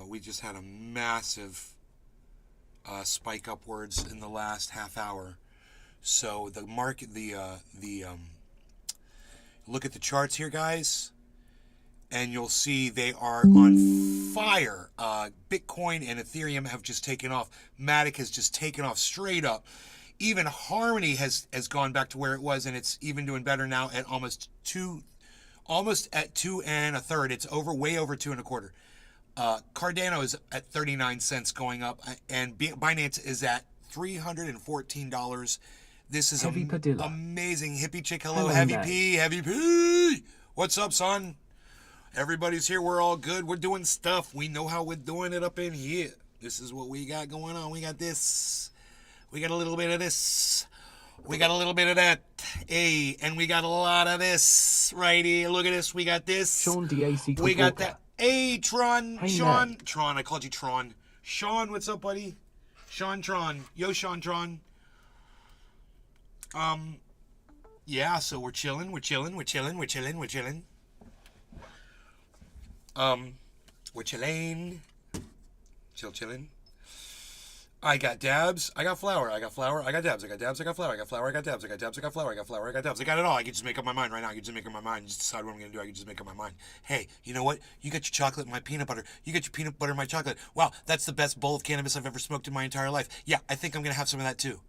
we just had a massive spike upwards in the last half hour. So the market, look at the charts here, guys, and you'll see they are on fire. Bitcoin and Ethereum have just taken off. Matic has just taken off straight up. Even Harmony has gone back to where it was, and it's even doing better now at almost at 2 1/3. It's way over 2 1/4. Cardano is at 39 cents going up, and Binance is at $314. This is amazing. Hippie Chick, hello. Heavy P, Heavy P. What's up, son? Everybody's here. We're all good. We're doing stuff. We know how we're doing it up in here. This is what we got going on. We got this. We got a little bit of this. We got a little bit of that. Hey, and we got a lot of this right here. Look at this. We got this. Sean DAC. We got that. Hey, Tron. Hey, Sean. Ned. Tron. I called you Tron. Sean, what's up, buddy? Sean Tron. Yo, Sean Tron. Yeah, so we're chilling. We're chilling. Chilling. I got dabs. I got flour. I got flour. I got dabs. I got dabs. I got flour. I got flour. I got dabs. I got dabs. I got flour. I got flour. I got dabs. I got it all. I can just make up my mind right now. I can just make up my mind. Just decide what I'm going to do. I can just make up my mind. Hey, you know what? You got your chocolate and my peanut butter. You got your peanut butter and my chocolate. Wow, that's the best bowl of cannabis I've ever smoked in my entire life. Yeah, I think I'm going to have some of that too.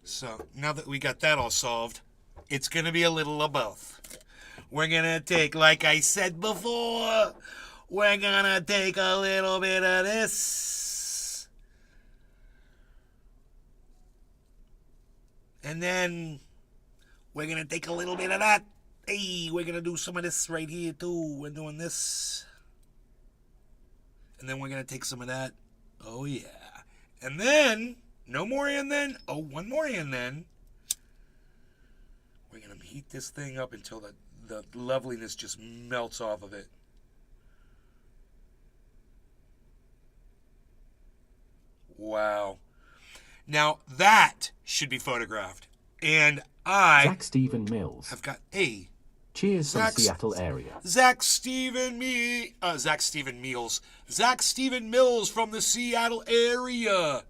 So now that we got that all solved, it's going to be a little of both. We're going to take, like I said before, we're going to take a little bit of this. And then we're going to take a little bit of that. Hey, we're going to do some of this right here too. We're doing this. And then we're going to take some of that. Oh, yeah. And then, no more and then. Oh, one more and then. We're going to heat this thing up until the loveliness just melts off of it. Wow. Now, that should be photographed. And Zach Stephen Mills have got a... Cheers from Seattle area. Zach Stephen Mills. Zach Stephen Mills from the Seattle area.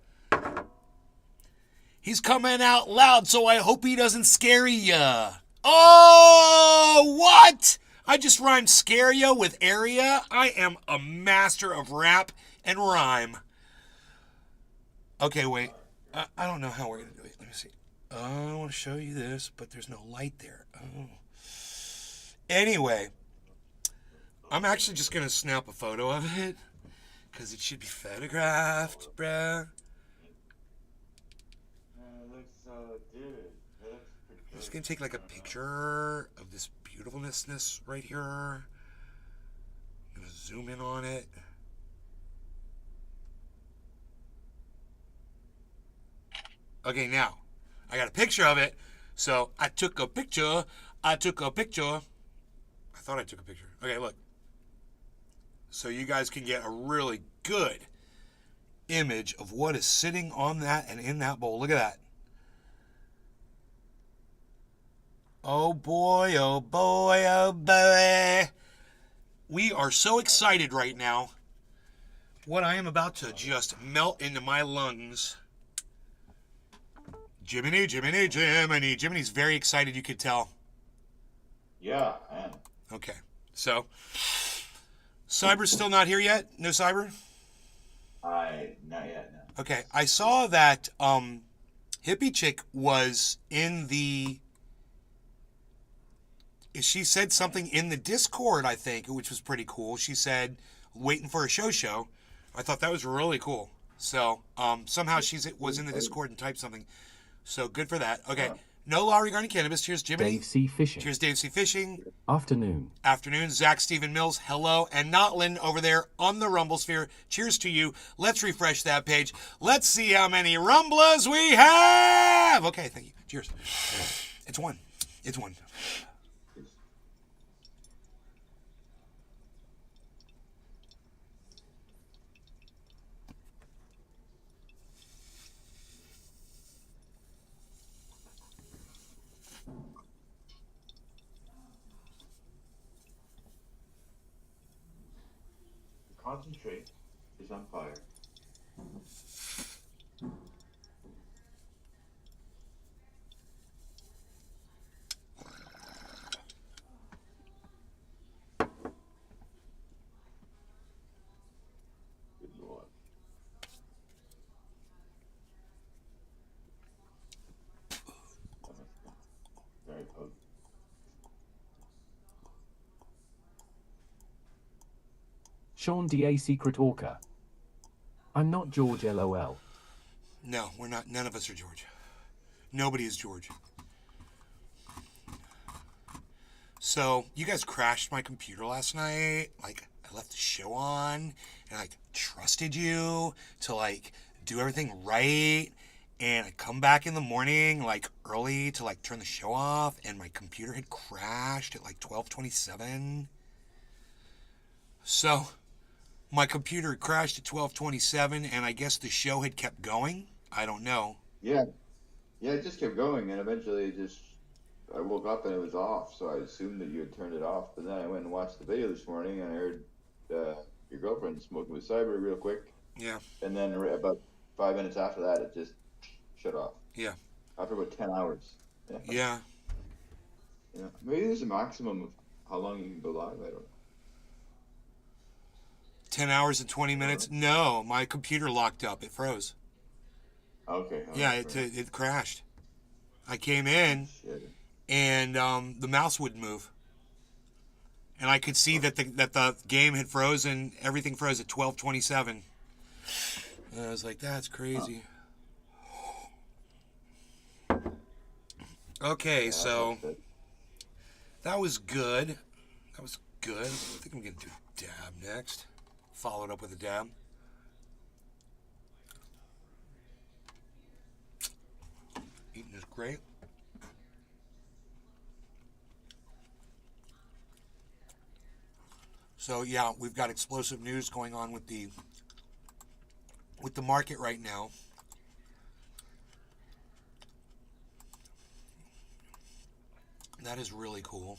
He's coming out loud, so I hope he doesn't scare ya. Oh, what? I just rhymed scare ya with area. I am a master of rap and rhyme. Okay, wait. I don't know how we're going to do it. Let me see. I want to show you this, but there's no light there. Oh. Anyway, I'm actually just going to snap a photo of it because it should be photographed, bruh. I'm just going to take like a picture of this beautifulness right here. I'm going to zoom in on it. Okay, now, I got a picture of it. So, I took a picture. I thought I took a picture. Okay, look. So you guys can get a really good image of what is sitting on that and in that bowl. Look at that. Oh boy, oh boy, oh boy. We are so excited right now. What I am about to just melt into my lungs. Jiminy. Jiminy's very excited, you could tell. Yeah, I am. Okay, so Cyber's still not here yet? No Cyber? Not yet, no. Okay, I saw that Hippie Chick was in she said something in the Discord, I think, which was pretty cool. She said, waiting for a show. I thought that was really cool. So, somehow she was in the Discord and typed something. So, good for that. Okay. No law regarding cannabis. Cheers, Jimmy. Dave C. Fishing. Cheers, Dave C. Fishing. Afternoon. Zach Stephen Mills. Hello. And Notlin over there on the Rumble Sphere. Cheers to you. Let's refresh that page. Let's see how many Rumblers we have. Okay, thank you. Cheers. It's one. Concentrate is on fire. Good Lord. Very potent. Sean D.A. Secret Orca. I'm not George LOL. No, we're not. None of us are George. Nobody is George. So, you guys crashed my computer last night. Like, I left the show on, and I trusted you to, like, do everything right. And I come back in the morning, like, early to, like, turn the show off, and my computer had crashed at, like, 12:27. So, my computer had crashed at 12:27, and I guess the show had kept going. I don't know. Yeah. Yeah, it just kept going, and eventually I woke up and it was off, so I assumed that you had turned it off. But then I went and watched the video this morning, and I heard your girlfriend smoking with Cyber real quick. Yeah. And then about 5 minutes after that, it just shut off. Yeah. After about 10 hours. Yeah. Yeah. Maybe there's a maximum of how long you can go live. I don't know. 10 hours and 20 minutes? No, my computer locked up. It froze. Okay. Yeah, it crashed. I came in, Shit. and the mouse wouldn't move. And I could see that the game had frozen. Everything froze at 12:27. And I was like, that's crazy. Okay, so that was good. That was good. I think I'm going to do dab next. Followed up with a dab. Eating is great. So yeah, we've got explosive news going on with the market right now. That is really cool.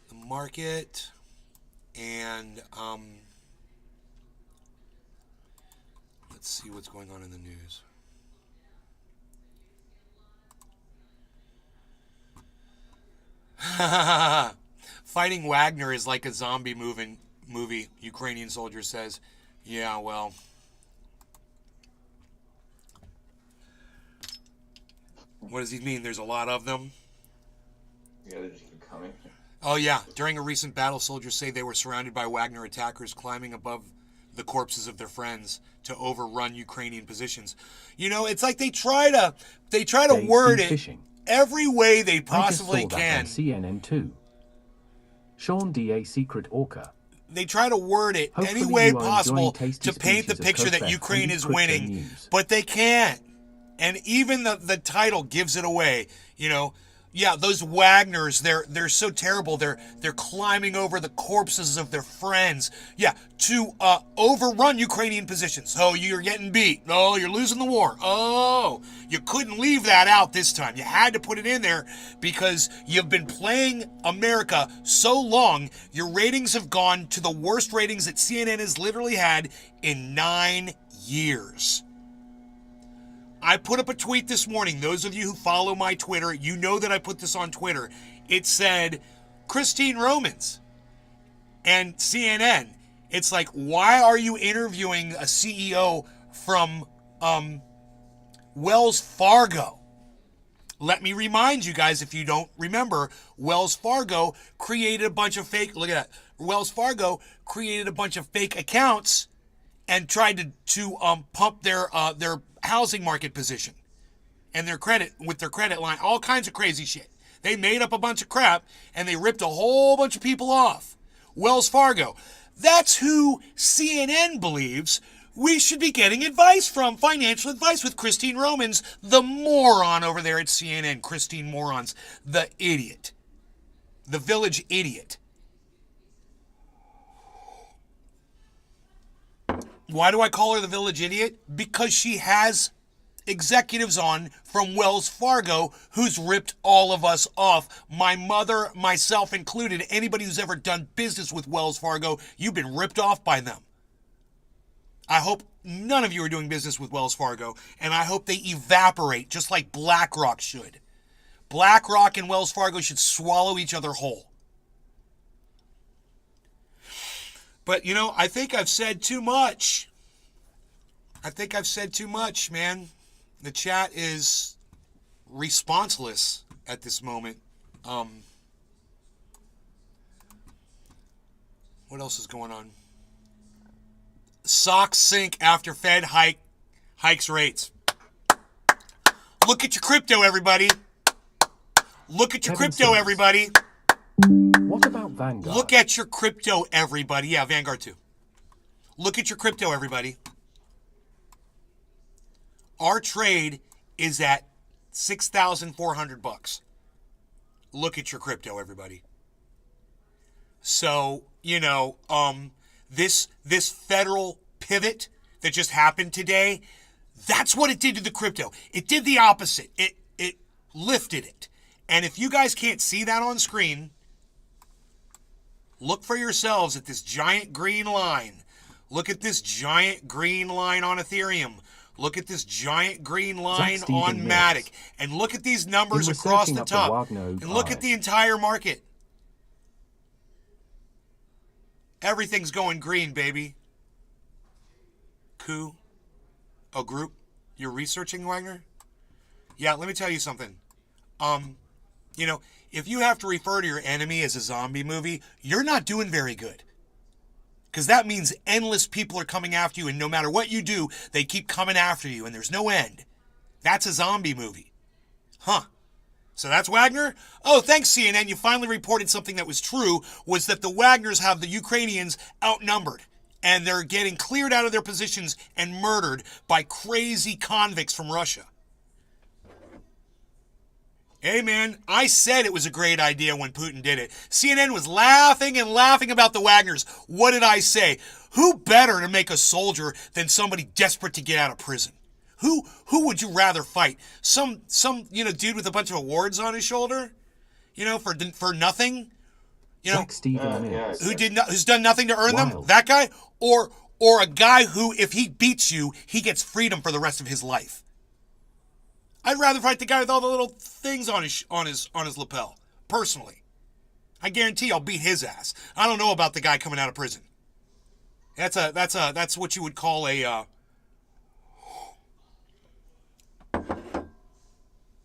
The market and let's see what's going on in the news. Fighting Wagner is like a zombie movie, Ukrainian soldier says. Yeah, well. What does he mean? There's a lot of them? Yeah, they just keep coming. Oh, yeah. During a recent battle, soldiers say they were surrounded by Wagner attackers climbing above the corpses of their friends to overrun Ukrainian positions. You know, it's like they try to word it fishing. every way they I just possibly saw that can. on CNN too. Sean D.A. Secret Orca. They try to word it Hopefully any way you are possible enjoying tasty to paint the speeches of picture that Kofef Ukraine and is crypto winning, news. but they can't. And even the title gives it away. You know, yeah, those Wagners, they're so terrible. They're climbing over the corpses of their friends. Yeah, to overrun Ukrainian positions. Oh, you're getting beat. Oh, you're losing the war. Oh, you couldn't leave that out this time. You had to put it in there because you've been playing America so long. Your ratings have gone to the worst ratings that CNN has literally had in 9 years. I put up a tweet this morning. Those of you who follow my Twitter, you know that I put this on Twitter. It said, Christine Romans and CNN. It's like, why are you interviewing a CEO from Wells Fargo? Let me remind you guys, if you don't remember, Wells Fargo created a bunch of fake, look at that. Wells Fargo created a bunch of fake accounts and tried to pump their housing market position and their credit with their credit line, all kinds of crazy shit. They made up a bunch of crap and they ripped a whole bunch of people off. Wells Fargo. That's who CNN believes we should be getting advice from, financial advice with Christine Romans, the moron over there at CNN. Christine Morons, the idiot. The village idiot. Why do I call her the village idiot? Because she has executives on from Wells Fargo who's ripped all of us off. My mother, myself included, anybody who's ever done business with Wells Fargo, you've been ripped off by them. I hope none of you are doing business with Wells Fargo, and I hope they evaporate just like BlackRock should. BlackRock and Wells Fargo should swallow each other whole. But, you know, I think I've said too much. Man. The chat is responseless at this moment. What else is going on? Stocks sink after Fed hikes rates. Look at your crypto, everybody. Look at your crypto, everybody. What about Vanguard? Look at your crypto, everybody. Yeah, Vanguard too. Look at your crypto, everybody. Our trade is at $6,400. Look at your crypto, everybody. So, you know, this federal pivot that just happened today, that's what it did to the crypto. It did the opposite. It lifted it. And if you guys can't see that on screen, look for yourselves at this giant green line. Look at this giant green line on Ethereum. Look at this giant green line on Matic. And look at these numbers across the top. And look at the entire market. Everything's going green, baby. Coup. A group. You're researching, Wagner? Yeah, let me tell you something. You know, if you have to refer to your enemy as a zombie movie, you're not doing very good. Because that means endless people are coming after you, and no matter what you do, they keep coming after you, and there's no end. That's a zombie movie. Huh. So that's Wagner? Oh, thanks, CNN. You finally reported something that was true, was that the Wagners have the Ukrainians outnumbered, and they're getting cleared out of their positions and murdered by crazy convicts from Russia. Hey, man, I said it was a great idea when Putin did it. CNN was laughing and laughing about the Wagners. What did I say? Who better to make a soldier than somebody desperate to get out of prison? Who would you rather fight? Some dude with a bunch of awards on his shoulder, for nothing, who's done nothing to earn them? That guy, or a guy who, if he beats you, he gets freedom for the rest of his life. I'd rather fight the guy with all the little things on his lapel. Personally, I guarantee I'll beat his ass. I don't know about the guy coming out of prison. That's what you would call a.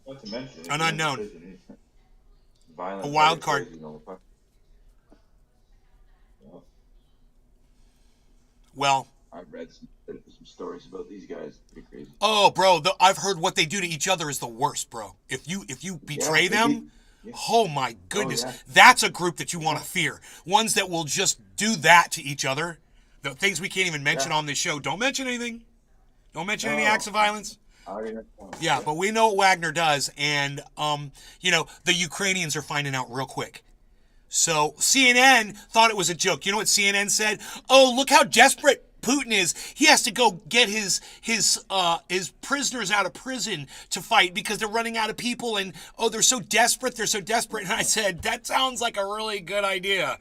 Not to mention an unknown. Violent a wild card. Well. I've read some stories about these guys. Pretty crazy. Oh, bro, I've heard what they do to each other is the worst, bro. If you betray them, oh my goodness, that's a group that you want to fear. Ones that will just do that to each other. The things we can't even mention on this show. Don't mention anything. Don't mention any acts of violence. Yeah, but we know what Wagner does, and the Ukrainians are finding out real quick. So CNN thought it was a joke. You know what CNN said? Oh, look how desperate Putin is. He has to go get his prisoners out of prison to fight because they're running out of people, and they're so desperate. And I said, that sounds like a really good idea.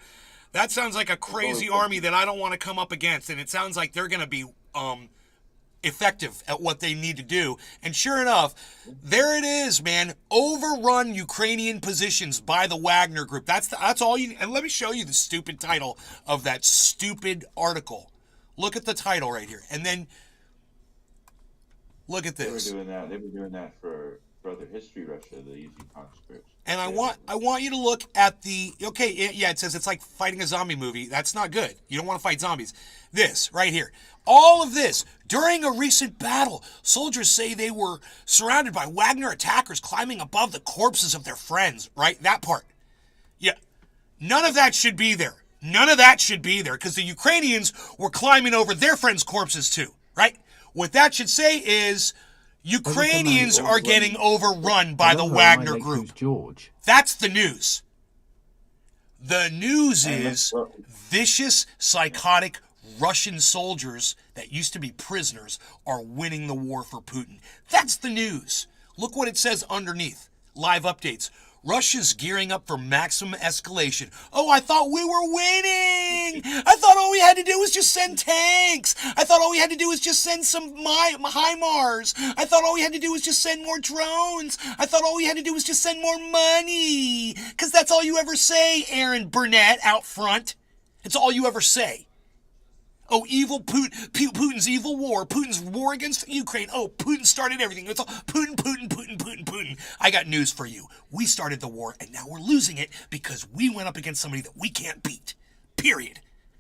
That sounds like a crazy army that I don't want to come up against, and it sounds like they're going to be effective at what they need to do. And sure enough, there it is, man. Overrun Ukrainian positions by the Wagner Group. That's all you. And let me show you the stupid title of that stupid article. Look at the title right here, and then look at this. They were doing that for Brother History Russia, the Easy conscripts. And I want you to look at the it says it's like fighting a zombie movie. That's not good. You don't want to fight zombies. This right here. All of this during a recent battle. Soldiers say they were surrounded by Wagner attackers climbing above the corpses of their friends. Right? That part. Yeah. None of that should be there. None of that should be there because the Ukrainians were climbing over their friends' corpses too, right? What that should say is Ukrainians are getting overrun by the Wagner Group. George. That's the news. The news is vicious, psychotic Russian soldiers that used to be prisoners are winning the war for Putin. That's the news. Look what it says underneath. Live updates. Russia's gearing up for maximum escalation. Oh, I thought we were winning. I thought all we had to do was just send tanks. I thought all we had to do was just send some HIMARS. I thought all we had to do was just send more drones. I thought all we had to do was just send more money. Because that's all you ever say, Aaron Burnett out front. It's all you ever say. Oh, evil Putin's evil war. Putin's war against Ukraine. Oh, Putin started everything. It's all Putin. I got news for you. We started the war, and now we're losing it because we went up against somebody that we can't beat. Period.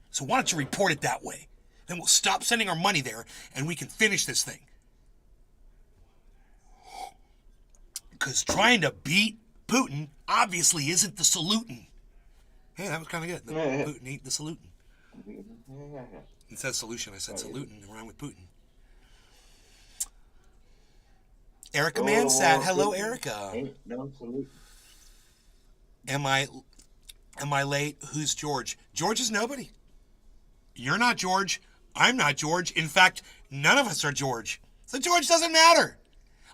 So why don't you report it that way? Then we'll stop sending our money there, and we can finish this thing. Because trying to beat Putin obviously isn't the saluting. Hey, that was kind of good. Putin ain't the saluting. It says solution. I said saluting around with Putin. Erica Mansat. Hello, Erica. No salute. Am I late? Who's George? George is nobody. You're not George. I'm not George. In fact, none of us are George. So George doesn't matter.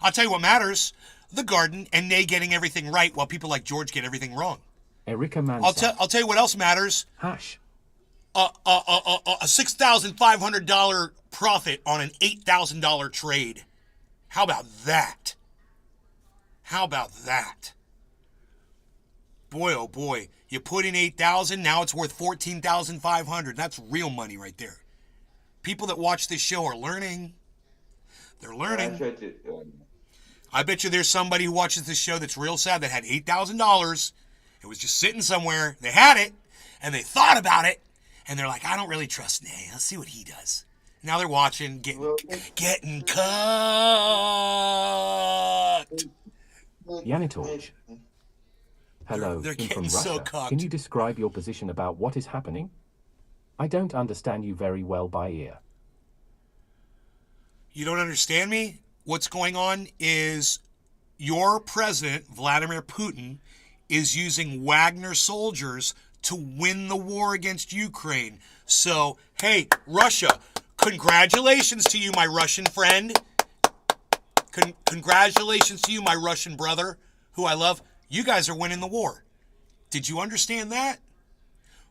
I'll tell you what matters. The garden and Nay getting everything right while people like George get everything wrong. Erica Mansat. I'll tell you what else matters. Hash. A $6,500 profit on an $8,000 trade. How about that? How about that? Boy, oh boy, you put in $8,000, now it's worth $14,500. That's real money right there. People that watch this show are learning. They're learning. I bet you there's somebody who watches this show that's real sad that had $8,000. It was just sitting somewhere. They had it, and they thought about it. And they're like, I don't really trust Nay. Let's see what he does. Now they're watching, getting cut. Yanitoj. Hello, They're I'm from getting so Russia. cocked. Can you describe your position about what is happening? I don't understand you very well by ear. You don't understand me? What's going on is your president, Vladimir Putin, is using Wagner soldiers to win the war against Ukraine. So, hey, Russia, congratulations to you, my Russian friend. Congratulations to you, my Russian brother, who I love. You guys are winning the war. Did you understand that?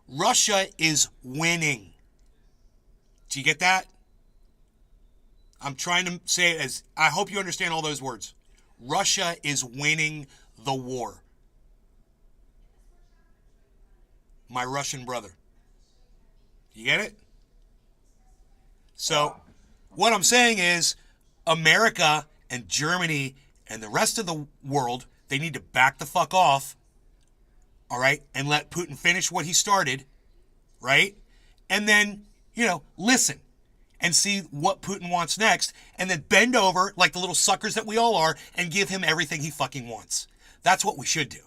Russia is winning. Do you get that? I'm trying to say it as, I hope you understand all those words. Russia is winning the war. My Russian brother. You get it? So, what I'm saying is, America and Germany and the rest of the world, they need to back the fuck off, all right, and let Putin finish what he started, right? And then, listen and see what Putin wants next, and then bend over like the little suckers that we all are and give him everything he fucking wants. That's what we should do.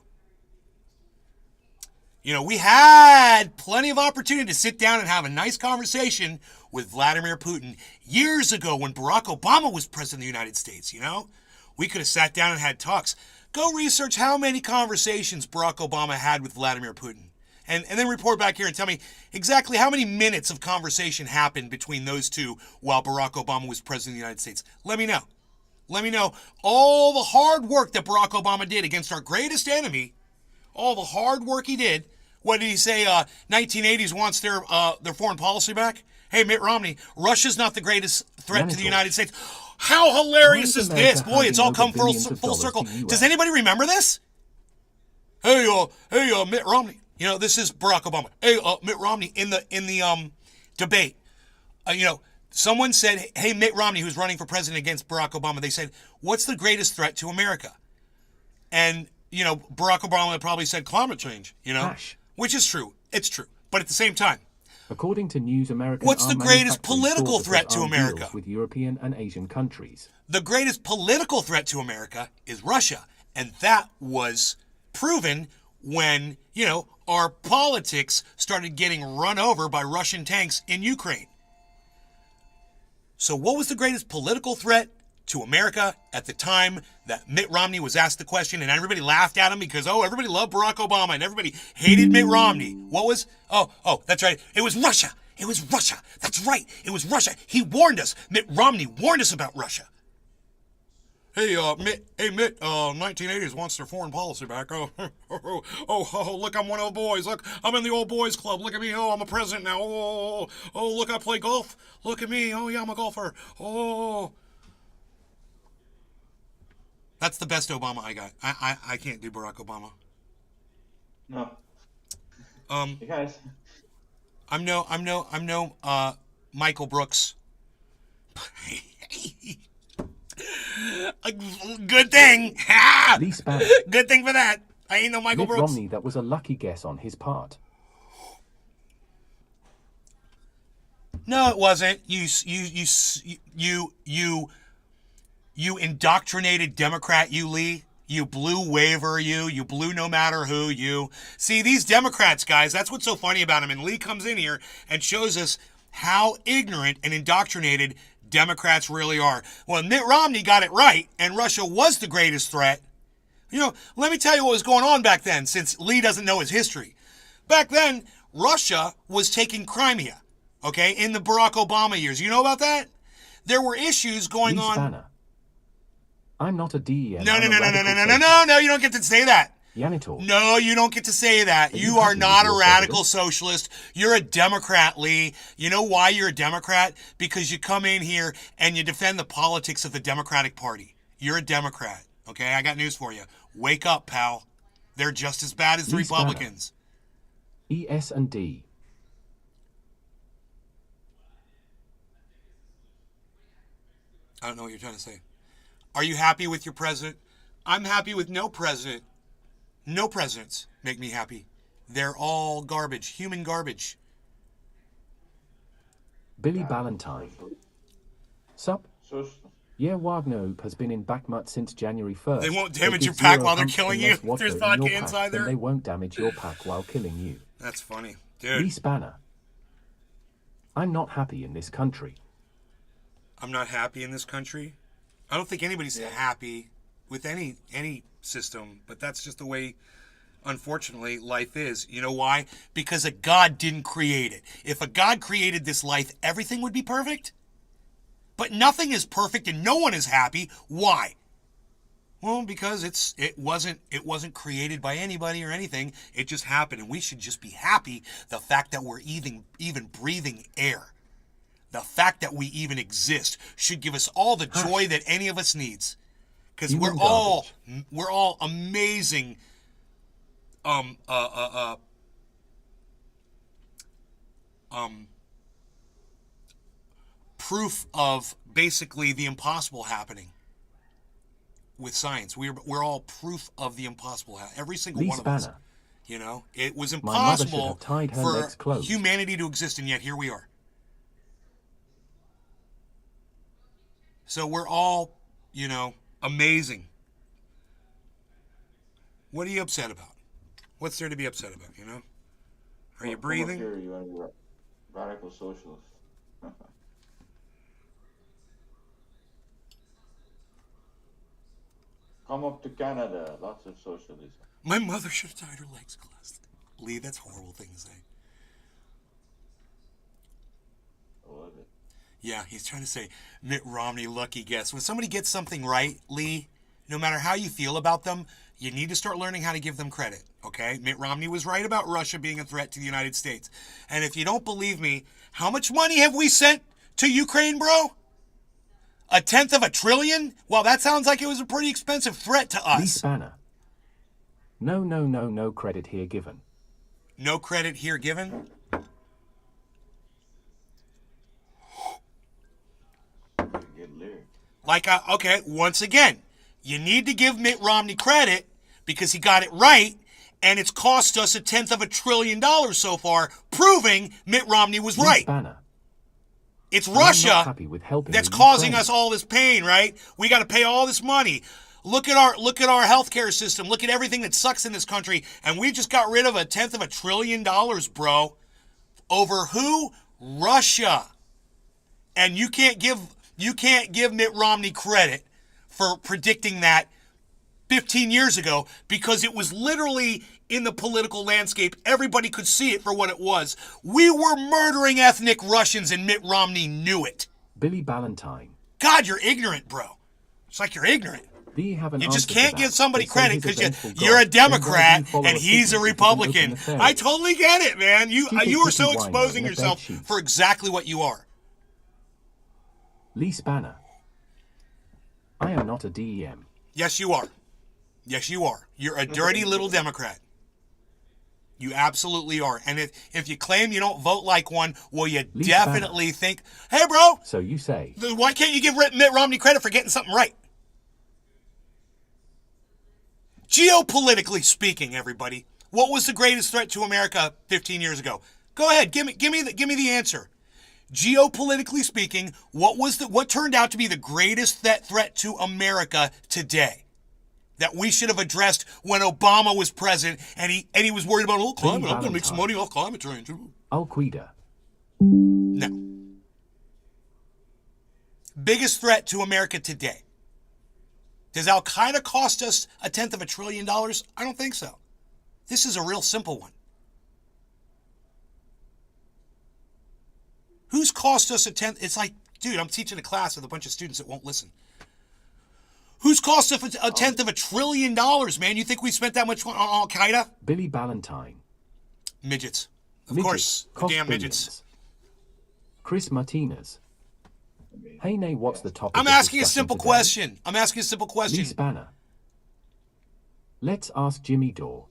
We had plenty of opportunity to sit down and have a nice conversation with Vladimir Putin years ago when Barack Obama was president of the United States, We could have sat down and had talks. Go research how many conversations Barack Obama had with Vladimir Putin. And then report back here and tell me exactly how many minutes of conversation happened between those two while Barack Obama was president of the United States. Let me know. Let me know all the hard work that Barack Obama did against our greatest enemy, all the hard work he did. What did he say? 1980s wants their foreign policy back? Hey, Mitt Romney, Russia's not the greatest threat to the United States. How hilarious is this? Boy, it's all come full circle. Does anybody remember this? Hey, Mitt Romney. This is Barack Obama. Hey, Mitt Romney in the debate. Someone said, hey, Mitt Romney, who's running for president against Barack Obama, they said, what's the greatest threat to America? And, Barack Obama probably said climate change, Hash. Which is true. It's true. But at the same time, according to News America, what's the greatest political threat to America? With European and Asian countries. The greatest political threat to America is Russia. And that was proven when, our politics started getting run over by Russian tanks in Ukraine. So what was the greatest political threat to America at the time that Mitt Romney was asked the question and everybody laughed at him because, everybody loved Barack Obama and everybody hated Mitt Romney? What was, that's right, it was Russia. It was Russia. That's right. It was Russia. He warned us. Mitt Romney warned us about Russia. Hey, Mitt, 1980s wants their foreign policy back. Oh, look, I'm one of the boys. Look, I'm in the old boys club. Look at me. Oh, I'm a president now. Oh, look, I play golf. Look at me. Oh, yeah, I'm a golfer. Oh. That's the best Obama I got. I can't do Barack Obama. No. You guys. I'm no Michael Brooks. A good thing. Lee Spanner. Good thing for that. I ain't no Michael Mitt Brooks. Romney, that was a lucky guess on his part. No, it wasn't. You indoctrinated Democrat, you Lee. You blue waiver, you blue no matter who, you. See, these Democrats, guys, that's what's so funny about them. And Lee comes in here and shows us how ignorant and indoctrinated Democrats really are. Well, Mitt Romney got it right, and Russia was the greatest threat. You know, let me tell you what was going on back then, since Lee doesn't know his history. Back then, Russia was taking Crimea, okay, in the Barack Obama years. You know about that? There were issues going Lee on. Spanner. I'm not a DEM. No, you don't get to say that. Yanitor. No, you don't get to say that. Are You you are happy not with a your radical president? socialist. You're a Democrat, Lee. You know why you're a Democrat? Because you come in here and you defend the politics of the Democratic Party. You're a Democrat, okay? I got news for you. Wake up, pal. They're just as bad as the Lee Spanner. Republicans. ES and D. I don't know what you're trying to say. Are you happy with your president? I'm happy with no president. No presidents make me happy. They're all garbage, human garbage. Billy Ballantyne. Sup? So, Yeah, Wagner has been in Bakhmut since January 1st. They won't damage But your if pack zero while they're pumps killing unless you. water There's in vodka your pack, inside then there. they won't damage your pack while killing you. That's funny. Lee Dude, Spanner. I'm not happy in this country. I'm not happy in this country. I don't think anybody's happy with any system, but that's just the way, unfortunately, life is. You know why? Because a God didn't create it. If a God created this life, everything would be perfect. But nothing is perfect and no one is happy. Why? Well, because it wasn't created by anybody or anything. It just happened, and we should just be happy the fact that we're even breathing air. The fact that we even exist should give us all the joy that any of us needs. Because Human we're all amazing proof of basically the impossible happening with science. We're all proof of the impossible. Every single Lee one of us. Spanner. You know, it was My mother should impossible have tied her for legs closed. humanity to exist, and yet here we are. So we're all, you know, amazing. What are you upset about? What's there to be upset about, you know? Are you breathing? Here, you want to be radical socialist. Come up to Canada. Lots of socialism. My mother should have tied her legs closed. Lee, that's a horrible thing to say. I love it. Yeah, he's trying to say Mitt Romney, lucky guess. When somebody gets something right, Lee, no matter how you feel about them, you need to start learning how to give them credit, okay? Mitt Romney was right about Russia being a threat to the United States. And if you don't believe me, how much money have we sent to Ukraine, bro? 1/10 of a trillion? Well, that sounds like it was a pretty expensive threat to Lee us. Spanner. No credit here given. No credit here given? Good lyric. Like, okay, once again, you need to give Mitt Romney credit because he got it right, and it's cost us 1/10 of a trillion dollars so far, proving Mitt Romney was Lee right. Spanner. It's I'm not Russia happy with helping that's the causing Ukraine. us all this pain, right? We got to pay all this money. Look at our healthcare system. Look at everything that sucks in this country, and we just got rid of 1/10 of a trillion dollars, bro. Over who? Russia. And you can't give Mitt Romney credit for predicting that 15 years ago because it was literally in the political landscape. Everybody could see it for what it was. We were murdering ethnic Russians, and Mitt Romney knew it. Billy Ballantyne. God, you're ignorant, bro. It's like you're ignorant. Do you have an You just answer to can't that? give somebody They say credit he's because vengeful you're a God. Then why do Democrat you follow and a he's a sickness if you can Republican. open a I ferry? totally get it, man. You Keep a are so chicken wino exposing in a yourself bedsheet. for exactly what you are. Lee Spanner. I am not a DEM. Yes, you are. Yes, you are. You're a dirty little Democrat. You absolutely are. And if you claim you don't vote like one, well, you Lee definitely think, hey, bro, So you say. why can't you give Mitt Romney credit for getting something right? Geopolitically speaking, everybody, what was the greatest threat to America 15 years ago? Go ahead, give me the answer. Geopolitically speaking, what turned out to be the greatest threat to America today that we should have addressed when Obama was president and he was worried about climate? I'm going to make some money off climate change. Al Qaeda. No. Biggest threat to America today. Does Al Qaeda cost us $1/10 trillion? I don't think so. This is a real simple one. Who's cost us It's like, dude, I'm teaching a class with a bunch of students that won't listen. Who's cost us $1/10 trillion, man? You think we spent that much on Al Qaeda? Billy Ballantyne. Midgets. Of Midgets course. cost Damn billions. midgets. Chris Martinez. Hey, Nay, what's the topic? I'm of asking a discussion simple today? question. I'm asking a simple Lee question. Spanner. Let's ask Jimmy Dore.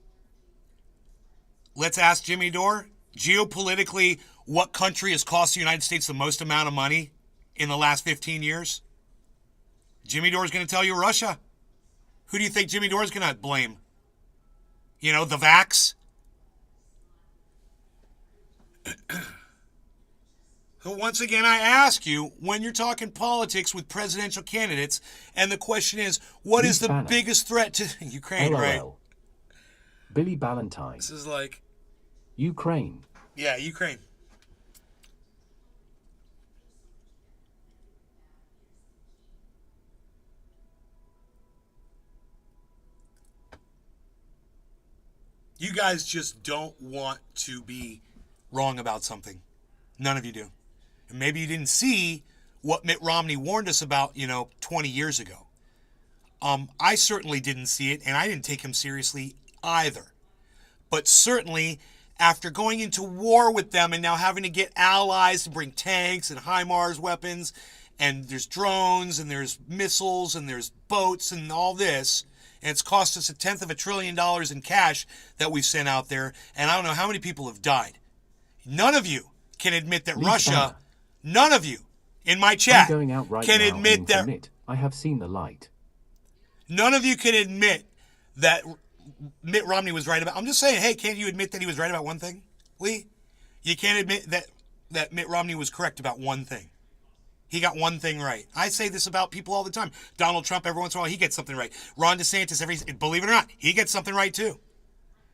Let's ask Jimmy Dore. Geopolitically, what country has cost the United States the most amount of money in the last 15 years? Jimmy Dore is going to tell you Russia. Who do you think Jimmy Dore is going to blame? You know, the vax? So once again, I ask you, when you're talking politics with presidential candidates, and the question is, what Lee is the Spanner. biggest threat to Ukraine, right? LOL. Billy Ballantyne. This is like, Ukraine. yeah, Ukraine. You guys just don't want to be wrong about something. None of you do. And maybe you didn't see what Mitt Romney warned us about, 20 years ago. I certainly didn't see it, and I didn't take him seriously either. But certainly, after going into war with them and now having to get allies to bring tanks and HIMARS weapons, and there's drones, and there's missiles, and there's boats, and all this, and it's cost us $1/10 trillion in cash that we've sent out there, and I don't know how many people have died. None of you can admit that Lee Russia, Spanner. none of you in my chat I'm going out right can now admit and that commit. I have seen the light. none of you can admit that Mitt Romney was right about. I'm just saying, hey, can't you admit that he was right about one thing, Lee? You can't admit that Mitt Romney was correct about one thing. He got one thing right. I say this about people all the time. Donald Trump, every once in a while, he gets something right. Ron DeSantis, believe it or not, he gets something right too.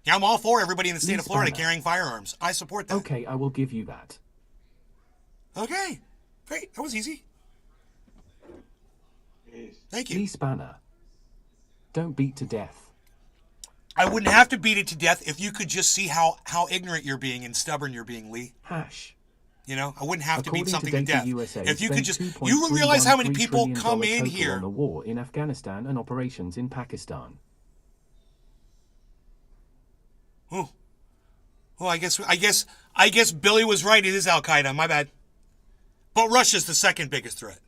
Yeah, I'm all for everybody in the state Lee of Florida Spanner. carrying firearms. I support that. Okay, I will give you that. Okay. Great. That was easy. Jeez. Thank you. Lee Spanner. Don't beat to death. I wouldn't have to beat it to death if you could just see how ignorant you're being and stubborn you're being, Lee. Hash. I wouldn't have to beat According to something to Data death. USA, If you could just, spent you would realize how many $2.313 people trillion come in total here. on the war in Afghanistan and operations in Pakistan. Oh, I guess Billy was right. It is Al Qaeda. My bad. But Russia's the second biggest threat.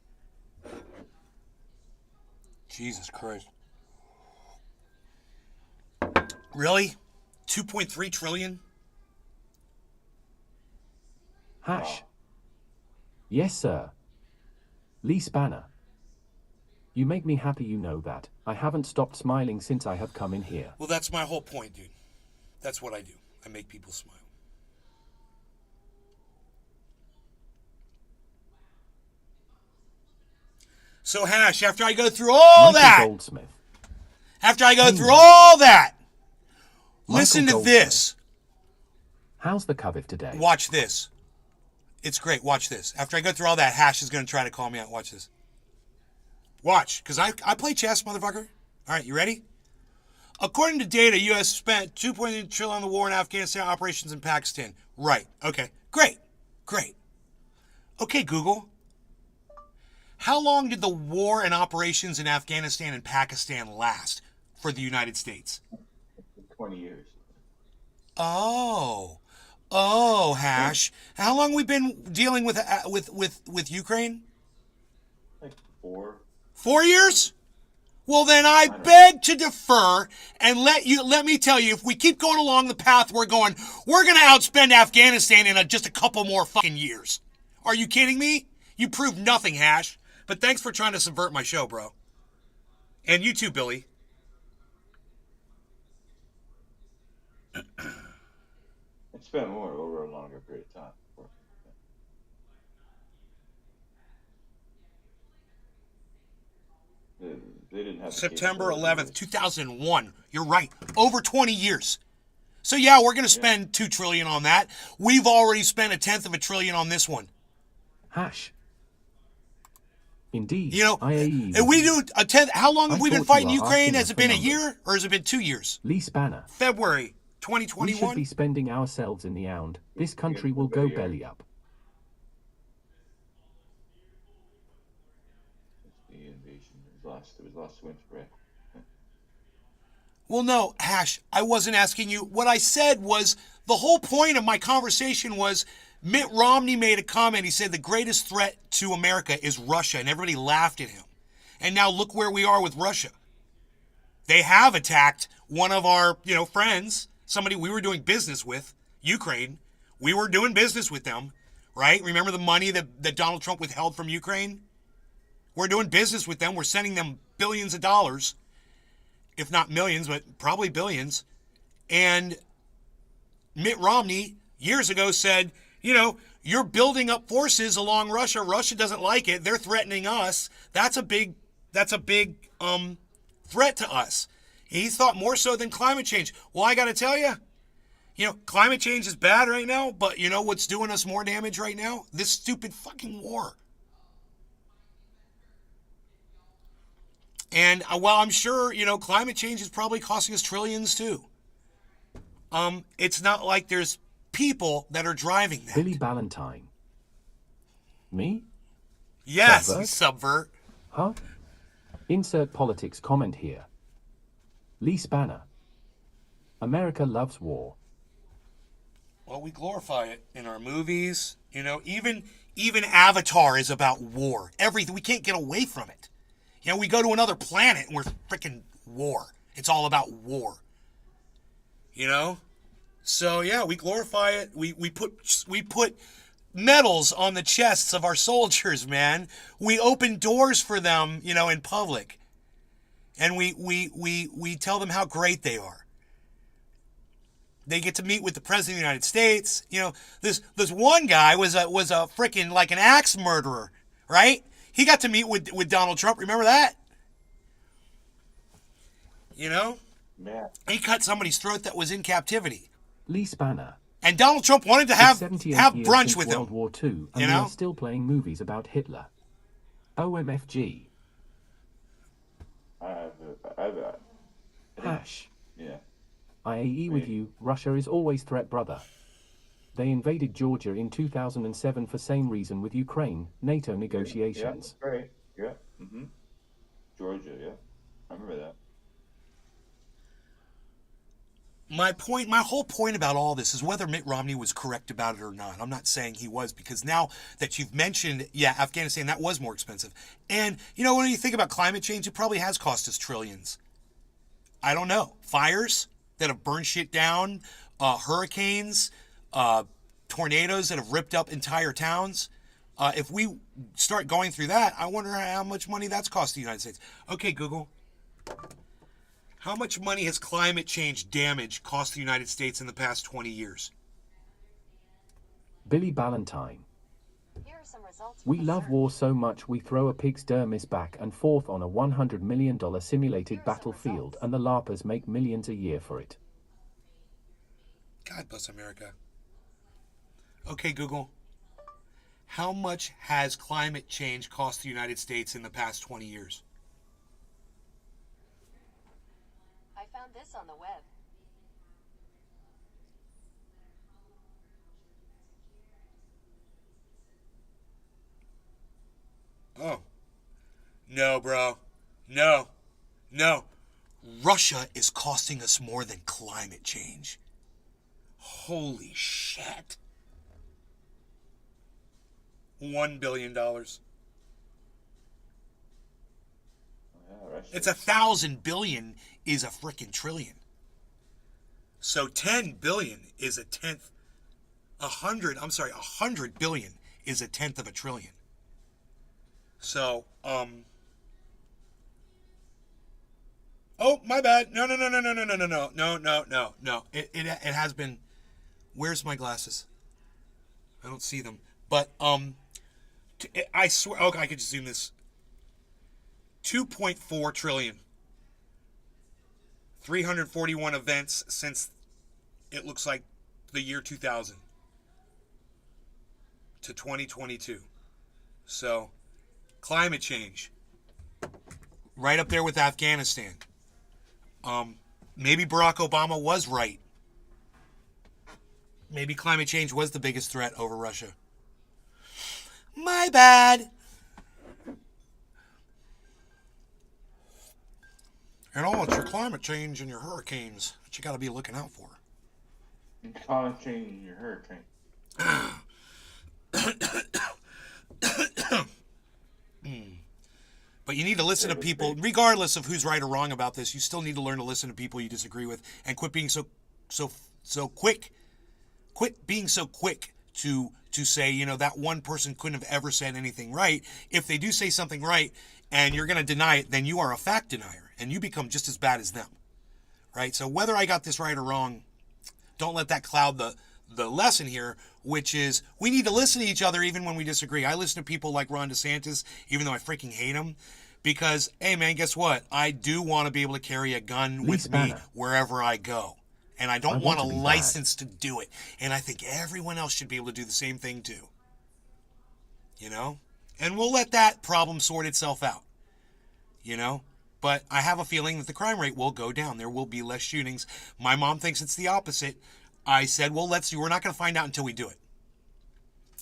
Jesus Christ. Really? 2.3 trillion? Hash. Yes, sir. Lee Spanner. You make me happy, you know that. I haven't stopped smiling since I have come in here. Well, that's my whole point, dude. That's what I do. I make people smile. So, Hash, after I go through all Michael that, Goldsmith. after I go through all that, listen to Goldsmith. this. How's the covet today? Watch this. It's great. Watch this. After I go through all that, Hash is going to try to call me out. Watch this. Watch, because I play chess, motherfucker. All right, you ready? According to data, U.S. spent $2.8 trillion on the war in Afghanistan operations in Pakistan. Right. Okay. Great. Great. Okay, Google. How long did the war and operations in Afghanistan and Pakistan last for the United States? 20 years. Oh. Oh, Hash. How long we been dealing with Ukraine? Like 4. 4 years? Well, then I beg to defer and let me tell you, if we keep going along the path we're going to outspend Afghanistan in just a couple more fucking years. Are you kidding me? You proved nothing, Hash. But thanks for trying to subvert my show, bro. And you too, Billy. It spent more over a longer period of time. Of course. They didn't have the September capability. 11th, 2001. You're right. Over 20 years. So yeah, we're going to spend $2 trillion on that. We've already spent $0.1 trillion on this one. Hash. Indeed. You know, IAE. if we do a 10th, how long have we been thought fighting you are Ukraine? asking Has us it for been a numbers. year or has it been 2 years? Lee Spanner. February We should 2021. be spending ourselves in the ound. This country will go belly up. The invasion it was last winter, right? Well, no, Hash, I wasn't asking you. What I said was the whole point of my conversation was Mitt Romney made a comment. He said the greatest threat to America is Russia, and everybody laughed at him. And now look where we are with Russia. They have attacked one of our, friends, somebody we were doing business with, Ukraine. We were doing business with them, right? Remember the money that Donald Trump withheld from Ukraine? We're doing business with them. We're sending them billions of dollars, if not millions, but probably billions. And Mitt Romney years ago said, you're building up forces along Russia. Russia doesn't like it. They're threatening us. That's a big threat to us. He thought more so than climate change. Well, I got to tell you, climate change is bad right now, but you know what's doing us more damage right now? This stupid fucking war. And while I'm sure, climate change is probably costing us trillions too. It's not like there's people that are driving that. Billy Ballantyne. Me? Yes, Subvert? subvert. Huh? Insert politics comment here. Lee Spanner. America loves war. Well, we glorify it in our movies. Even Avatar is about war. Everything, we can't get away from it. We go to another planet and we're freaking war. It's all about war. So yeah, we glorify it. We put medals on the chests of our soldiers, man. We open doors for them, in public. And we tell them how great they are. They get to meet with the President of the United States. This one guy was a freaking like an axe murderer, right? He got to meet with Donald Trump. Remember that? Yeah. He cut somebody's throat that was in captivity. Lee Spanner. And Donald Trump wanted to have 78 years brunch since with World him. War II, and we are still playing movies about Hitler. OMFG. I've Hash. yeah. IAE with you. Russia is always threat brother. They invaded Georgia in 2007 for same reason with Ukraine, NATO negotiations. Yeah, right. Yeah. Mm-hmm. Georgia, yeah. I remember that. My whole point about all this is whether Mitt Romney was correct about it or not. I'm not saying he was, because now that you've mentioned, Afghanistan, that was more expensive. And, when you think about climate change, it probably has cost us trillions. I don't know. Fires that have burned shit down, hurricanes, tornadoes that have ripped up entire towns. If we start going through that, I wonder how much money that's cost the United States. Okay, Google. How much money has climate change damage cost the United States in the past 20 years? Billy Ballantyne. Here are some results We from the love search. war so much we throw a pig's dermis back and forth on a $100 million simulated battlefield, and the LARPers make millions a year for it. God bless America. Okay, Google. How much has climate change cost the United States in the past 20 years? I found Found this on the web. Oh. No, bro. No. No. Russia is costing us more than climate change. Holy shit. $1 billion. Yeah, Russia. It's 1,000 billion is a freaking trillion. So 10 billion is a tenth. 100 billion is a tenth of a trillion. So, oh, my bad. No. It has been. Where's my glasses? I don't see them. But, I swear, okay, I could just zoom this. 2.4 trillion. 341 events since it looks like the year 2000 to 2022. So, climate change. Right up there with Afghanistan. Maybe Barack Obama was right. Maybe climate change was the biggest threat over Russia. My bad. And all it's your climate change and your hurricanes that you got to be looking out for. Climate change and your hurricane. But you need to listen to people, regardless of who's right or wrong about this. You still need to learn to listen to people you disagree with, and quit being so quick. Quit being so quick to say, you know, that one person couldn't have ever said anything right. If they do say something right and you're going to deny it, then you are a fact denier, and you become just as bad as them, right? So whether I got this right or wrong, don't let that cloud the lesson here, which is we need to listen to each other even when we disagree. I listen to people like Ron DeSantis, even though I freaking hate him, because, hey, man, guess what? I do want to be able to carry a gun with me wherever I go. And I don't want a license to do it. And I think everyone else should be able to do the same thing too. You know? And we'll let that problem sort itself out. You know? But I have a feeling that the crime rate will go down. There will be less shootings. My mom thinks it's the opposite. I said, well, let's see. We're not going to find out until we do it.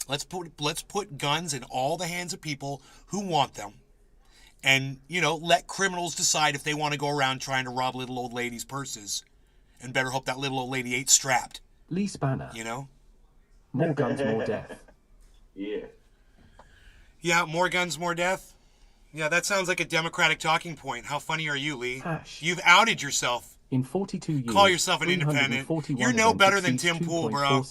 Let's put guns in all the hands of people who want them. And, you know, let criminals decide if they want to go around trying to rob little old ladies' purses. And better hope that little old lady ain't strapped. Lee Spanner. You know? More guns, more death. Yeah. Yeah, more guns, more death. Yeah, that sounds like a Democratic talking point. How funny are you, Lee? Hash. You've outed yourself. In 42 years, Call yourself an independent. You're no better than Tim Pool, bro.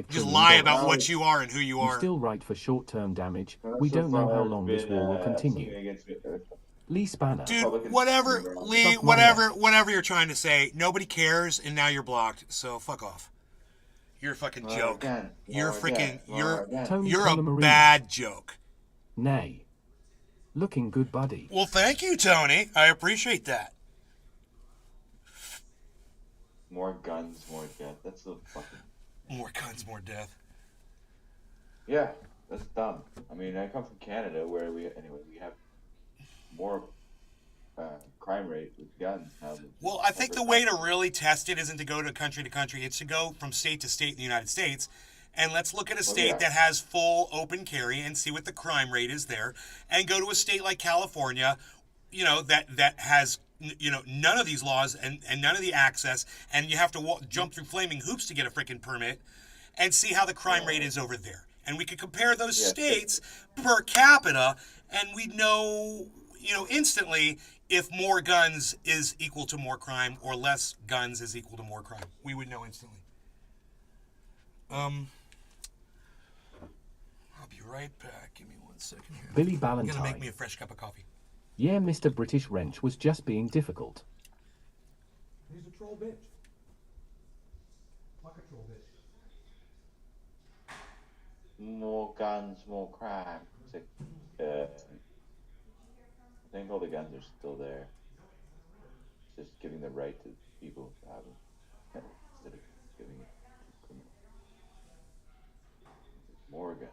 Just lie about what you are and who you You are. still right for short-term damage. We don't know how long this war will continue. Lee Spanner. Dude, whatever, Lee, whatever you're trying to say, nobody cares, and now you're blocked. So fuck off. You're a fucking joke. You're a freaking, you're a bad joke. Nay. Looking good, buddy. Well, thank you, Tony. I appreciate that. More guns, more death. That's so fucking. More guns, more death. Yeah, that's dumb. I mean, I come from Canada where we have more crime rate with guns now. Well, I think the way to really test it isn't to go to country, it's to go from state to state in the United States. And let's look at a state that has full open carry and see what the crime rate is there. And go to a state like California, you know, that has, you know, none of these laws and none of the access. And you have to jump through flaming hoops to get a freaking permit and see how the crime rate is over there. And we could compare those states per capita, and we'd know, you know, instantly if more guns is equal to more crime or less guns is equal to more crime. We would know instantly. I'll be right back. Give me 1 second here. Billy I'm Ballantyne. gonna make me a fresh cup of coffee. Yeah, Mr. British Wrench was just being difficult. He's a troll bitch. Like a troll bitch. More guns, more crime. It's like, I think all the guns are still there. It's just giving the right to people to have them instead of giving it to criminals. More guns.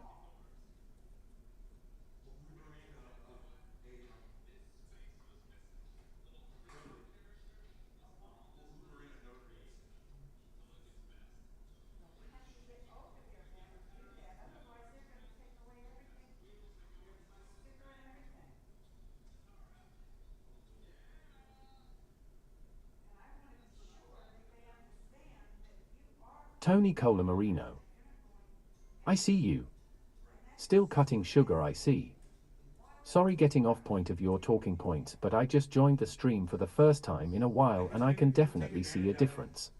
Tony Colamarino. I see you. Still cutting sugar, I see. Sorry getting off point of your talking points, but I just joined the stream for the first time in a while and I can definitely see a difference.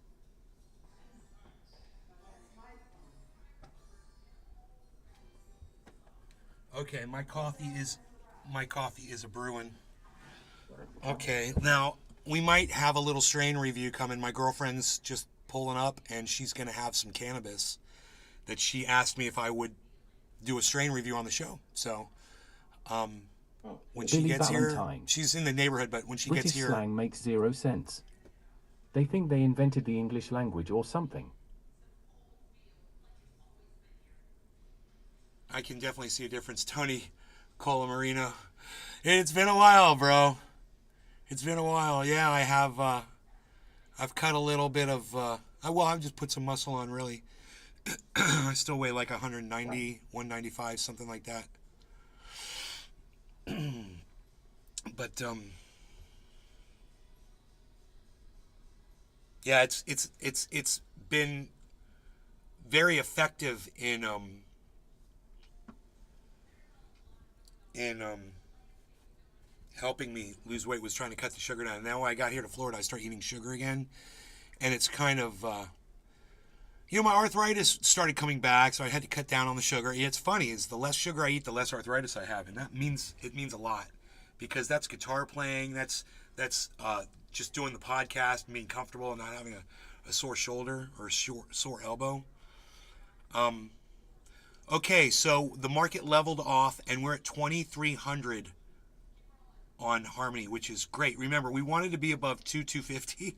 Okay, my coffee is a brewing. Okay, now we might have a little strain review coming. My girlfriend's just pulling up, and she's gonna have some cannabis that she asked me if I would do a strain review on the show. So, when she Billy gets here, Valentine. she's in the neighborhood, but when she British gets here, slang makes zero sense. They think they invented the English language or something. I can definitely see a difference. Tony Colamarino. It's been a while, bro. It's been a while. Yeah, I have. I've cut a little bit of. I've just put some muscle on, really. I still weigh like 190, 195, something like that. But yeah, it's been very effective in helping me lose weight. Was trying to cut the sugar down. And now when I got here to Florida, I started eating sugar again, and it's kind of my arthritis started coming back, so I had to cut down on the sugar. It's funny, is the less sugar I eat, the less arthritis I have, and it means a lot, because that's guitar playing, that's just doing the podcast, and being comfortable and not having a sore shoulder or a sore elbow. Okay, so the market leveled off, and we're at 2,300 on Harmony, which is great. Remember, we wanted to be above 250,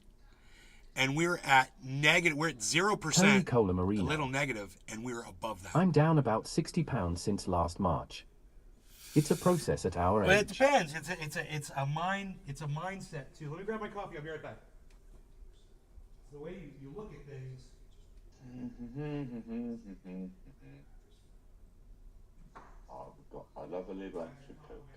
and we're at negative. We're at 0%, Tony Colamarino. a little negative, and we're above that. I'm down about 60 pounds since last March. It's a process at our But it age. depends. It's a mindset too. Let me grab my coffee. I'll be right back. The way you look at things. Oh, we've got a lovely bunch of coconuts.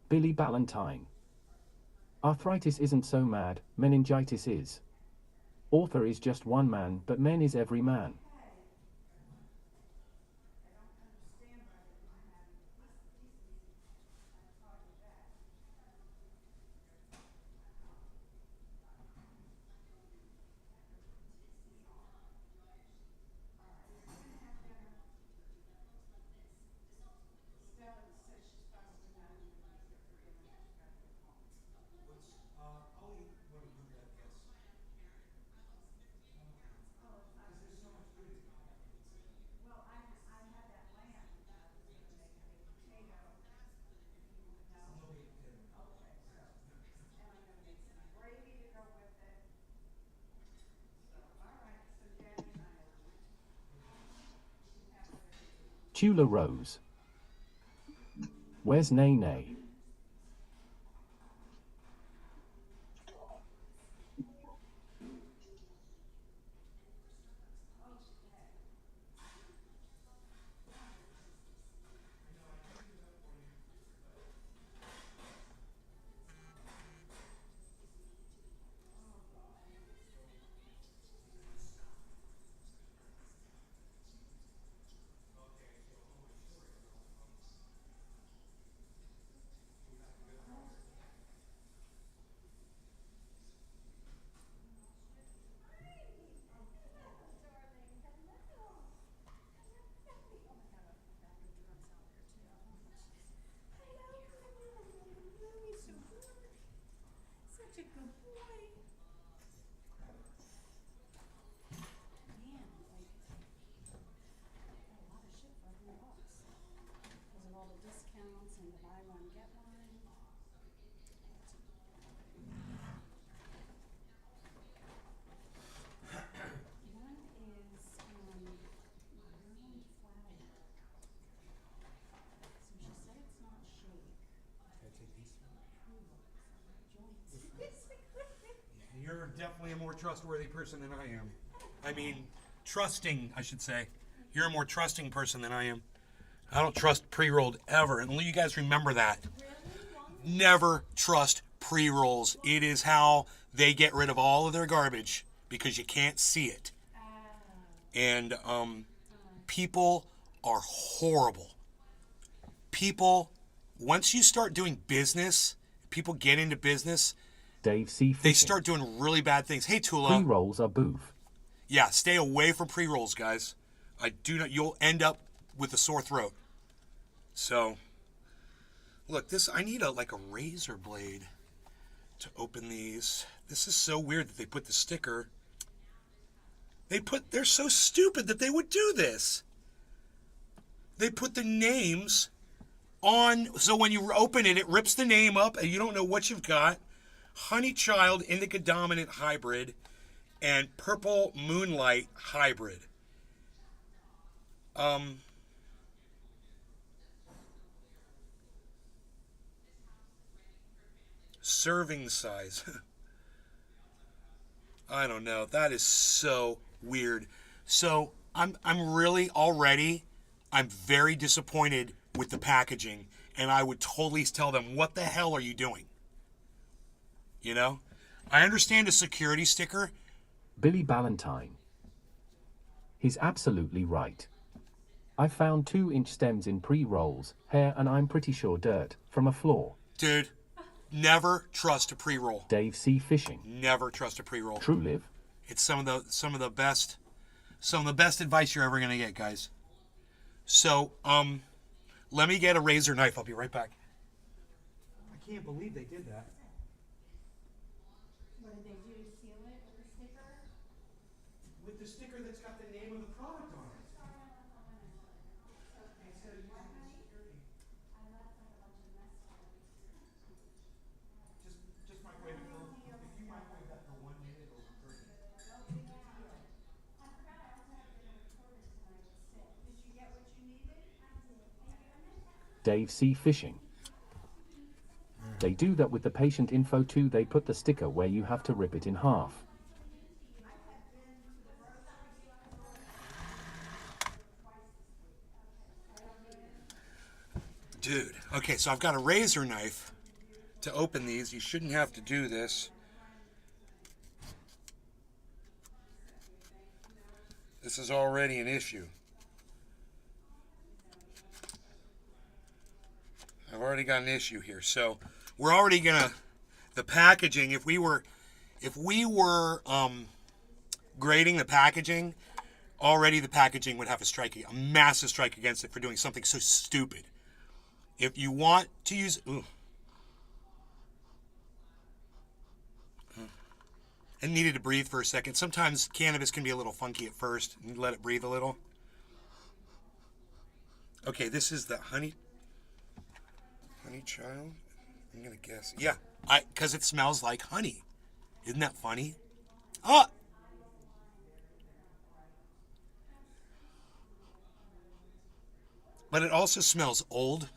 Billy Valentine. Arthritis isn't so mad, meningitis is. Author is just one man, but men is every man. Tula Rose. Where's Nene? trustworthy person than I am. I mean, trusting, I should say. You're a more trusting person than I am. I don't trust pre-rolled ever, and you guys remember that. Never trust pre-rolls. It is how they get rid of all of their garbage because you can't see it. And people are horrible. People, once you start doing business, people get into business, Dave C. they Fishing. start doing really bad things. Hey, Tula. Pre-rolls are boof. Yeah, stay away from pre-rolls, guys. I do not. You'll end up with a sore throat. So, look, this. I need a razor blade to open these. This is so weird that they put the sticker. They're so stupid that they would do this. They put the names on, so when you open it, it rips the name up, and you don't know what you've got. Honey Child Indica Dominant Hybrid and Purple Moonlight Hybrid. Serving size. I don't know. That is so weird. So I'm really already, I'm very disappointed with the packaging, and I would totally tell them, what the hell are you doing? You know? I understand a security sticker. Billy Ballantyne. He's absolutely right. I found 2-inch stems in pre-rolls, hair, and I'm pretty sure dirt, from a floor. Dude, never trust a pre-roll. Dave C. Fishing. Never trust a pre-roll. True Live. It's some of the best advice you're ever gonna get, guys. So, let me get a razor knife. I'll be right back. I can't believe they did that. What did they do to seal it with a sticker? With the sticker that's got the name of the product on it. Just microwave it for, if you microwave that for 1 minute, it'll be perfect. I forgot I also had a bit of recording tonight at 6. Did you get what you needed? I did. Thank you. Dave C. Fishing. They do that with the patient info too. They put the sticker where you have to rip it in half. Dude, okay, so I've got a razor knife to open these. You shouldn't have to do this. This is already an issue. I've already got an issue here. So we're already gonna, the packaging, if we were grading the packaging, already the packaging would have a massive strike against it for doing something so stupid. If you want to use, I needed to breathe for a second. Sometimes cannabis can be a little funky at first. You let it breathe a little. Okay, this is the honey child. I'm gonna guess. Yeah, because it smells like honey. Isn't that funny? Ah. But it also smells old.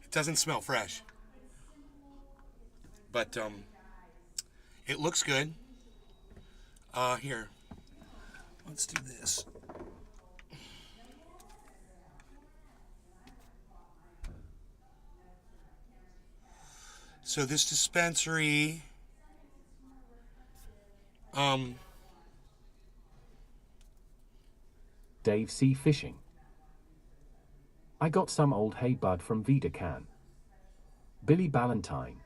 It doesn't smell fresh. But it looks good. Here. Let's do this. So this dispensary Dave C. Fishing. I got some old hay bud from VidaCan. Billy Ballantyne.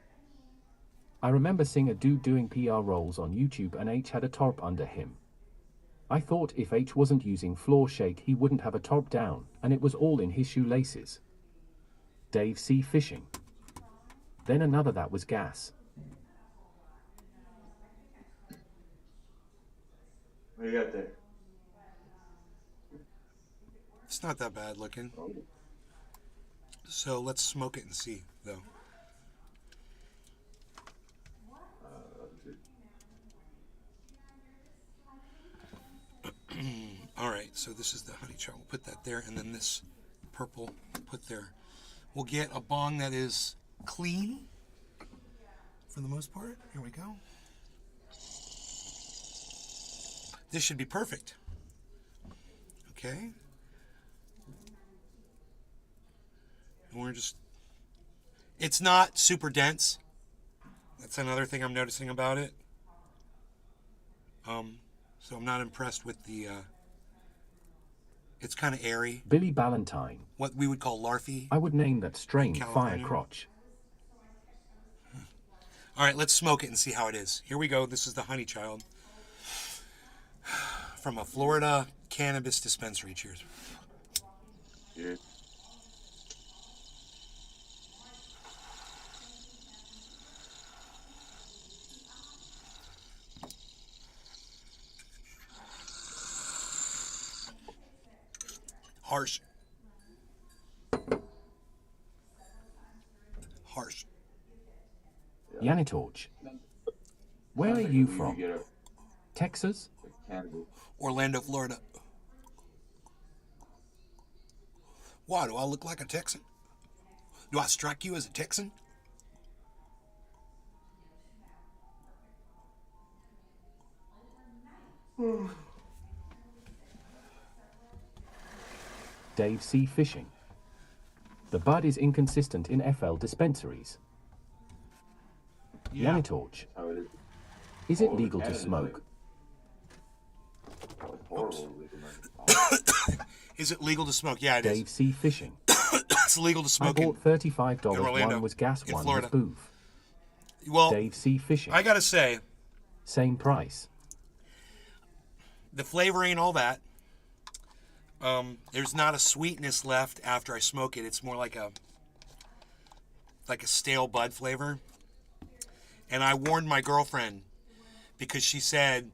I remember seeing a dude doing PR rolls on YouTube and H had a tarp under him. I thought if H wasn't using floor shake he wouldn't have a tarp down, and it was all in his shoelaces. Dave C. Fishing. Then another that was gas. What do you got there? It's not that bad looking. So let's smoke it and see, though. All right, so this is the honey child. We'll put that there, and then this purple put there. We'll get a bong that is clean for the most part. Here we go. This should be perfect. Okay. And we're just, it's not super dense. That's another thing I'm noticing about it. So I'm not impressed with the, it's kind of airy. Billy Ballantyne. What we would call larfy. I would name that strain Fire California. Crotch. All right, let's smoke it and see how it is. Here we go. This is the Honey Child from a Florida cannabis dispensary. Cheers. Cheers. Harsh. Harsh. Yanitorch. Where are Sounds like you we from? Get a Texas? cannabis. Orlando, Florida. Why, do I look like a Texan? Do I strike you as a Texan? Dave C. Fishing. The bud is inconsistent in FL dispensaries. Yanitorch. How it is. Is it All over legal to Canada, smoke? It's horrible. Legal. Is it legal to smoke? Yeah, it is. Dave C. Fishing. It's legal to I smoke in bought $35. Orlando, One was gas, in one Florida. was booth. Well, Dave C. Fishing. I gotta say, Same price. the flavor ain't all that. There's not a sweetness left after I smoke it. It's more like a stale bud flavor. And I warned my girlfriend because she said,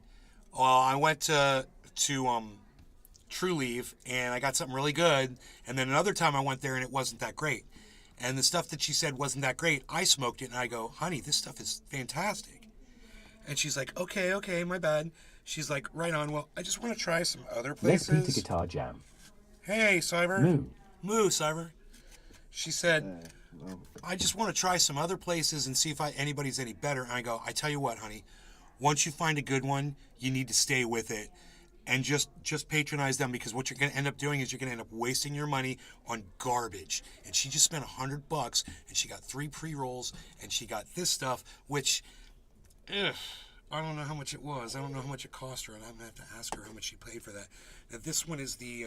"Well, I went to True Leave and I got something really good, and then another time I went there and it wasn't that great." And the stuff that she said wasn't that great, I smoked it and I go, "Honey, this stuff is fantastic." And she's like, okay, my bad. She's like, "Right on. Well, I just want to try some other Let's Peter places." Guitar Jam. Hey, Cyber. Moo. Moo, Cyber. She said, "I just want to try some other places and see if anybody's any better." And I go, "I tell you what, honey, once you find a good one, you need to stay with it and just patronize them, because what you're going to end up doing is you're going to end up wasting your money on garbage." And she just spent $100 and she got 3 pre-rolls and she got this stuff, which, I don't know how much it was. I don't know how much it cost her, and I'm going to have to ask her how much she paid for that. Now, this one is the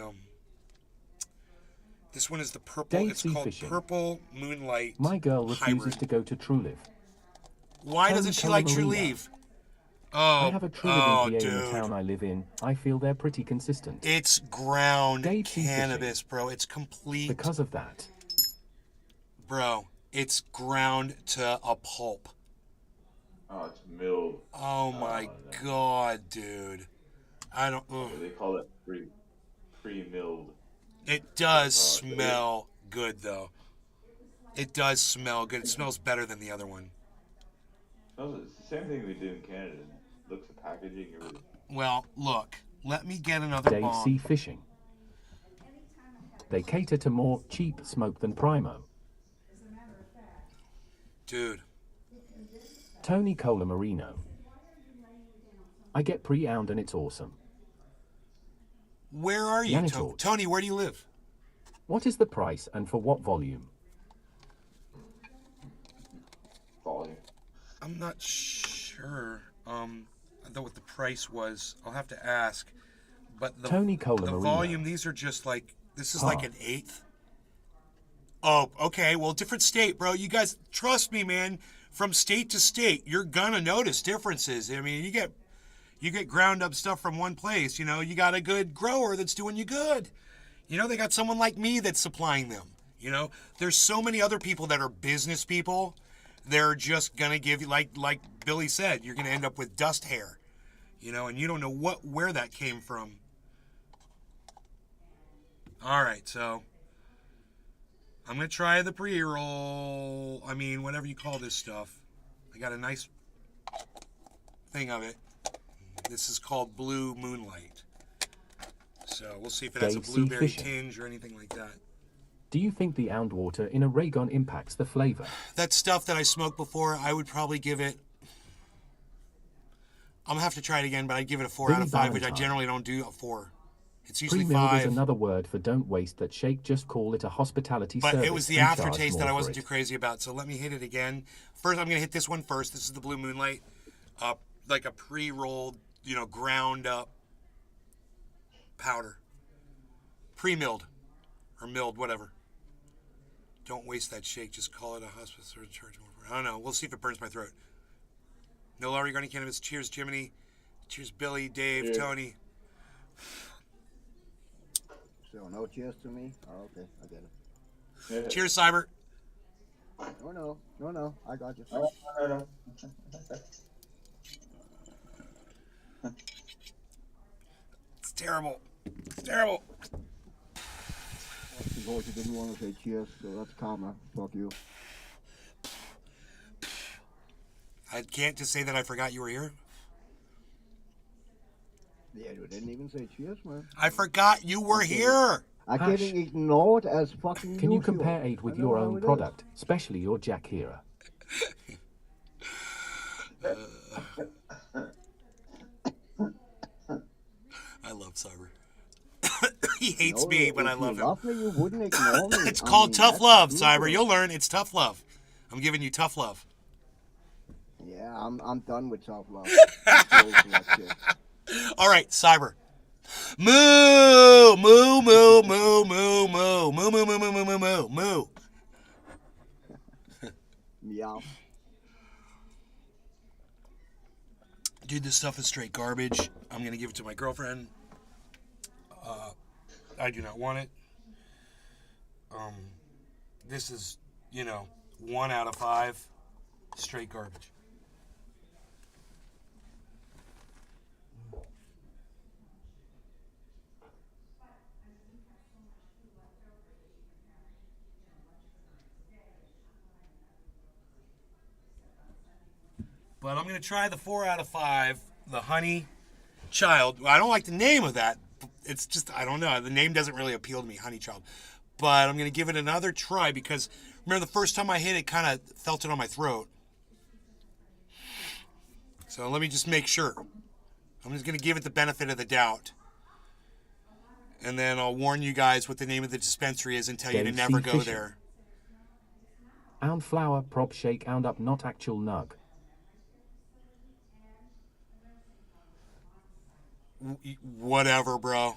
purple. Dave It's C. called Fishing. Purple Moonlight My girl refuses Hybrid. to go to True Live. Why Tony doesn't she like True Calamarina. Leave? I Oh, have a True Live in PA in the dude. town I live in. I feel they're pretty consistent. It's ground Dave C. cannabis, bro. It's complete, Because of that, bro. It's ground to a pulp. Oh, it's milled. Oh my god, dude. I don't. Ugh. They call it pre-milled. It does smell good, though. It does smell good. It smells better than the other one. It's the same thing we do in Canada. Looks at packaging, everything. Well, look. Let me get another Dave C. bomb. Fishing. They cater to more cheap smoke than Primo. Dude. Tony Colamarino. I get pre-owned and it's awesome. Where are you, Yanitorch. Tony? Where do you live? What is the price and for what volume? Volume. I'm not sure. Though what the price was, I'll have to ask. But Tony the Colamarino. volume, these are just like, this is like Huh. an eighth. Oh, okay. Well, different state, bro. You guys, trust me, man. From state to state, you're gonna notice differences. I mean, you get ground up stuff from one place. You know, you got a good grower that's doing you good. You know, they got someone like me that's supplying them. You know, there's so many other people that are business people. They're just gonna give you, like Billy said, you're gonna end up with dust hair. You know, and you don't know where that came from. All right, so I'm gonna try the pre-roll. I mean, whatever you call this stuff. I got a nice thing of it. This is called Blue Moonlight. So we'll see if it has a Dave C. blueberry Fishing. tinge or anything like that. Do you think the ound water in a Raygon impacts the flavor? That stuff that I smoked before, I would probably give it. I'm gonna have to try it again, but I'd give it a 4 out of 5, which I Valentine. generally don't do a 4. It's usually Pre-milled is 5. another word for don't waste that shake. Just call it a hospitality But service. it was the and charge aftertaste that more I for wasn't it. too crazy about. So let me hit it again. First, I'm gonna hit this one first. This is the Blue Moonlight, like a pre-rolled, ground up powder, pre-milled or milled, whatever. Don't waste that shake. Just call it a hospice or charge more for it. I don't know. We'll see if it burns my throat. No law regarding cannabis. Cheers, Jiminy. Cheers, Billy, Dave, Cheers. Tony. So no cheers to me? Oh, okay, I get it. Cheers, Cyber. No, I got you. I know. It's terrible. It's terrible. Because you didn't want to say cheers, so that's karma. Fuck you. I can't just say that I forgot you were here. Yeah, you didn't even say cheers, man. I forgot you were here. I'm Ash, getting ignored as fucking Can you usual. compare aid with I know your how own it is. product, especially your Jack Hera? I love Cyber. He hates No, me, but if I love you him. love me, you wouldn't ignore me. It's I called mean, tough that's love, usual. Cyber. You'll learn. It's tough love. I'm giving you tough love. Yeah, I'm done with self love. I'm too old for that shit. All right, Cyber. Moo, moo, moo, moo, moo, moo, moo, moo, moo, moo, moo, moo, moo, moo. Meow. Dude, this stuff is straight garbage. I'm gonna give it to my girlfriend. I do not want it. This is, 1 out of 5. Straight garbage. But I'm going to try the 4 out of 5, the Honey Child. I don't like the name of that. It's just, I don't know. The name doesn't really appeal to me, Honey Child. But I'm going to give it another try because remember the first time I hit it, kind of felt it on my throat. So let me just make sure. I'm just going to give it the benefit of the doubt. And then I'll warn you guys what the name of the dispensary is and tell you to Dave never C. go Fisher. there. Ound flour, prop shake, ound up, not actual nug. Whatever, bro.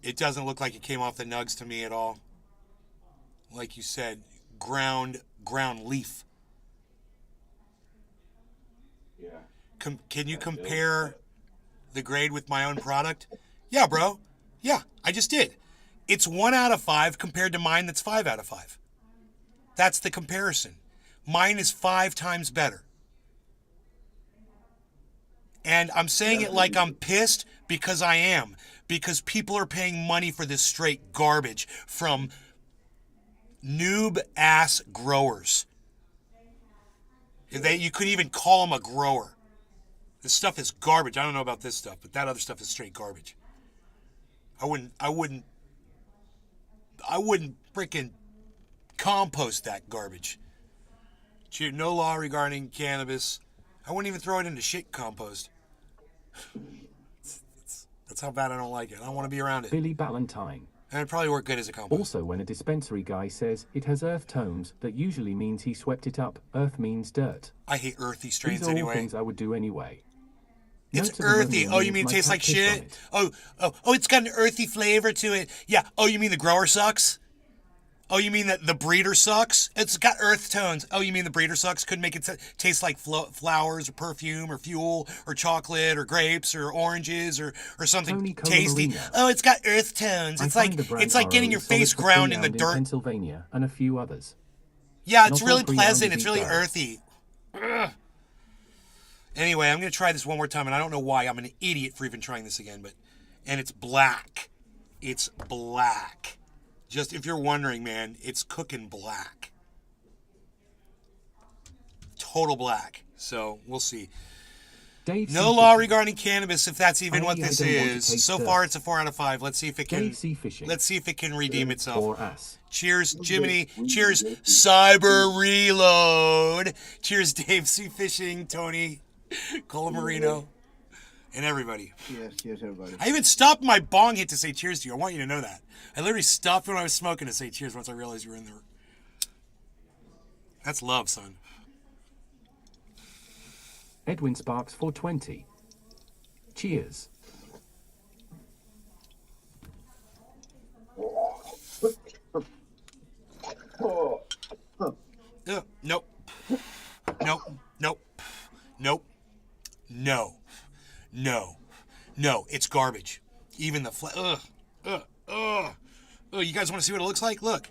It doesn't look like it came off the nugs to me at all. Like you said, ground leaf. Yeah. Can you compare the grade with my own product? Yeah, bro. Yeah, I just did. It's 1 out of 5 compared to mine that's 5 out of 5. That's the comparison. Mine is 5 times better. And I'm saying it like I'm pissed because I am. Because people are paying money for this straight garbage from noob-ass growers. You couldn't even call them a grower. This stuff is garbage. I don't know about this stuff, but that other stuff is straight garbage. I wouldn't freaking compost that garbage. No law regarding cannabis. I wouldn't even throw it into shit compost. That's how bad I don't like it. I don't want to be around it. Billy Ballantyne. And it'd probably work good as a compost. Also, when a dispensary guy says it has earth tones, that usually means he swept it up. Earth means dirt. I hate earthy These strains are all anyway. things I would do anyway. It's Notes of earthy. ammonia Oh, you means mean it my tastes cat like pissed shit? on it. Oh, it's got an earthy flavor to it. Yeah. Oh, you mean the grower sucks? Oh, you mean that the breeder sucks? It's got earth tones. Oh, you mean the breeder sucks? Couldn't make it taste like flowers or perfume or fuel or chocolate or grapes or oranges or something Tony tasty. Colamarino. Oh, it's got earth tones. I It's find like the brand it's like getting RO your solid face for ground in the pre-owned dirt. Pennsylvania and a few others. Yeah, it's Not really all pre-owned pleasant. is It's really eat earthy. Ugh. Anyway, I'm going to try this one more time, and I don't know why. I'm an idiot for even trying this again, and it's black. It's black. Just if you're wondering, man, it's cooking black. Total black. So, we'll see. Dave No C. law Fishing. regarding cannabis, if that's even what Honey, I this don't want to is. taste So dirt. far, it's a 4 out of 5. Let's see if it can. Dave C. Fishing. Let's see if it can redeem itself. Or ass. Cheers, Jiminy. Cheers, Cyber Reload. Cheers, Dave C. Fishing, Tony, Colamarino, and everybody. Cheers, everybody. I even stopped my bong hit to say cheers to you. I want you to know that. I literally stopped when I was smoking to say cheers once I realized you were in there. That's love, son. Edwin Sparks 420. Cheers. Nope. Nope. Nope. Nope. No. No. No. It's garbage. Even the you guys want to see what it looks like? Look.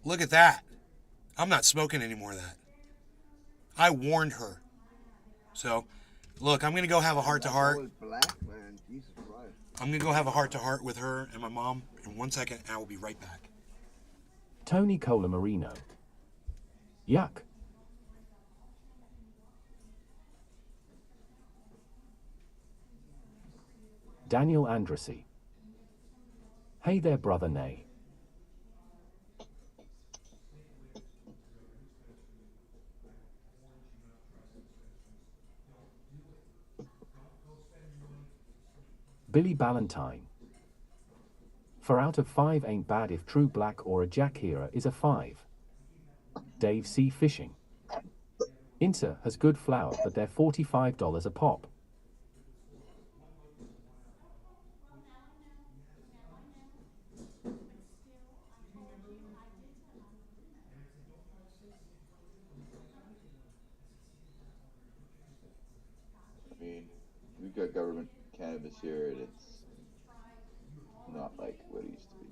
Look at that. I'm not smoking any more of that. I warned her. So, look, I'm going to go have a heart-to-heart. That was black, man. Jesus Christ. I'm going to go have a heart-to-heart with her and my mom in 1 second, and I will be right back. Tony Colamarino. Yuck. Daniel Andrassy. Hey there, brother Nay. Billy Ballantyne. For out of 5 ain't bad if True Black or a Jack Herer is a 5. Dave C. Fishing. Inter has good flour, but they're $45 a pop. I mean, we've got government cannabis here, and it's not like what it used to be.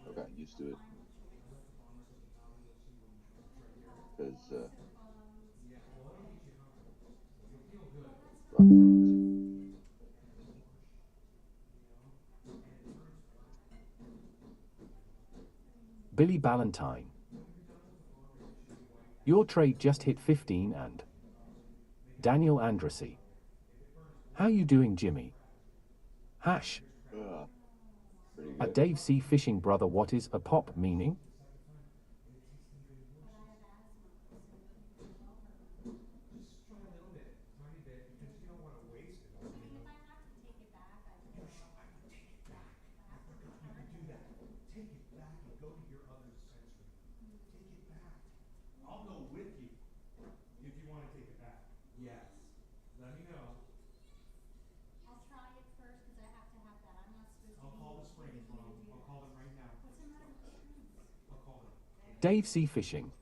I've gotten used to it. Because, Billy Ballantyne. Your trade just hit 15 and Daniel Andrassy. How you doing, Jimmy? Hash. pretty A good. Dave C. Fishing brother, what is a pop meaning? I'll go with you if you want to take it back. Yes. Let me know. I'll try it first because I have to have that. I'm not supposed to. I'll call the Springs, Mom. I'll call them right now. What's the matter with the Springs? I'll call them. Dave C. Fishing.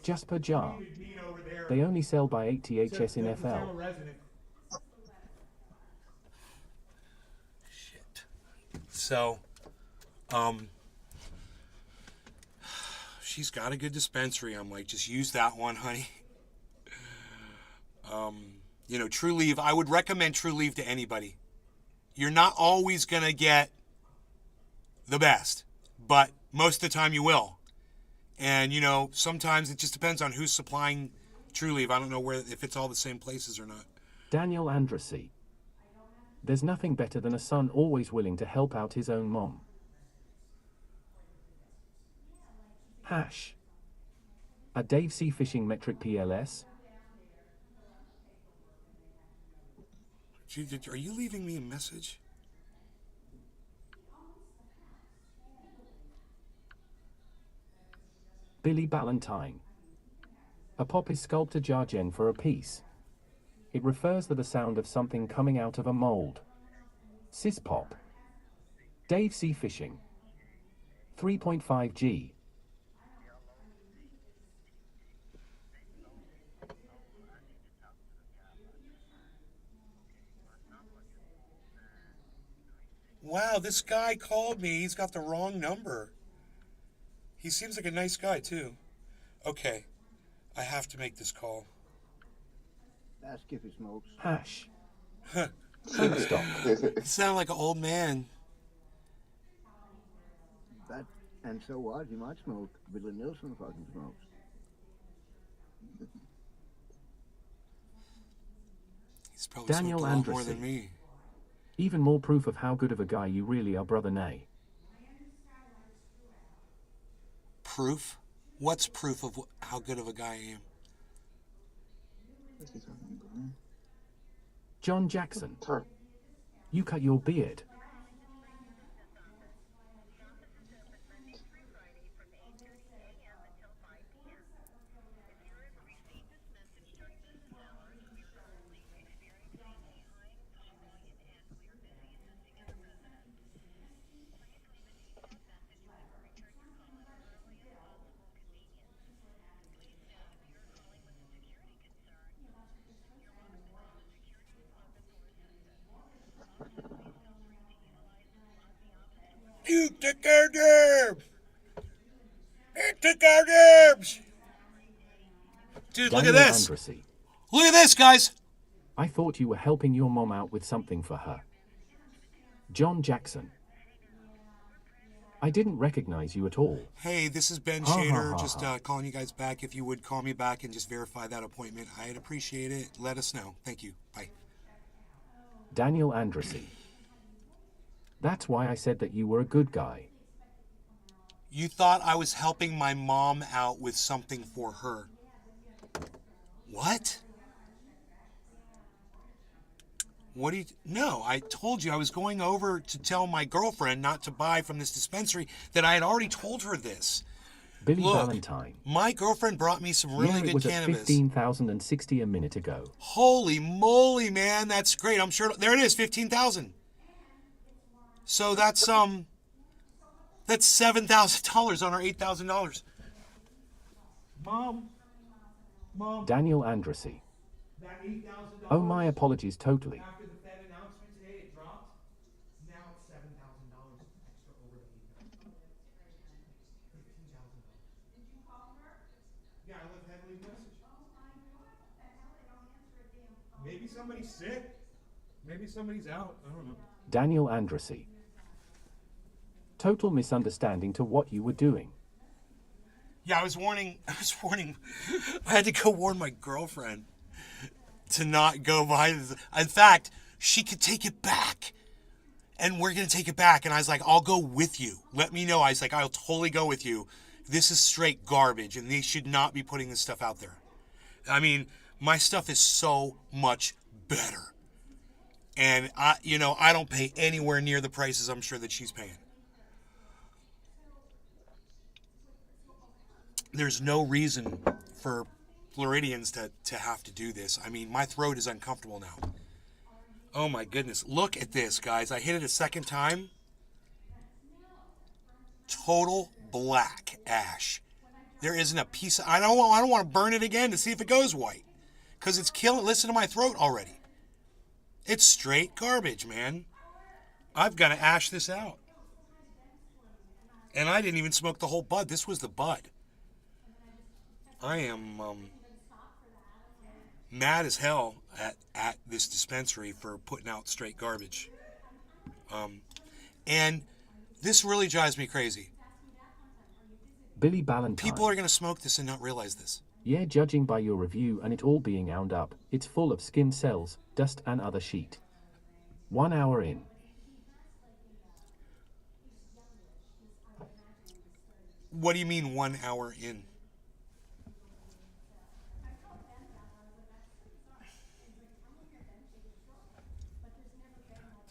Just per jar. We would meet over there. They only sell by 8 THS in Says the town FL. resident. Shit. So, she's got a good dispensary. I'm like, just use that one, honey. You know, True Leaf, I would recommend True Leaf to anybody. You're not always going to get the best, but most of the time you will. And, you know, sometimes it just depends on who's supplying True Leaf. I don't know if it's all the same places or not. Daniel Andrassy. There's nothing better than a son always willing to help out his own mom. Hash. A Dave C. Fishing metric PLS. Are you leaving me a message? Billy Ballantyne. A pop is sculptor jargon for a piece. It refers to the sound of something coming out of a mold. Cis pop. Dave C. Fishing. 3.5G. Wow, this guy called me. He's got the wrong number. He seems like a nice guy, too. Okay, I have to make this call. Ask if he smokes. Hash. Huh. Stop. You sound like an old man. That, and so what? He might smoke. Billy Nilsson fucking smokes. He's probably Daniel smoked a lot more than Andresi. me. Even more proof of how good of a guy you really are, Brother Nay. Proof? What's proof of how good of a guy I am? What's he talking about? John Jackson, Tar- you cut your beard. You took our dibs! You took our dibs! Dude, look at Daniel this! Andresi, Look at this, guys! I thought you were helping your mom out with something for her. John Jackson, I didn't recognize you at all. Hey, this is Ben Ha, ha, Shader. ha, Just ha. calling you guys back. If you would call me back and just verify that appointment, I'd appreciate it. Let us know. Thank you. Bye. Daniel Andresi. That's why I said that you were a good guy. You thought I was helping my mom out with something for her. What? What do you... No, I told you I was going over to tell my girlfriend not to buy from this dispensary, that I had already told her this. Billy Look, Valentine. my girlfriend brought me some really Yeah, it good was at cannabis. 15,060 a minute ago. Holy moly, man, that's great. I'm sure there it is, 15,000. So that's $7,000 on our $8,000. Mom, Daniel Andresi. that $8,000. Oh, my apologies totally. After the Fed announcement today, it dropped. Now it's $7,000 extra over the $8,000. $15,000. Did you call her? Yeah, I left Heavenly a message. Oh my God, what the hell, they don't answer a damn phone. Maybe somebody's sick. Maybe somebody's out. I don't know. Daniel Andresi. Total misunderstanding to what you were doing. Yeah, I had to go warn my girlfriend to not go buy this. In fact, she could take it back. And we're going to take it back. And I was like, I'll go with you. Let me know. I was like, I'll totally go with you. This is straight garbage, and they should not be putting this stuff out there. I mean, my stuff is so much better. And I don't pay anywhere near the prices I'm sure that she's paying. There's no reason for Floridians to have to do this. I mean, my throat is uncomfortable now. Oh my goodness. Look at this, guys. I hit it a second time. Total black ash. There isn't a piece of, I don't want to burn it again to see if it goes white. Because it's killing, listen to my throat already. It's straight garbage, man. I've got to ash this out. And I didn't even smoke the whole bud. This was the bud. I am mad as hell at this dispensary for putting out straight garbage. And this really drives me crazy. Billy Ballantyne. People are going to smoke this and not realize this. Yeah, judging by your review and it all being wound up, it's full of skin cells, dust and other shit. 1 hour in. What do you mean 1 hour in?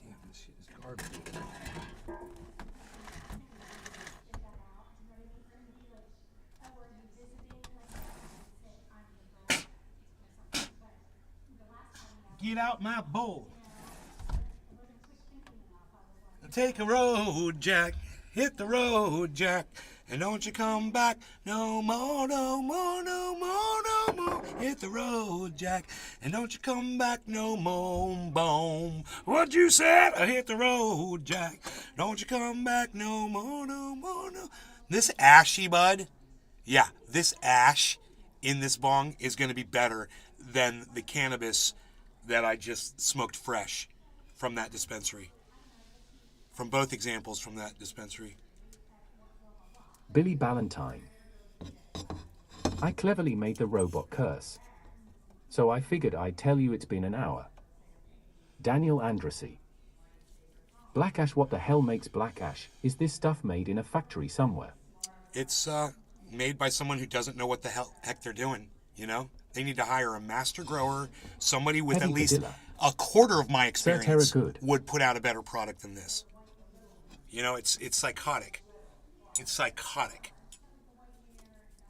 Damn, this shit is garbage. Get out my bowl. Take a road, Jack. Hit the road, Jack. And don't you come back no more, no more, no more, no more. Hit the road, Jack. And don't you come back no more, boom. What you said? I hit the road, Jack. Don't you come back no more, no more, no. This ashy bud, yeah, this ash in this bong is going to be better than the cannabis that I just smoked fresh from that dispensary. From both examples from that dispensary. Billy Ballantyne. I cleverly made the robot curse. So I figured I'd tell you it's been an hour. Daniel Andrassy. Black ash, what the hell makes black ash? Is this stuff made in a factory somewhere? It's made by someone who doesn't know what the heck they're doing, you know? They need to hire a master grower, somebody with Heavy at least Padilla. a quarter of my Sir experience Terra Good. would put out a better product than this. You know, it's psychotic. It's psychotic.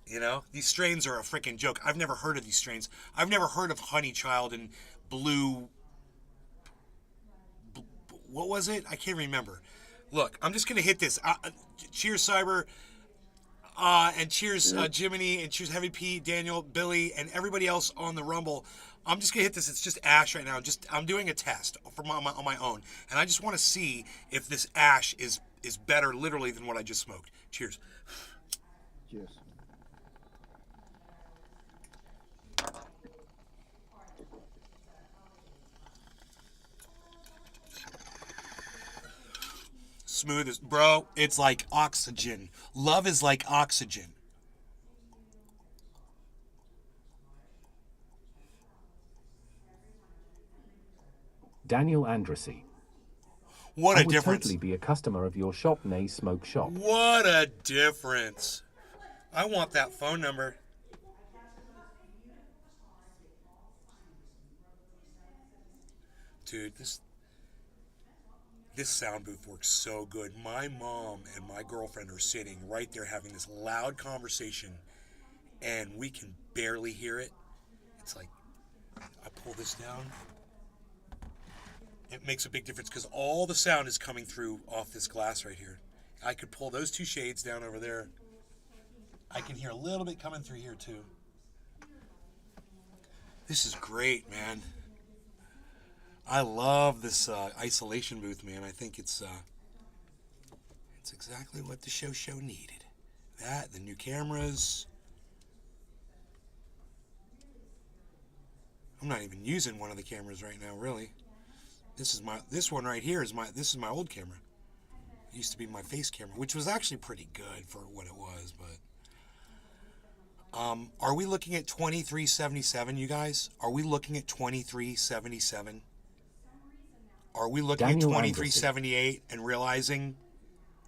You know, these strains are a freaking joke. I've never heard of these strains. I've never heard of Honeychild and Blue. What was it? I can't remember. Look, I'm just gonna hit this. Cheers, Cyber, and cheers, Jiminy, and cheers, Heavy Pete, Daniel, Billy, and everybody else on the Rumble. I'm just gonna hit this. It's just ash right now. I'm doing a test on my own, and I just want to see if this ash is better, literally, than what I just smoked. Cheers. Cheers. Smooth as, bro, it's like oxygen. Love is like oxygen. Daniel Andrassy. What I a would difference. totally be a customer of your shop, nay smoke shop. What a difference. I want that phone number. Dude, this sound booth works so good. My mom and my girlfriend are sitting right there having this loud conversation, and we can barely hear it. It's like, I pull this down. It makes a big difference because all the sound is coming through off this glass right here. I could pull those two shades down over there. I can hear a little bit coming through here too. This is great, man. I love this isolation booth, man. I think it's exactly what the show needed. That, the new cameras. I'm not even using one of the cameras right now, really. This one right here is my old camera. It used to be my face camera, which was actually pretty good for what it was, but are we looking at 2377, you guys? Are we looking at 2377? Are we looking Daniel at 2378 and realizing,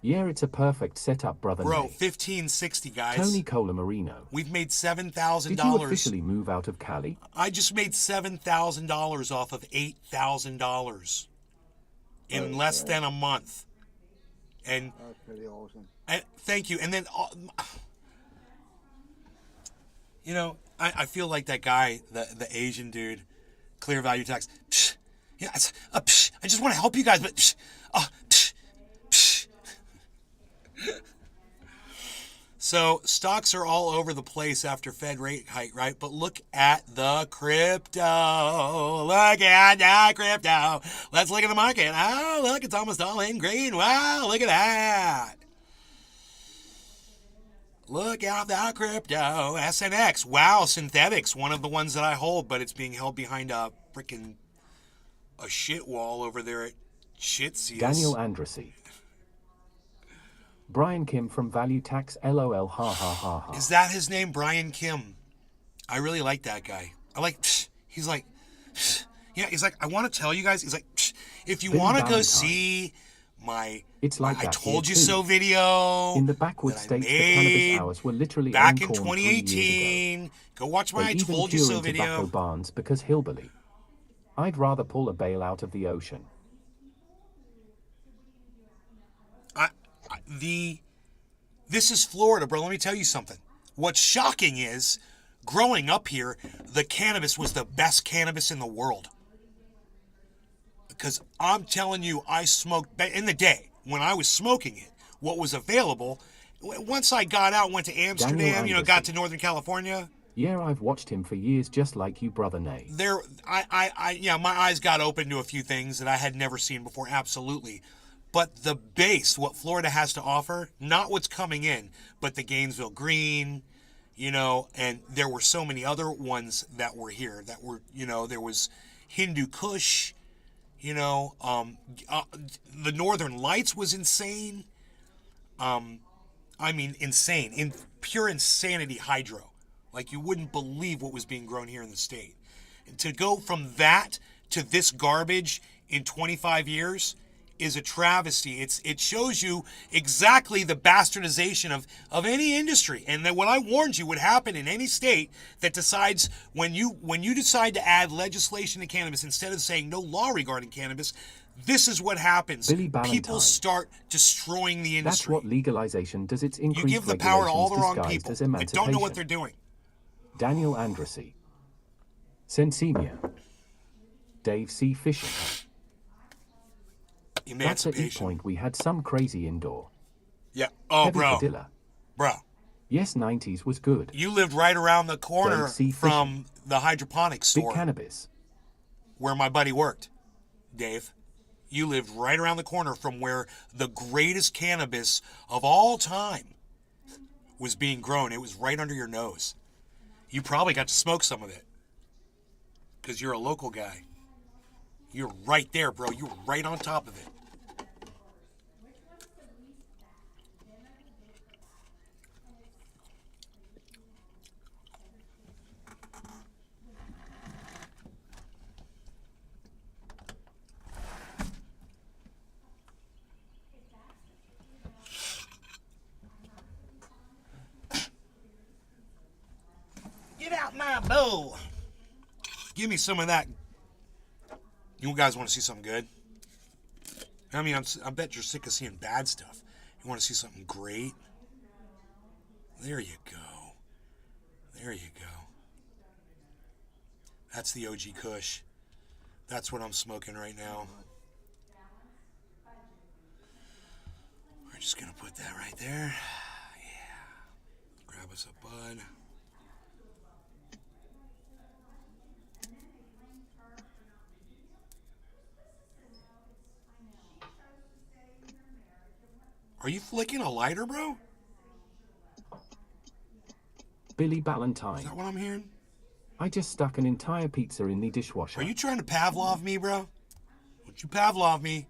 Yeah, it's a perfect setup, brother. bro, Nay. 1560, guys. Tony Colamarino. We've made Did you $7,000. officially move out of Cali? I just made $7,000 off of $8,000 in less than a month. And That's pretty awesome. thank you. And then, you know, I feel like that guy, the Asian dude, Clear Value Tax. Psh, yeah, psh, I just want to help you guys, but psh, psh, psh. So stocks are all over the place after Fed rate hike, right? But look at the crypto. Look at the crypto. Let's look at the market. Oh, look, it's almost all in green. Wow, look at that. Look at the crypto. SNX. Wow, Synthetics. One of the ones that I hold, but it's being held behind a freaking shit wall over there at Shitsies. Daniel Andrassy. Brian Kim from Value Tax LOL ha ha ha ha. Is that his name, Brian Kim? I really like that guy. I like, he's like, yeah, he's like, I want to tell you guys, he's like, if you Billy want to go Valentine. see my It's like I that told here you too. so video In the backward that I states, the made cannabis hours were literally back in on corn 3 years ago. 2018. Go watch my They I even told you cure so in tobacco video. barns because hillbilly. I'd rather pull a bale out of the ocean. This is Florida, bro. Let me tell you something. What's shocking is, growing up here, the cannabis was the best cannabis in the world. Because I'm telling you, I smoked, in the day, when I was smoking it, what was available, once I got out, went to Amsterdam, you know, got to Northern California, Yeah, I've watched him for years just like you, brother Nay. yeah, my eyes got open to a few things that I had never seen before, absolutely. But the base, what Florida has to offer, not what's coming in, but the Gainesville Green, you know, and there were so many other ones that were here that were, you know, there was Hindu Kush, you know, the Northern Lights was insane. I mean, insane, in pure insanity hydro. Like you wouldn't believe what was being grown here in the state. And to go from that to this garbage in 25 years is a travesty. It shows you exactly the bastardization of any industry. And that what I warned you would happen in any state that decides when you decide to add legislation to cannabis instead of saying no law regarding cannabis, this is what happens. Billy Ballantyne. People start destroying the That's industry. what legalization does. It's You increased give the power to all the wrong regulations people disguised as that emancipation. don't know what they're doing. Daniel Andresi. Sensimia. Dave C. Fishing. That's at Emancipation. E-Point we had some crazy indoor. Yeah. Oh, Heavy bro. Padilla. Bro. Yes, 90s was good. You lived right around the corner Dave C. from the hydroponics Big store cannabis. where my buddy worked. Dave. You lived right around the corner from where the greatest cannabis of all time was being grown. It was right under your nose. You probably got to smoke some of it because you're a local guy. You're right there, bro. You were right on top of it. Get out my bowl. Give me some of that. You guys want to see something good? I mean, I bet you're sick of seeing bad stuff. You want to see something great? There you go. There you go. That's the OG Kush. That's what I'm smoking right now. We're just going to put that right there. Yeah. Grab us a bud. Are you flicking a lighter, bro? Billy Is Ballantyne. that what I'm hearing? I just stuck an entire pizza in the dishwasher. Are you trying to Pavlov me, bro? Don't you Pavlov me?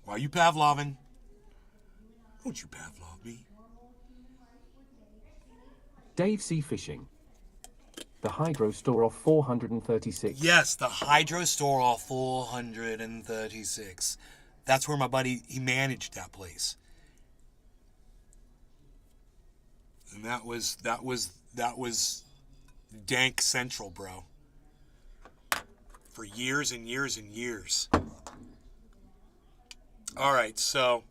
Why are you Pavloving? Don't you Pavlov me? Dave C. Fishing. The Hydro Store off 436. Yes, the Hydro Store off 436. That's where my buddy, he managed that place. And that was Dank Central, bro. For years and years and years. All right, so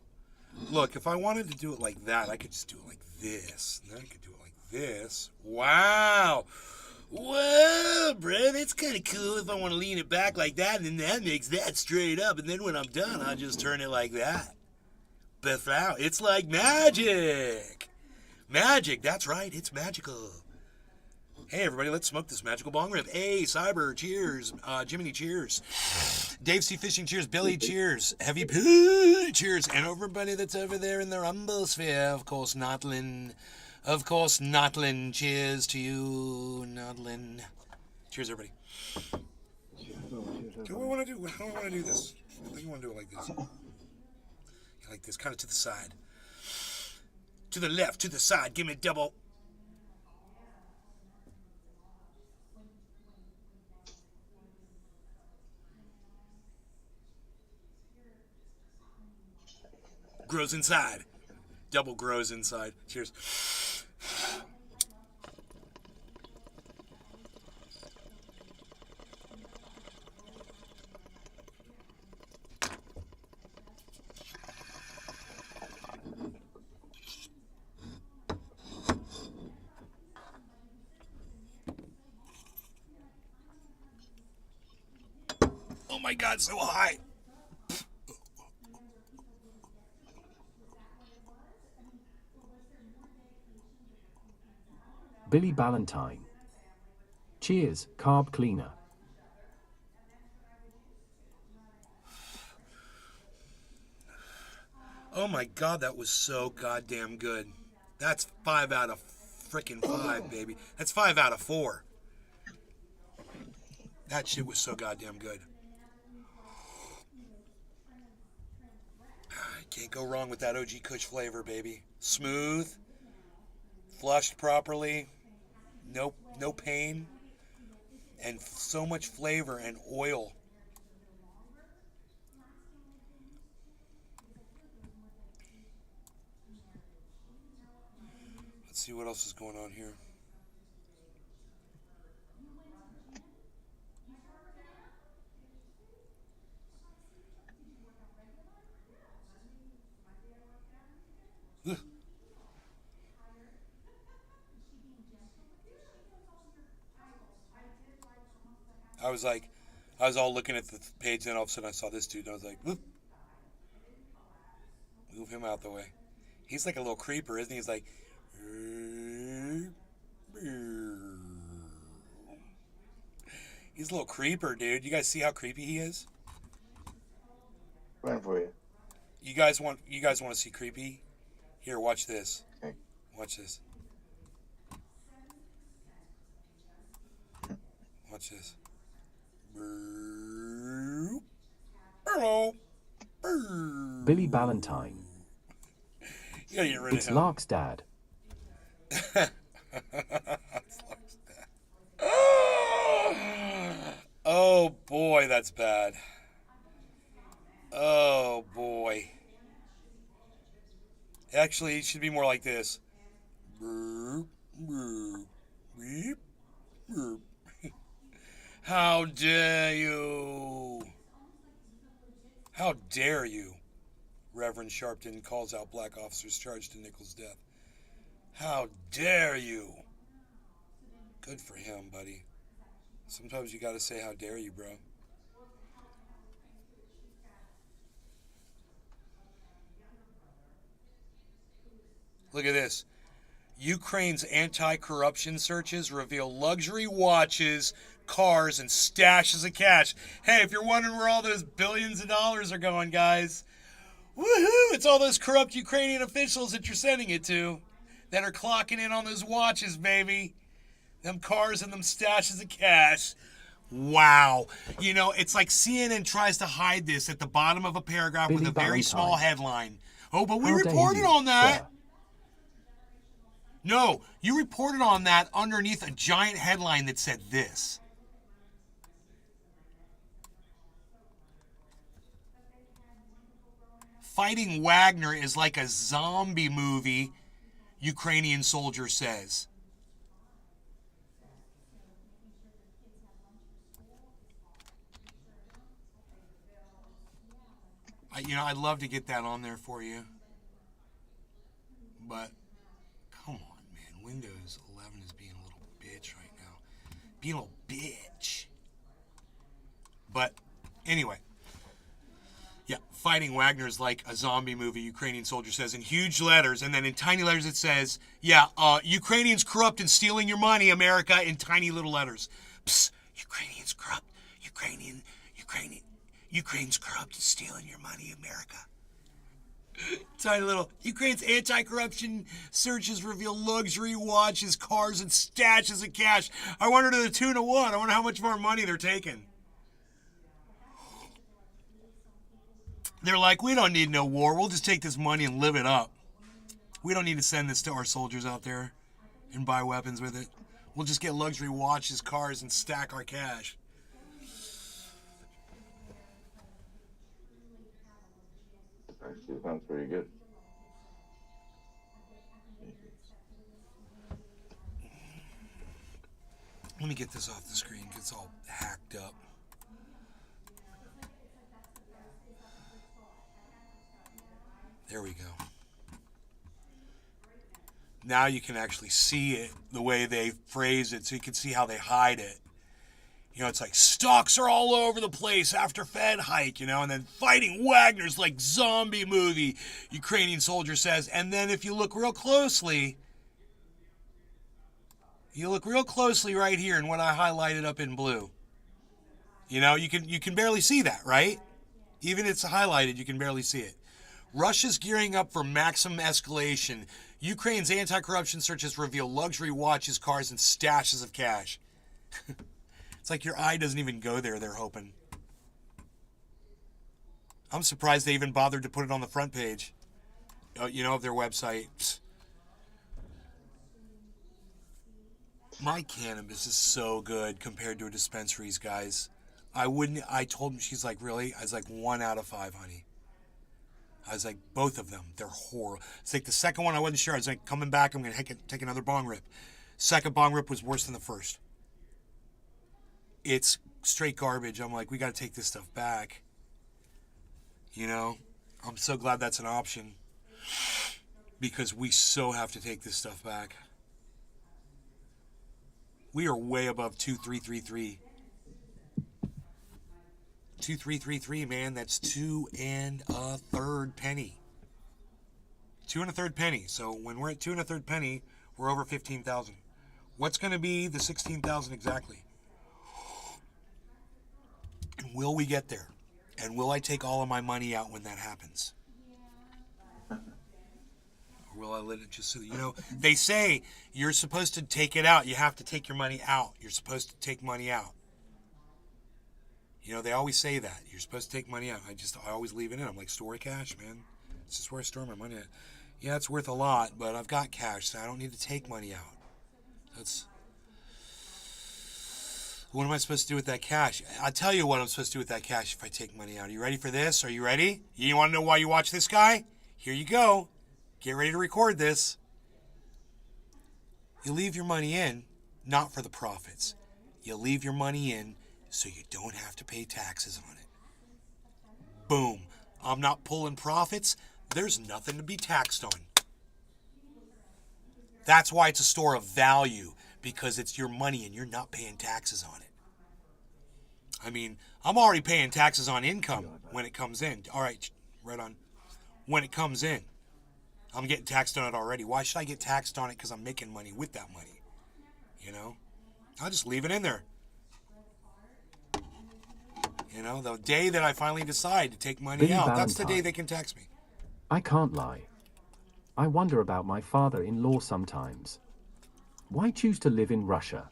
look, if I wanted to do it like that, I could just do it like this. And then I could do it like this. Wow. Whoa, bro, that's kind of cool if I want to lean it back like that, and then that makes that straight up, and then when I'm done, I'll just turn it like that. But wow, it's like magic. Magic, that's right, it's magical. Hey, everybody, let's smoke this magical bong rip. Hey, Cyber, cheers. Jiminy, cheers. Dave C. Fishing, cheers. Billy, cheers. Heavy Poo, cheers. And everybody that's over there in the Rumble sphere, of course, Notlin. Of course, Notlin. Cheers to you, Notlin. Cheers, everybody. What do we want to do? How do we want to do this? I think you want to do it like this. Like this, kind of to the side. To the left, to the side. Give me a double. Grows inside. Double grows inside. Cheers. Oh my God, so high. Billy Ballantyne. Cheers, carb cleaner. Oh my God, that was so goddamn good. That's 5 out of frickin' 5, baby. That's 5 out of 4. That shit was so goddamn good. Can't go wrong with that OG Kush flavor, baby. Smooth, flushed properly. No pain, and so much flavor and oil. Let's see what else is going on here. Ugh. I was all looking at the page, and all of a sudden I saw this dude, and I was like, whoop. Move him out the way. He's like a little creeper, isn't he? He's like, he's a little creeper, dude. You guys see how creepy he is? Plan for you. You guys want to see creepy? Here, watch this. Okay. Watch this. Watch this. Billy Ballantyne. You gotta get rid It's of him. Lark's dad. It's Lark's dad. Oh boy, that's bad. Oh boy. Actually, it should be more like this. How dare you? How dare you? Reverend Sharpton calls out black officers charged in Nichols' death. How dare you? Good for him, buddy. Sometimes you gotta say how dare you, bro. Look at this. Ukraine's anti-corruption searches reveal luxury watches, cars, and stashes of cash. Hey, if you're wondering where all those billions of dollars are going, guys, woohoo! It's all those corrupt Ukrainian officials that you're sending it to that are clocking in on those watches, baby. Them cars and them stashes of cash. Wow. You know, it's like CNN tries to hide this at the bottom of a paragraph Billy with a very Valentine. small headline. Oh, but we How dare reported you, on that. sir. No, you reported on that underneath a giant headline that said this. Fighting Wagner is like a zombie movie, Ukrainian soldier says. I'd love to get that on there for you. But, come on, man. Windows 11 is being a little bitch right now. Being a little bitch. But, anyway. Yeah, Fighting Wagner is like a zombie movie, Ukrainian soldier says in huge letters. And then in tiny letters it says, Ukrainians corrupt and stealing your money, America, in tiny little letters. Psst, Ukrainians corrupt. Ukraine's corrupt and stealing your money, America. Tiny little. Ukraine's anti-corruption searches reveal luxury watches, cars, and stashes of cash. I wonder to the tune of what? I wonder how much more money they're taking. They're like, we don't need no war. We'll just take this money and live it up. We don't need to send this to our soldiers out there and buy weapons with it. We'll just get luxury watches, cars, and stack our cash. Actually, sounds pretty good. Let me get this off the screen. It's all hacked up. There we go. Now you can actually see it the way they phrase it, so you can see how they hide it. You know, it's like stocks are all over the place after Fed hike, and then Fighting Wagner's like zombie movie, Ukrainian soldier says. And then if you look real closely, right here in what I highlighted up in blue. You can barely see that, right? Even if it's highlighted, you can barely see it. Russia's gearing up for maximum escalation. Ukraine's anti-corruption searches reveal luxury watches, cars, and stashes of cash. It's like your eye doesn't even go there, they're hoping. I'm surprised they even bothered to put it on the front page, of their website. My cannabis is so good compared to a dispensary's, guys. I told him, she's like, really? I was like, 1 out of 5, honey. I was like, both of them, they're horrible. It's like the second one, I wasn't sure. I was like, coming back, I'm going to take another bong rip. Second bong rip was worse than the first. It's straight garbage. I'm like, we got to take this stuff back. You know, I'm so glad that's an option because we so have to take this stuff back. We are way above 2333. 2333, man. That's 2 1/3 penny. 2 1/3 penny. So when we're at 2 1/3 penny, we're over 15,000. What's going to be the 16,000 exactly? And will we get there? And will I take all of my money out when that happens? Or will I let it just so, they say you're supposed to take it out. You have to take your money out. You're supposed to take money out. They always say that. You're supposed to take money out. I always leave it in. I'm like, store cash, man. It's just where I store my money at. Yeah, it's worth a lot, but I've got cash, so I don't need to take money out. What am I supposed to do with that cash? I'll tell you what I'm supposed to do with that cash if I take money out. Are you ready for this? Are you ready? You want to know why you watch this guy? Here you go. Get ready to record this. You leave your money in, not for the profits. You leave your money in so you don't have to pay taxes on it. Boom. I'm not pulling profits. There's nothing to be taxed on. That's why it's a store of value, because it's your money and you're not paying taxes on it. I mean, I'm already paying taxes on income when it comes in. All right, right on. When it comes in, I'm getting taxed on it already. Why should I get taxed on it? Because I'm making money with that money. I'll just leave it in there. The day that I finally decide to take money Billy out, that's the day Valentine. they can tax me. I can't lie. I wonder about my father-in-law sometimes. Why choose to live in Russia?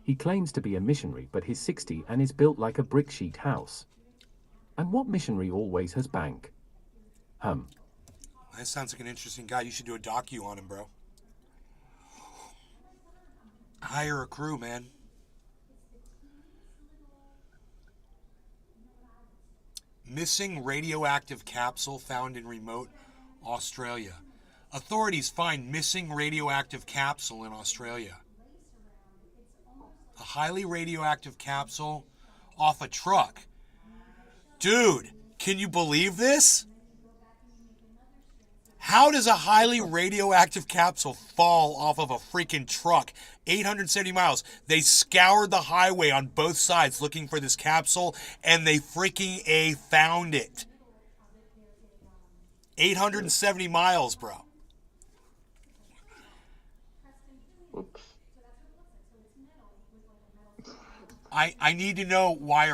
He claims to be a missionary, but he's 60 and is built like a brick sheet house. And what missionary always has bank? That sounds like an interesting guy. You should do a docu on him, bro. Hire a crew, man. Missing radioactive capsule found in remote Australia. Authorities find missing radioactive capsule in Australia. A highly radioactive capsule off a truck. Dude, can you believe this? How does a highly radioactive capsule fall off of a freaking truck? 870 miles. They scoured the highway on both sides looking for this capsule, and they freaking found it. 870 miles, bro. Oops. I need to know why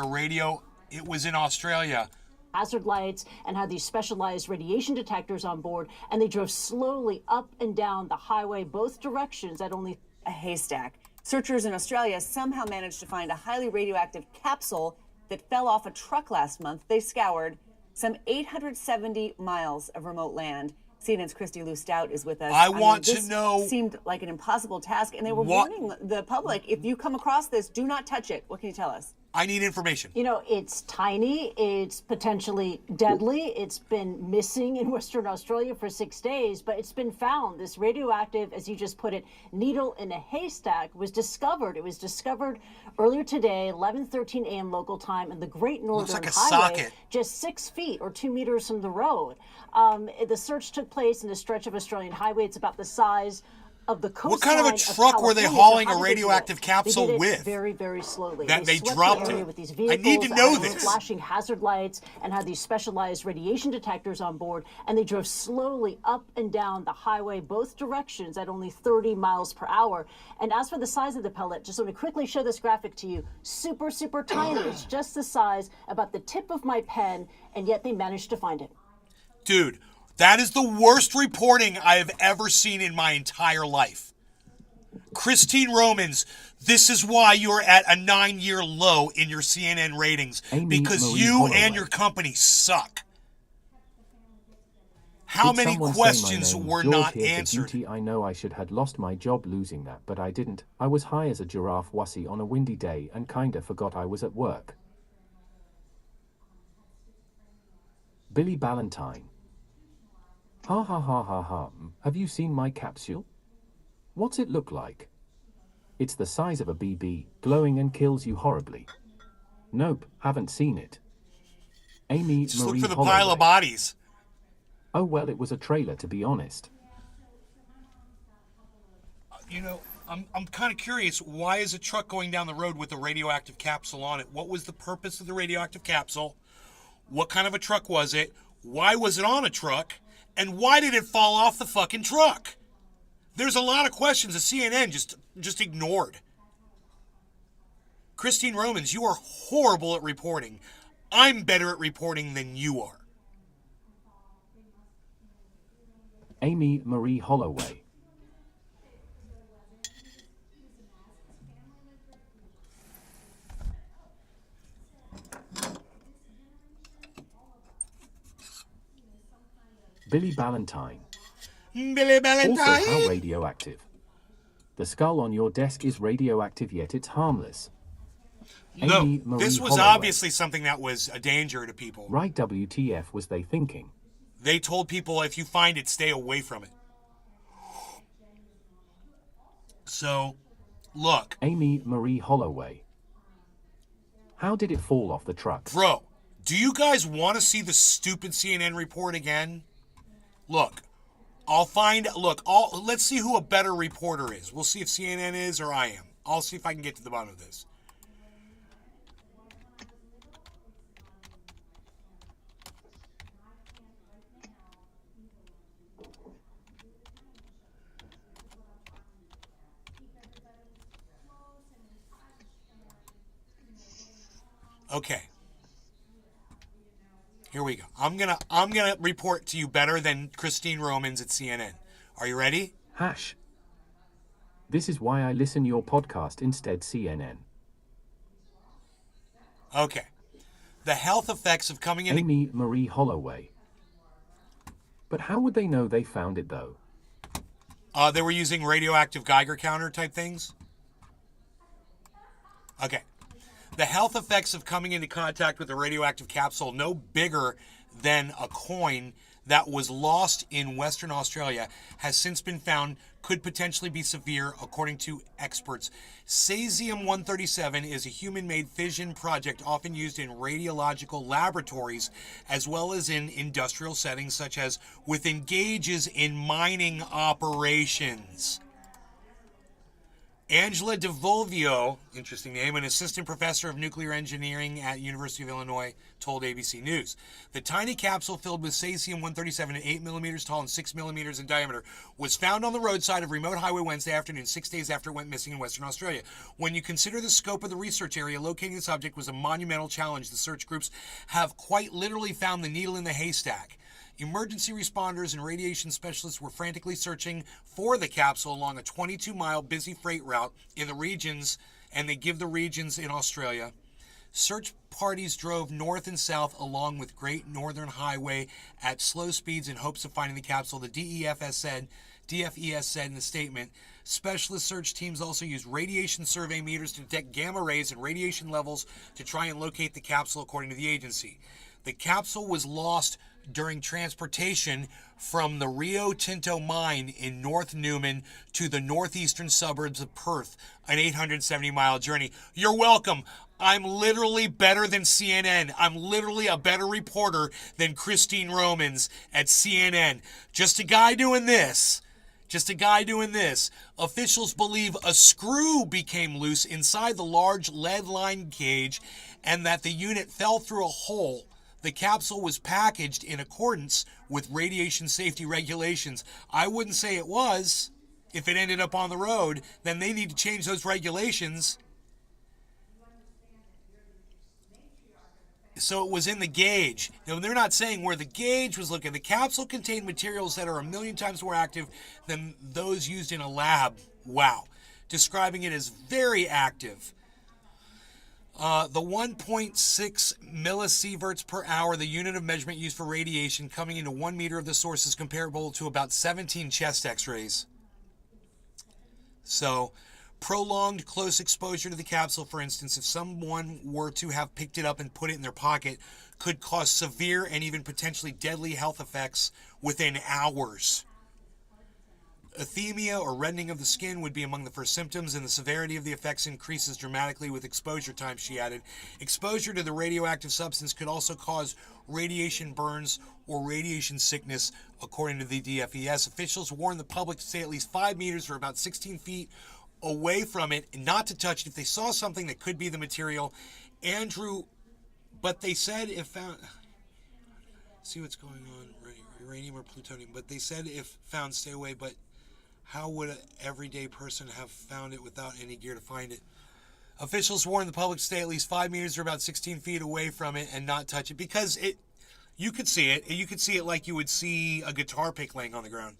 it was in Australia. Hazard lights and had these specialized radiation detectors on board, and they drove slowly up and down the highway both directions at only a haystack. Searchers in Australia somehow managed to find a highly radioactive capsule that fell off a truck last month. They scoured some 870 miles of remote land. CNN's Christy Lou Stout is with us. I want to this know. Seemed like an impossible task, and they were warning the public, if you come across this, do not touch it. What can you tell us? I need information. It's tiny, it's potentially deadly. It's been missing in Western Australia for 6 days, but it's been found. This radioactive, as you just put it, needle in a haystack was discovered. It was discovered earlier today, 11:13 a.m. local time, in the Great Northern like a Highway, socket. just 6 feet or 2 meters from the road. The search took place in a stretch of Australian highway. It's about the size of the coastline. What kind of a truck were they California. hauling So a how did they do radioactive it? capsule They did it with? very, very slowly. That they swept dropped the area it. with these I vehicles, need to know and this. flashing hazard lights, and had these specialized radiation detectors on board, and they drove slowly up and down the highway both directions at only 30 miles per hour. And as for the size of the pellet, just want to quickly show this graphic to you. Super, super tiny. It's just the size, about the tip of my pen, and yet they managed to find it. Dude, that is the worst reporting I have ever seen in my entire life. Christine Romans, this is why you're at a 9-year low in your CNN ratings. Amy Because Marie you Holloway. and your company suck. How Did many someone say my questions name? were George not here for answered? duty. I know I should had lost my job losing that, but I didn't. I was high as a giraffe wussy on a windy day and kinda forgot I was at work. Billy Ballantyne. Ha ha ha ha ha. Have you seen my capsule? What's it look like? It's the size of a BB, glowing and kills you horribly. Nope, haven't seen it. Amy Just Marie look for the Holloway. pile of bodies. Oh well, it was a trailer to be honest. You know, I'm kind of curious. Why is a truck going down the road with a radioactive capsule on it? What was the purpose of the radioactive capsule? What kind of a truck was it? Why was it on a truck? And why did it fall off the fucking truck? There's a lot of questions that CNN just ignored. Christine Romans, you are horrible at reporting. I'm better at reporting than you are. Amy Marie Holloway. Billy Ballantyne. Billy Ballantyne. Also, how radioactive? The skull on your desk is radioactive, yet it's harmless. No, Amy Marie this was Holloway. obviously something that was a danger to people. Right, WTF was they thinking? They told people if you find it, stay away from it. So, look, Amy Marie Holloway. How did it fall off the truck? bro, do you guys want to see the stupid CNN report again? Look, let's see who a better reporter is. We'll see if CNN is or I am. I'll see if I can get to the bottom of this. Okay. Here we go. I'm gonna report to you better than Christine Romans at CNN. Are you ready? Hash. This is why I listen your podcast instead CNN. Okay. The health effects of coming in. Amy Marie Holloway. But how would they know they found it though? They were using radioactive Geiger counter type things. Okay. The health effects of coming into contact with a radioactive capsule no bigger than a coin that was lost in Western Australia has since been found could potentially be severe, according to experts. Cesium-137 is a human-made fission project often used in radiological laboratories as well as in industrial settings such as within gauges in mining operations. Angela DeVolvio, interesting name, an assistant professor of nuclear engineering at University of Illinois, told ABC News. The tiny capsule filled with cesium-137 at 8 millimeters tall and 6 millimeters in diameter was found on the roadside of remote highway Wednesday afternoon, 6 days after it went missing in Western Australia. When you consider the scope of the research area, locating this object was a monumental challenge. The search groups have quite literally found the needle in the haystack. Emergency responders and radiation specialists were frantically searching for the capsule along a 22-mile busy freight route in the regions, and they give the regions in Australia. Search parties drove north and south along with Great Northern Highway at slow speeds in hopes of finding the capsule, the DFES said in a statement. Specialist search teams also used radiation survey meters to detect gamma rays and radiation levels to try and locate the capsule, according to the agency. The capsule was lost during transportation from the Rio Tinto mine in North Newman to the northeastern suburbs of Perth, an 870-mile journey. You're welcome. I'm literally better than CNN. I'm literally a better reporter than Christine Romans at CNN. Just a guy doing this. Officials believe a screw became loose inside the large lead-lined cage and that the unit fell through a hole. The capsule was packaged in accordance with radiation safety regulations. I wouldn't say it was. If it ended up on the road, then they need to change those regulations. So it was in the gauge. Now, they're not saying where the gauge was located. The capsule contained materials that are 1,000,000 times more active than those used in a lab. Wow. Describing it as very active. The 1.6 millisieverts per hour, the unit of measurement used for radiation coming into 1 meter of the source, is comparable to about 17 chest x-rays. So, prolonged close exposure to the capsule, for instance, if someone were to have picked it up and put it in their pocket, could cause severe and even potentially deadly health effects within hours. Athemia, or reddening of the skin, would be among the first symptoms, and the severity of the effects increases dramatically with exposure time, she added. Exposure to the radioactive substance could also cause radiation burns or radiation sickness, according to the DFES. Officials warned the public to stay at least 5 meters or about 16 feet away from it and not to touch it if they saw something that could be the material. But they said if found... See what's going on, uranium or plutonium. But they said if found, stay away, but... How would an everyday person have found it without any gear to find it? Officials warned the public to stay at least 5 meters or about 16 feet away from it and not touch it, because you could see it. You could see it like you would see a guitar pick laying on the ground.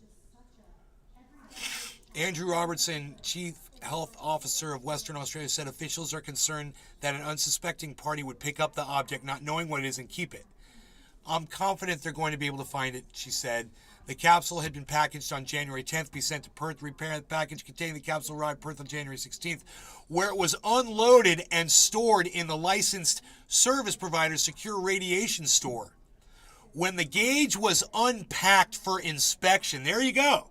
Andrew Robertson, Chief Health Officer of Western Australia, said officials are concerned that an unsuspecting party would pick up the object, not knowing what it is, and keep it. I'm confident they're going to be able to find it, she said. The capsule had been packaged on January 10th, be sent to Perth, repair. The package containing the capsule arrived Perth on January 16th, where it was unloaded and stored in the licensed service provider's secure radiation store. When the gauge was unpacked for inspection, there you go.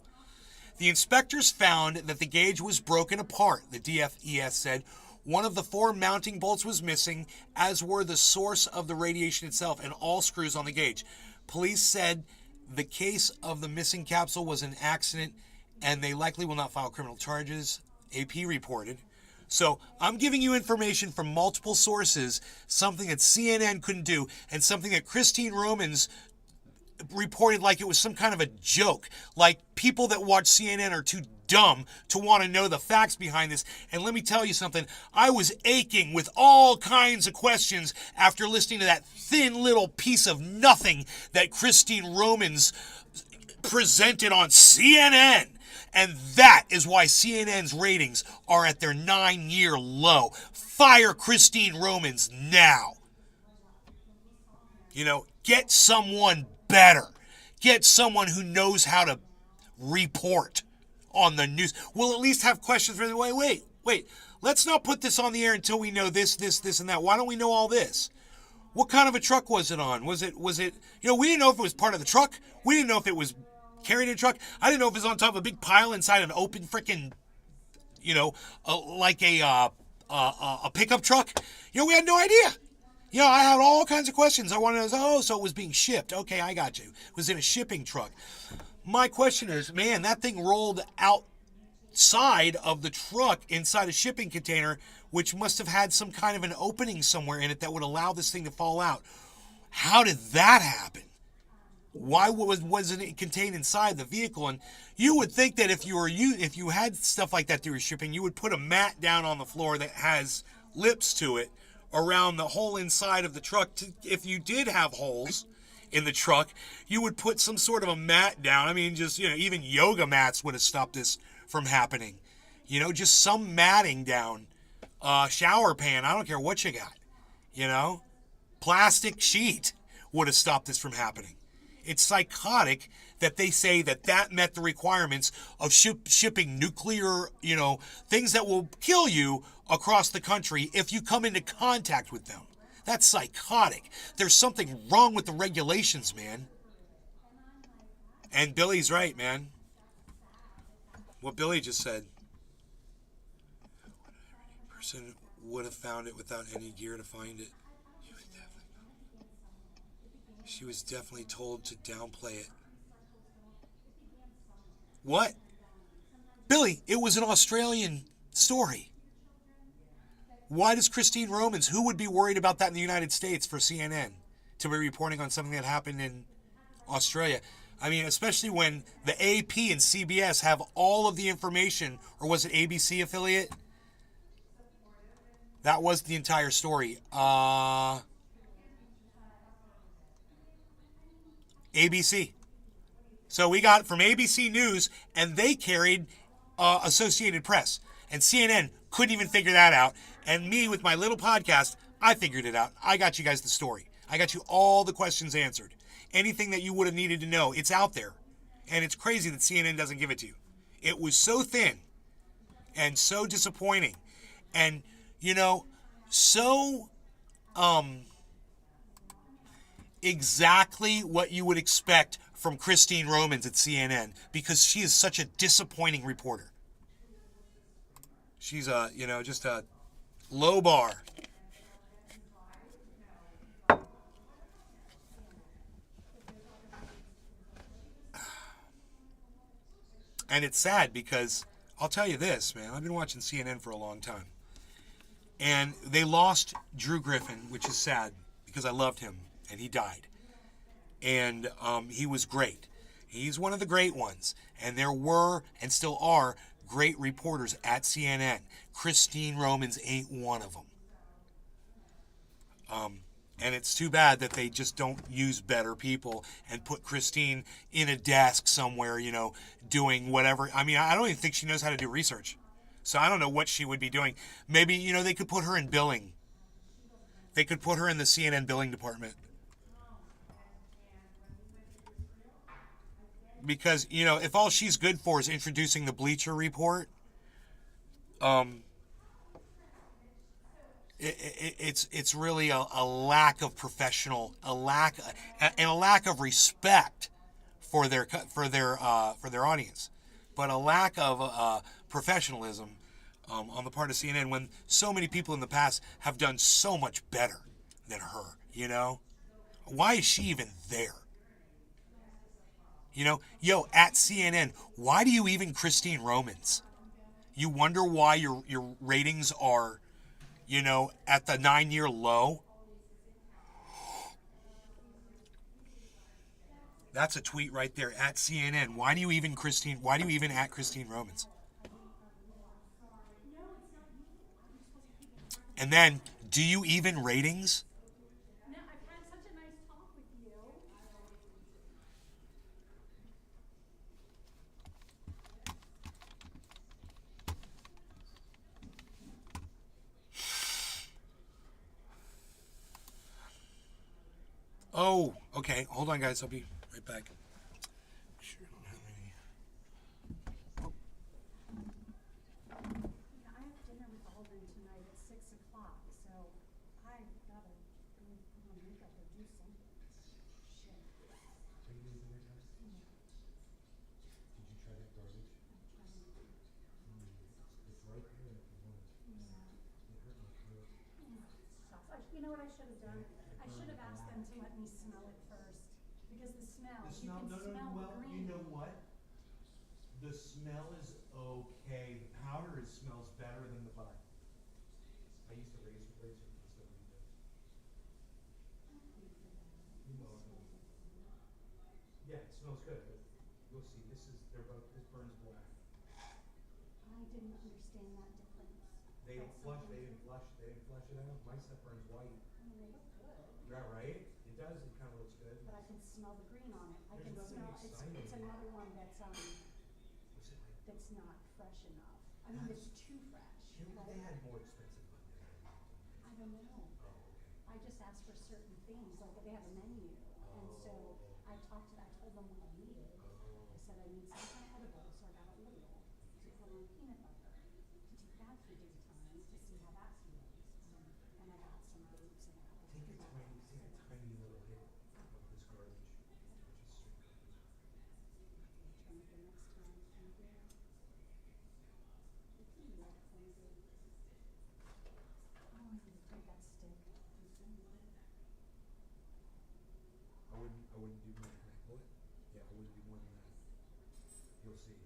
The inspectors found that the gauge was broken apart, the DFES said. One of the 4 mounting bolts was missing, as were the source of the radiation itself and all screws on the gauge. Police said the case of the missing capsule was an accident and they likely will not file criminal charges, AP reported. So I'm giving you information from multiple sources, something that CNN couldn't do, and something that Christine Romans reported like it was some kind of a joke. Like, people that watch CNN are too dumb to want to know the facts behind this. And let me tell you something, I was aching with all kinds of questions after listening to that thin little piece of nothing that Christine Romans presented on CNN. And that is why CNN's ratings are at their 9-year low. Fire Christine Romans now. Get someone better. Get someone who knows how to report on the news. We'll at least have questions for the wait. Let's not put this on the air until we know this, and that. Why don't we know all this? What kind of a truck was it on? Was it, we didn't know if it was part of the truck. We didn't know if it was carried in a truck. I didn't know if it was on top of a big pile inside an open freaking, like a pickup truck. We had no idea. I had all kinds of questions. I wanted to know, so it was being shipped. Okay, I got you. It was in a shipping truck. My question is, man, that thing rolled outside of the truck inside a shipping container, which must have had some kind of an opening somewhere in it that would allow this thing to fall out. How did that happen? Why wasn't it contained inside the vehicle? And you would think that if you had stuff like that that you were shipping, you would put a mat down on the floor that has lips to it around the whole inside of the truck. If you did have holes in the truck, you would put some sort of a mat down. I mean, just, even yoga mats would have stopped this from happening. Just some matting down. Shower pan, I don't care what you got. Plastic sheet would have stopped this from happening. It's psychotic that they say that met the requirements of shipping nuclear, things that will kill you across the country if you come into contact with them. That's psychotic. There's something wrong with the regulations, man. And Billy's right, man. What Billy just said. A person would have found it without any gear to find it. She was definitely told to downplay it. What? Billy, it was an Australian story. Why does Christine Romans, who would be worried about that in the United States for CNN, to be reporting on something that happened in Australia? I mean, especially when the AP and CBS have all of the information, or was it ABC affiliate? That was the entire story. ABC. So we got from ABC News, and they carried Associated Press. And CNN couldn't even figure that out. And me with my little podcast, I figured it out. I got you guys the story. I got you all the questions answered. Anything that you would have needed to know, it's out there. And it's crazy that CNN doesn't give it to you. It was so thin and so disappointing. And, you know, so exactly what you would expect from Christine Romans at CNN, because she is such a disappointing reporter. She's just a low bar. And it's sad because I'll tell you this, man. I've been watching CNN for a long time. And they lost Drew Griffin, which is sad because I loved him and he died. And he was great. He's one of the great ones. And there were and still are great reporters at CNN. Christine Romans ain't one of them. And it's too bad that they just don't use better people and put Christine in a desk somewhere, you know, doing whatever. I mean, I don't even think she knows how to do research. So I don't know what she would be doing. Maybe, you know, they could put her in billing. They could put her in the CNN billing department. Because, you know, if all she's good for is introducing the Bleacher Report, it's really a lack of professional, a lack of respect for their audience, but a lack of professionalism on the part of CNN when so many people in the past have done so much better than her. You know, why is she even there? You know, at CNN, why do you even Christine Romans? You wonder why your ratings are, you know, at the 9-year low? That's a tweet right there at CNN. Why do you even at Christine Romans? And then, do you even ratings? No, I've had such a nice talk with you. Oh, okay. Hold on, guys. I'll be right back. Sure, I don't have any. Yeah, I have dinner with Alden tonight at 6 o'clock, so I've gotta go put on makeup or do something. Shit. Did you try that garbage? It's right there if you want. It hurt my throat. You know what I should have done? I should have asked them to let me smell it first, because the smell, The you smell, can no, smell well, the you green. know what? The smell is okay. The powder smells better than the bud. I used to razor for so many days. You know it. Yeah, it smells good, but you'll see. This burns black. I didn't understand that difference. They didn't flush it out. My stuff burns white. I mean, they look good, Yeah, right? It does. It kind of looks good. but I can smell the green on it. I There's can nothing smell, exciting. it's another one that's What's it like? that's not fresh enough. I mean, it's too fresh. You know, but they had more expensive bud than that. I don't know. Oh, okay. I just asked for certain things, like they have a menu, and so I told them what I needed. I said I need some kind of edible, so I got an oil to put on peanut butter, to take that through daytime to see how that feels. And I got some grapes and a couple Take things. a tiny little hit of this garbage, which is straight garbage. Try the next time, thank you. You can do that, thank you. Oh, I need to take that stick. I wouldn't do more than that. Yeah, I wouldn't do more than that. You'll see.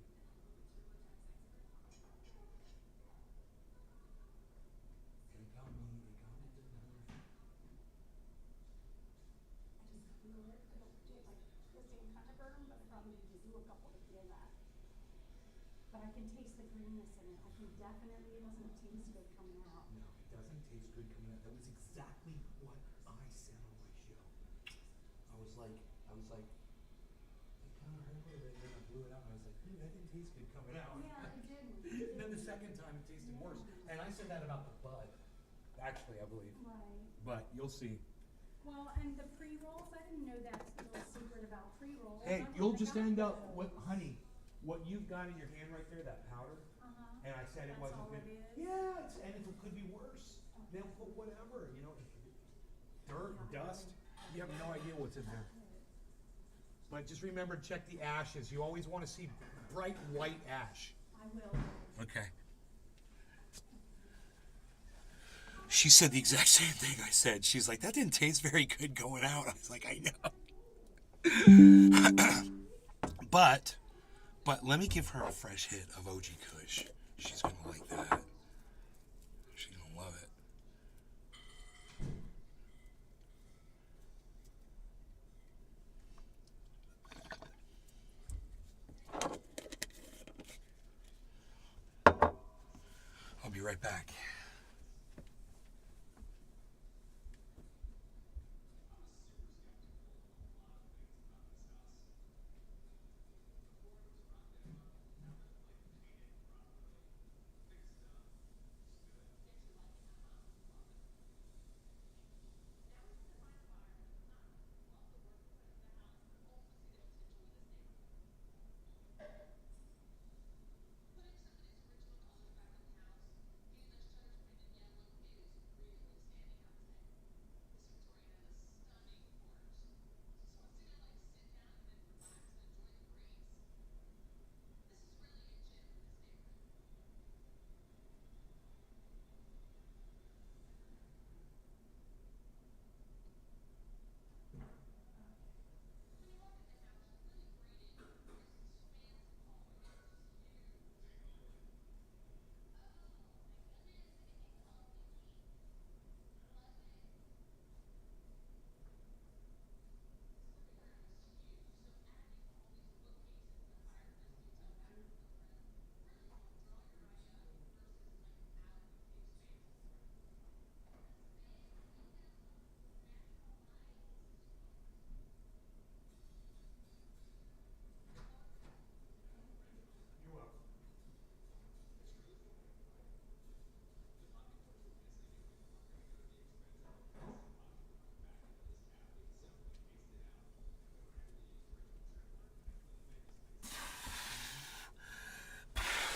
And it got me to the I just feel it. I don't feel like the same kind of burn, but I probably need to do a couple to feel that. But I can taste the greenness in it. I can definitely, it doesn't taste good coming out. No, it doesn't taste good coming out. That was exactly what I said on my show. I was like, it kind of hurt, and then I blew it out, and I was like, that didn't taste good coming out. Yeah, it didn't. Then the second time it tasted worse. And I said that about the bud, actually, I believe. Right. But you'll see. Well, and the pre-rolls, I didn't know that little secret about pre-rolls. Hey, I you'll wouldn't just have end gotten up those. with, honey, what you've got in your hand right there, that powder, Uh-huh. and I said it That's wasn't all good. it is? Yeah, and if it could be worse, they'll put whatever, dirt, dust. You have no idea what's in there. But just remember to check the ashes. You always want to see bright white ash. I will. Okay. She said the exact same thing I said. She's like, that didn't taste very good going out. I was like, I know. But let me give her a fresh hit of OG Kush. She's going to like that. She's going to love it. I'll be right back.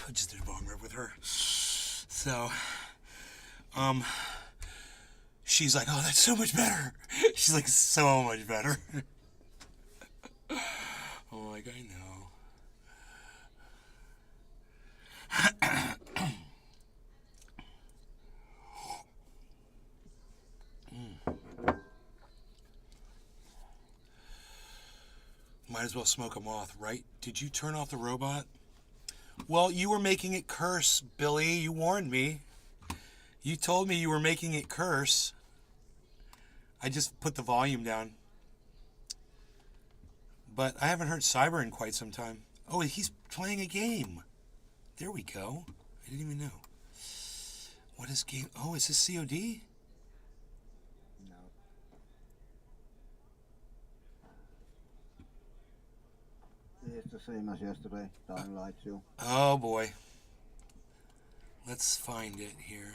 I just did a bong rip with her. So, she's like, oh, that's so much better. She's like, so much better. I'm like, I know. Might as well smoke a moth, right? Did you turn off the robot? Well, you were making it curse, Billy. You warned me. You told me you were making it curse. I just put the volume down. But I haven't heard Cyber in quite some time. Oh, he's playing a game. There we go. I didn't even know. What is game? Oh, is this COD? No. It's the same as yesterday. Dying Light 2. Oh, boy. Let's find it here.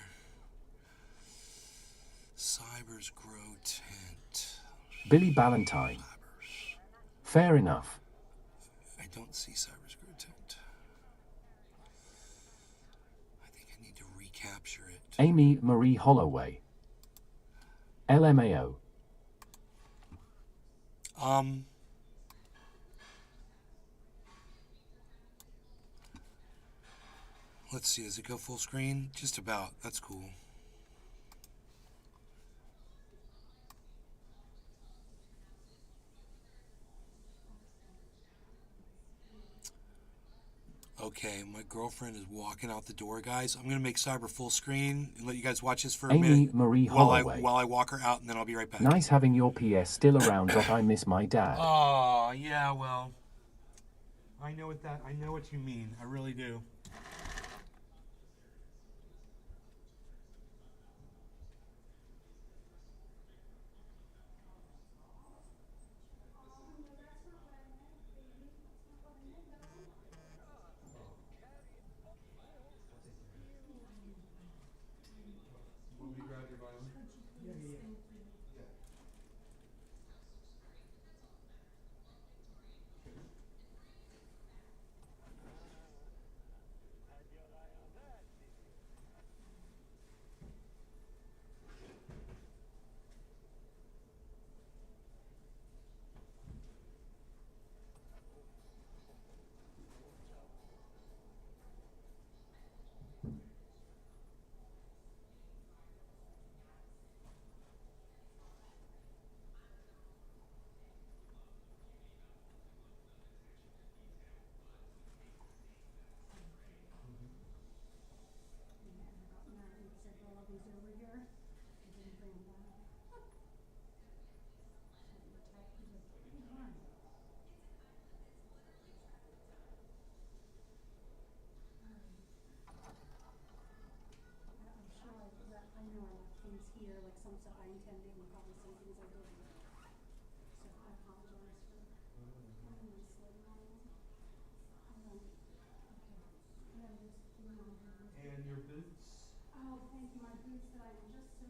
Cyber's Grow Tent. Billy Ballantyne. Fair enough. I don't see Cyber's Grow Tent. I think I need to recapture it. Amy Marie Holloway. LMAO. Let's see, does it go full screen? Just about. That's cool. Okay, my girlfriend is walking out the door, guys. I'm gonna make Cyber full screen and let you guys watch this for a Amy minute Marie while Holloway. I walk her out, and then I'll be right back. Nice having your PS still around, but I miss my dad. Oh, yeah, well, I know what you mean. I really do. hear like some stuff I intended and probably some things I didn't. So I apologize for having my slave on you. And your boots. Oh, thank you. My boots that I am just so.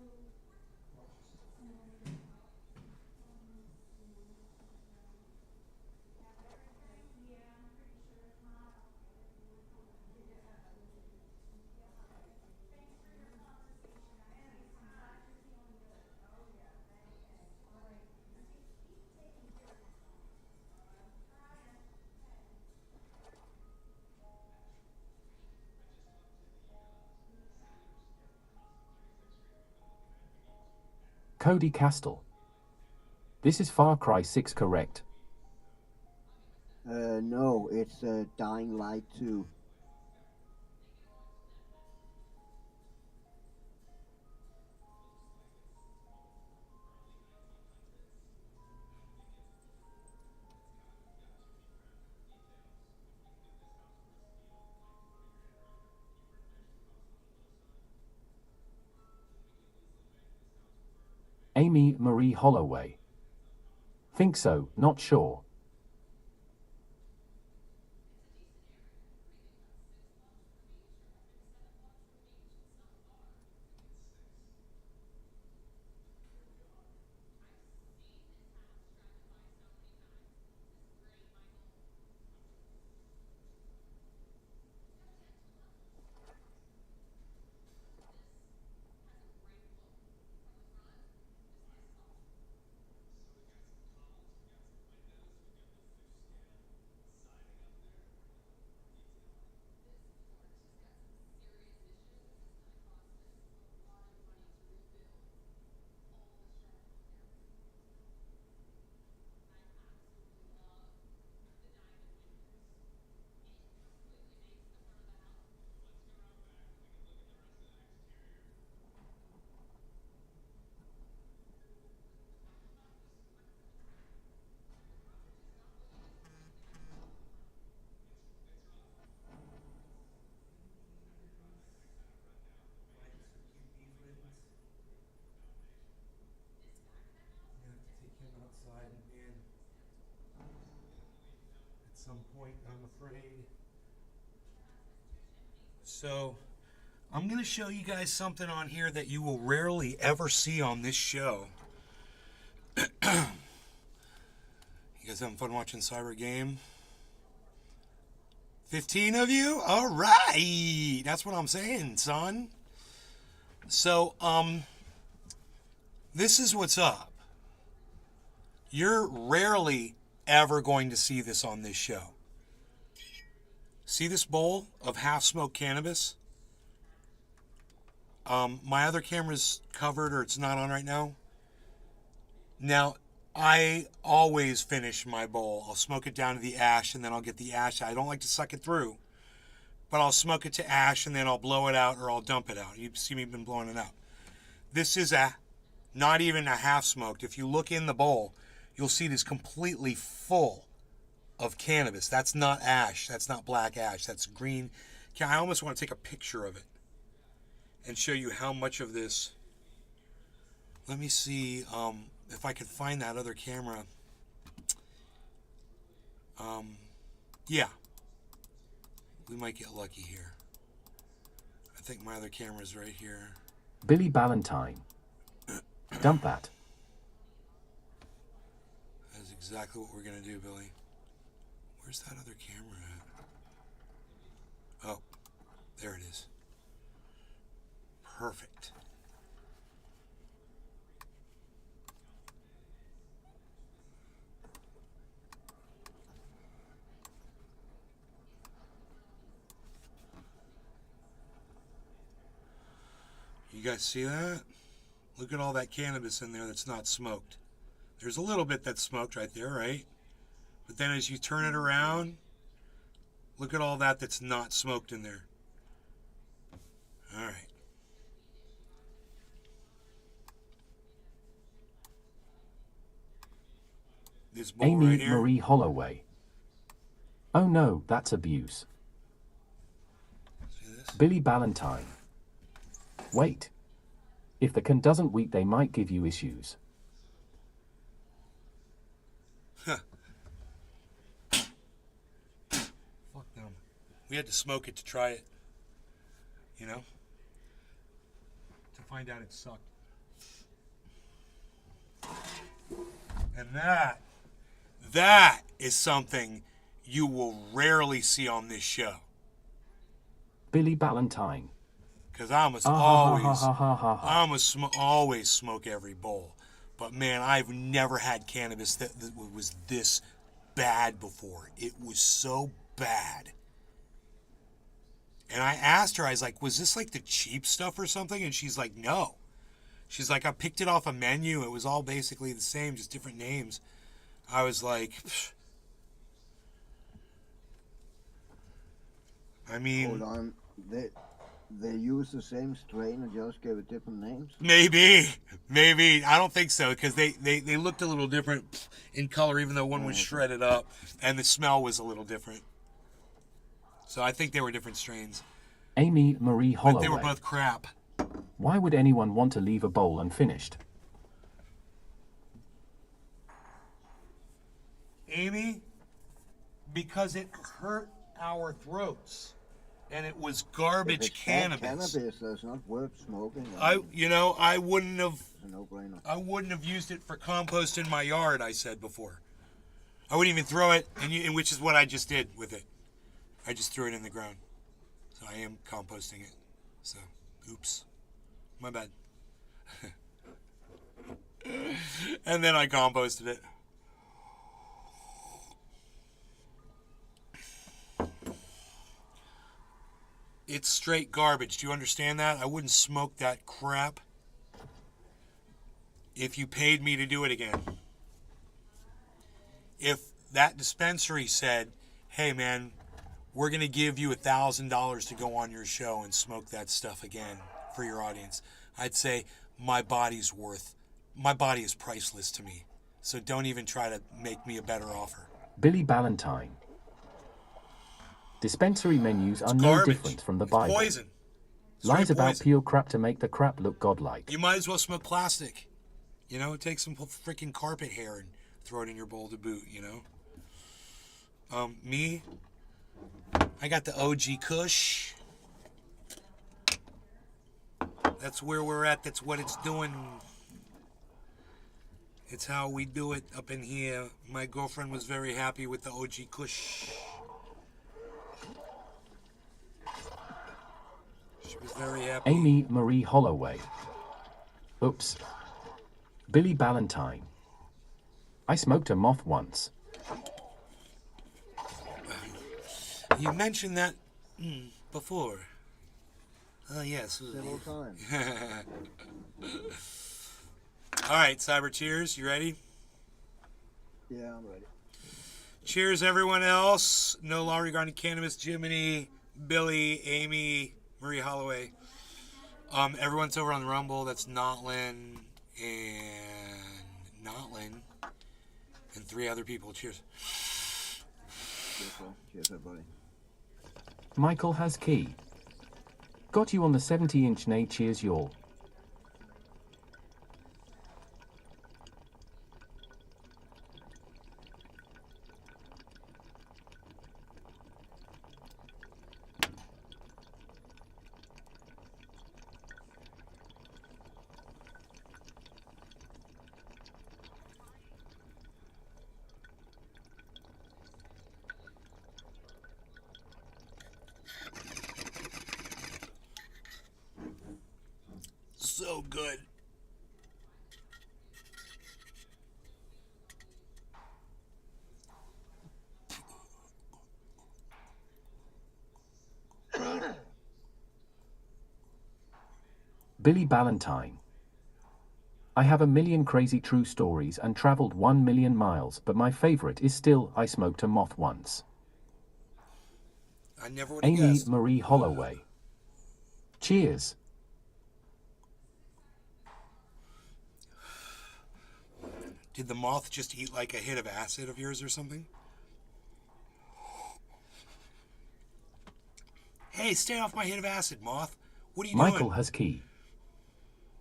Cody Castle. This is Far Cry 6, correct? No, it's Dying Light 2. Amy Marie Holloway. Think so, not sure. Some point, I'm afraid. So, I'm going to show you guys something on here that you will rarely ever see on this show. You guys having fun watching Cyber Game? 15 of you? All right. That's what I'm saying, son. So, this is what's up. You're rarely ever going to see this on this show. See this bowl of half-smoked cannabis? My other camera's covered or it's not on right now. Now, I always finish my bowl. I'll smoke it down to the ash and then I'll get the ash. I don't like to suck it through, but I'll smoke it to ash and then I'll blow it out or I'll dump it out. You see me been blowing it out. This is not even a half smoked. If you look in the bowl, you'll see it is completely full of cannabis. That's not ash. That's not black ash. That's green. I almost want to take a picture of it and show you how much of this. Let me see if I could find that other camera. Yeah. We might get lucky here. I think my other camera's right here. Billy Ballantyne. Dump that. That's exactly what we're going to do, Billy. Where's that other camera at? Oh, there it is. Perfect. You guys see that? Look at all that cannabis in there that's not smoked. There's a little bit that's smoked right there, right? But then as you turn it around, look at all that that's not smoked in there. All right. This bowl Amy right here. Marie Holloway. Oh no, that's abuse. See this? Billy Ballantyne. Wait. If the can doesn't wheat, they might give you issues. Fuck them. We had to smoke it to try it. You know? To find out it sucked. And that is something you will rarely see on this show. Billy Ballantyne. Because I must Ah, ha, ha, ha, ha, ha, ha. I must always smoke every bowl. But man, I've never had cannabis that was this bad before. It was so bad. And I asked her, I was like, was this like the cheap stuff or something? And she's like, no. She's like, I picked it off a menu. It was all basically the same, just different names. I was like, pfft. I mean, Hold on. They use the same strain and just gave it different names? maybe. I don't think so, because they looked a little different in color, even though one was shredded up, and the smell was a little different. So I think they were different strains. Amy Marie But Holloway. they were both crap. Why would anyone want to leave a bowl unfinished? Amy, because it hurt our throats. And it was garbage If it's bad cannabis. cannabis that's not worth smoking. I wouldn't have It's a no-brainer. I wouldn't have used it for compost in my yard, I said before. I wouldn't even throw it, and which is what I just did with it. I just threw it in the ground. So I am composting it. So, oops. My bad. And then I composted it. It's straight garbage. Do you understand that? I wouldn't smoke that crap if you paid me to do it again. If that dispensary said, hey man, we're going to give you $1,000 to go on your show and smoke that stuff again for your audience, I'd say my body is priceless to me. So don't even try to make me a better offer. Billy Ballantyne. Dispensary menus are no Garbage. different from the It's Bible. poison. Lies Straight about poison. pure crap to make the crap look godlike. You might as well smoke plastic. You know, take some freaking carpet hair and throw it in your bowl to boot, you know? Me, I got the OG Kush. That's where we're at. That's what it's doing. It's how we do it up in here. My girlfriend was very happy with the OG Kush. She was very happy. Amy Marie Holloway. Oops. Billy Ballantyne. I smoked a moth once. You mentioned that before. Oh, yes. Several times. All right, Cyber Cheers. You ready? Yeah, I'm ready. Cheers, everyone else. No law regarding cannabis. Jiminy, Billy, Amy, Marie Holloway. Everyone's over on the Rumble. That's Notlin and 3 other people. Cheers. Cheers, everybody. Michael has key. Got you on the 70-inch nay. Cheers, y'all. So good. Billy Ballantyne. I have a million crazy true stories and traveled 1 million miles, but my favorite is still I smoked a moth once. I never would have Amy guessed. Marie Holloway. Cheers. Did the moth just eat like a hit of acid of yours or something? Hey, stay off my hit of acid, moth. What are you Michael doing? has key.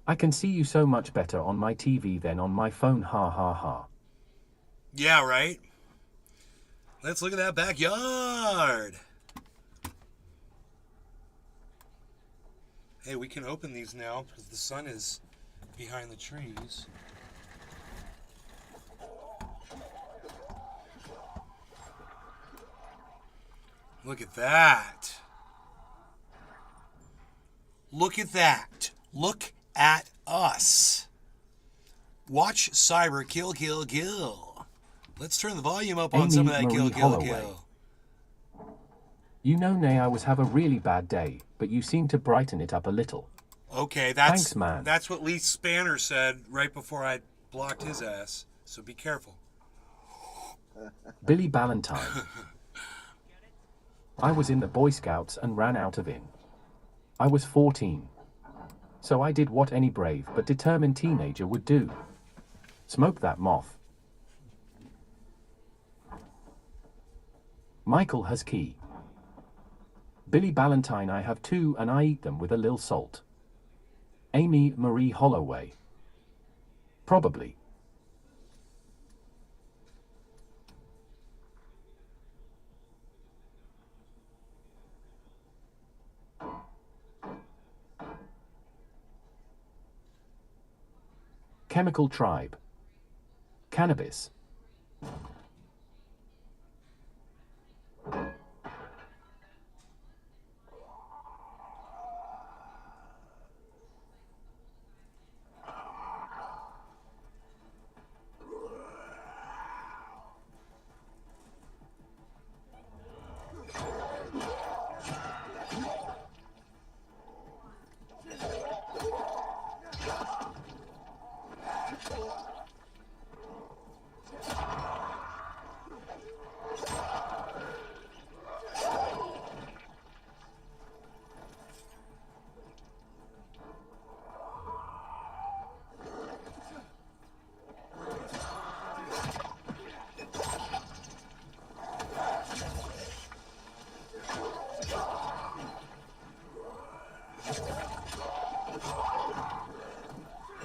I can see you so much better on my TV than on my phone, ha ha ha. Yeah, right? Let's look at that backyard. Hey, we can open these now because the sun is behind the trees. Look at that. Look at that. Look at us. Watch Cyber kill, kill, kill. Let's turn the volume up on Amy some of that Marie kill, kill, Holloway. kill. You know, Nay, I was have a really bad day, but you seem to brighten it up a little. Okay, that's Thanks, man. That's what Lee Spanner said right before I blocked his ass. So be careful. Billy Ballantyne. I was in the Boy Scouts and ran out of in. I was 14. So I did what any brave but determined teenager would do. Smoke that moth. Michael has key. Billy Ballantyne, I have 2 and I eat them with a lil salt. Amy Marie Holloway. Probably. Chemical Tribe. Cannabis.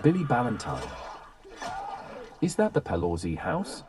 Billy Ballantyne. Is that the Pelosi house?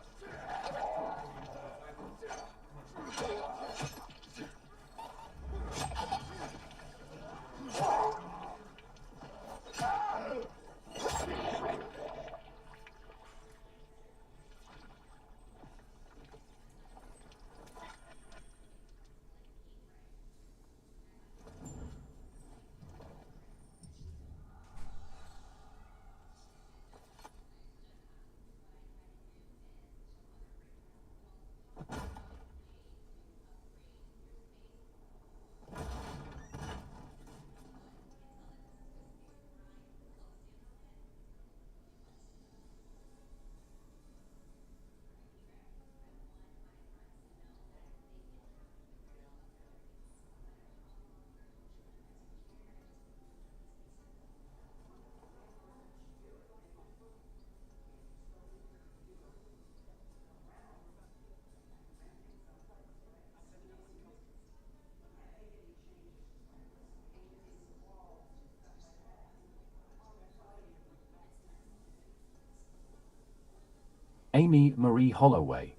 Amy Marie Holloway.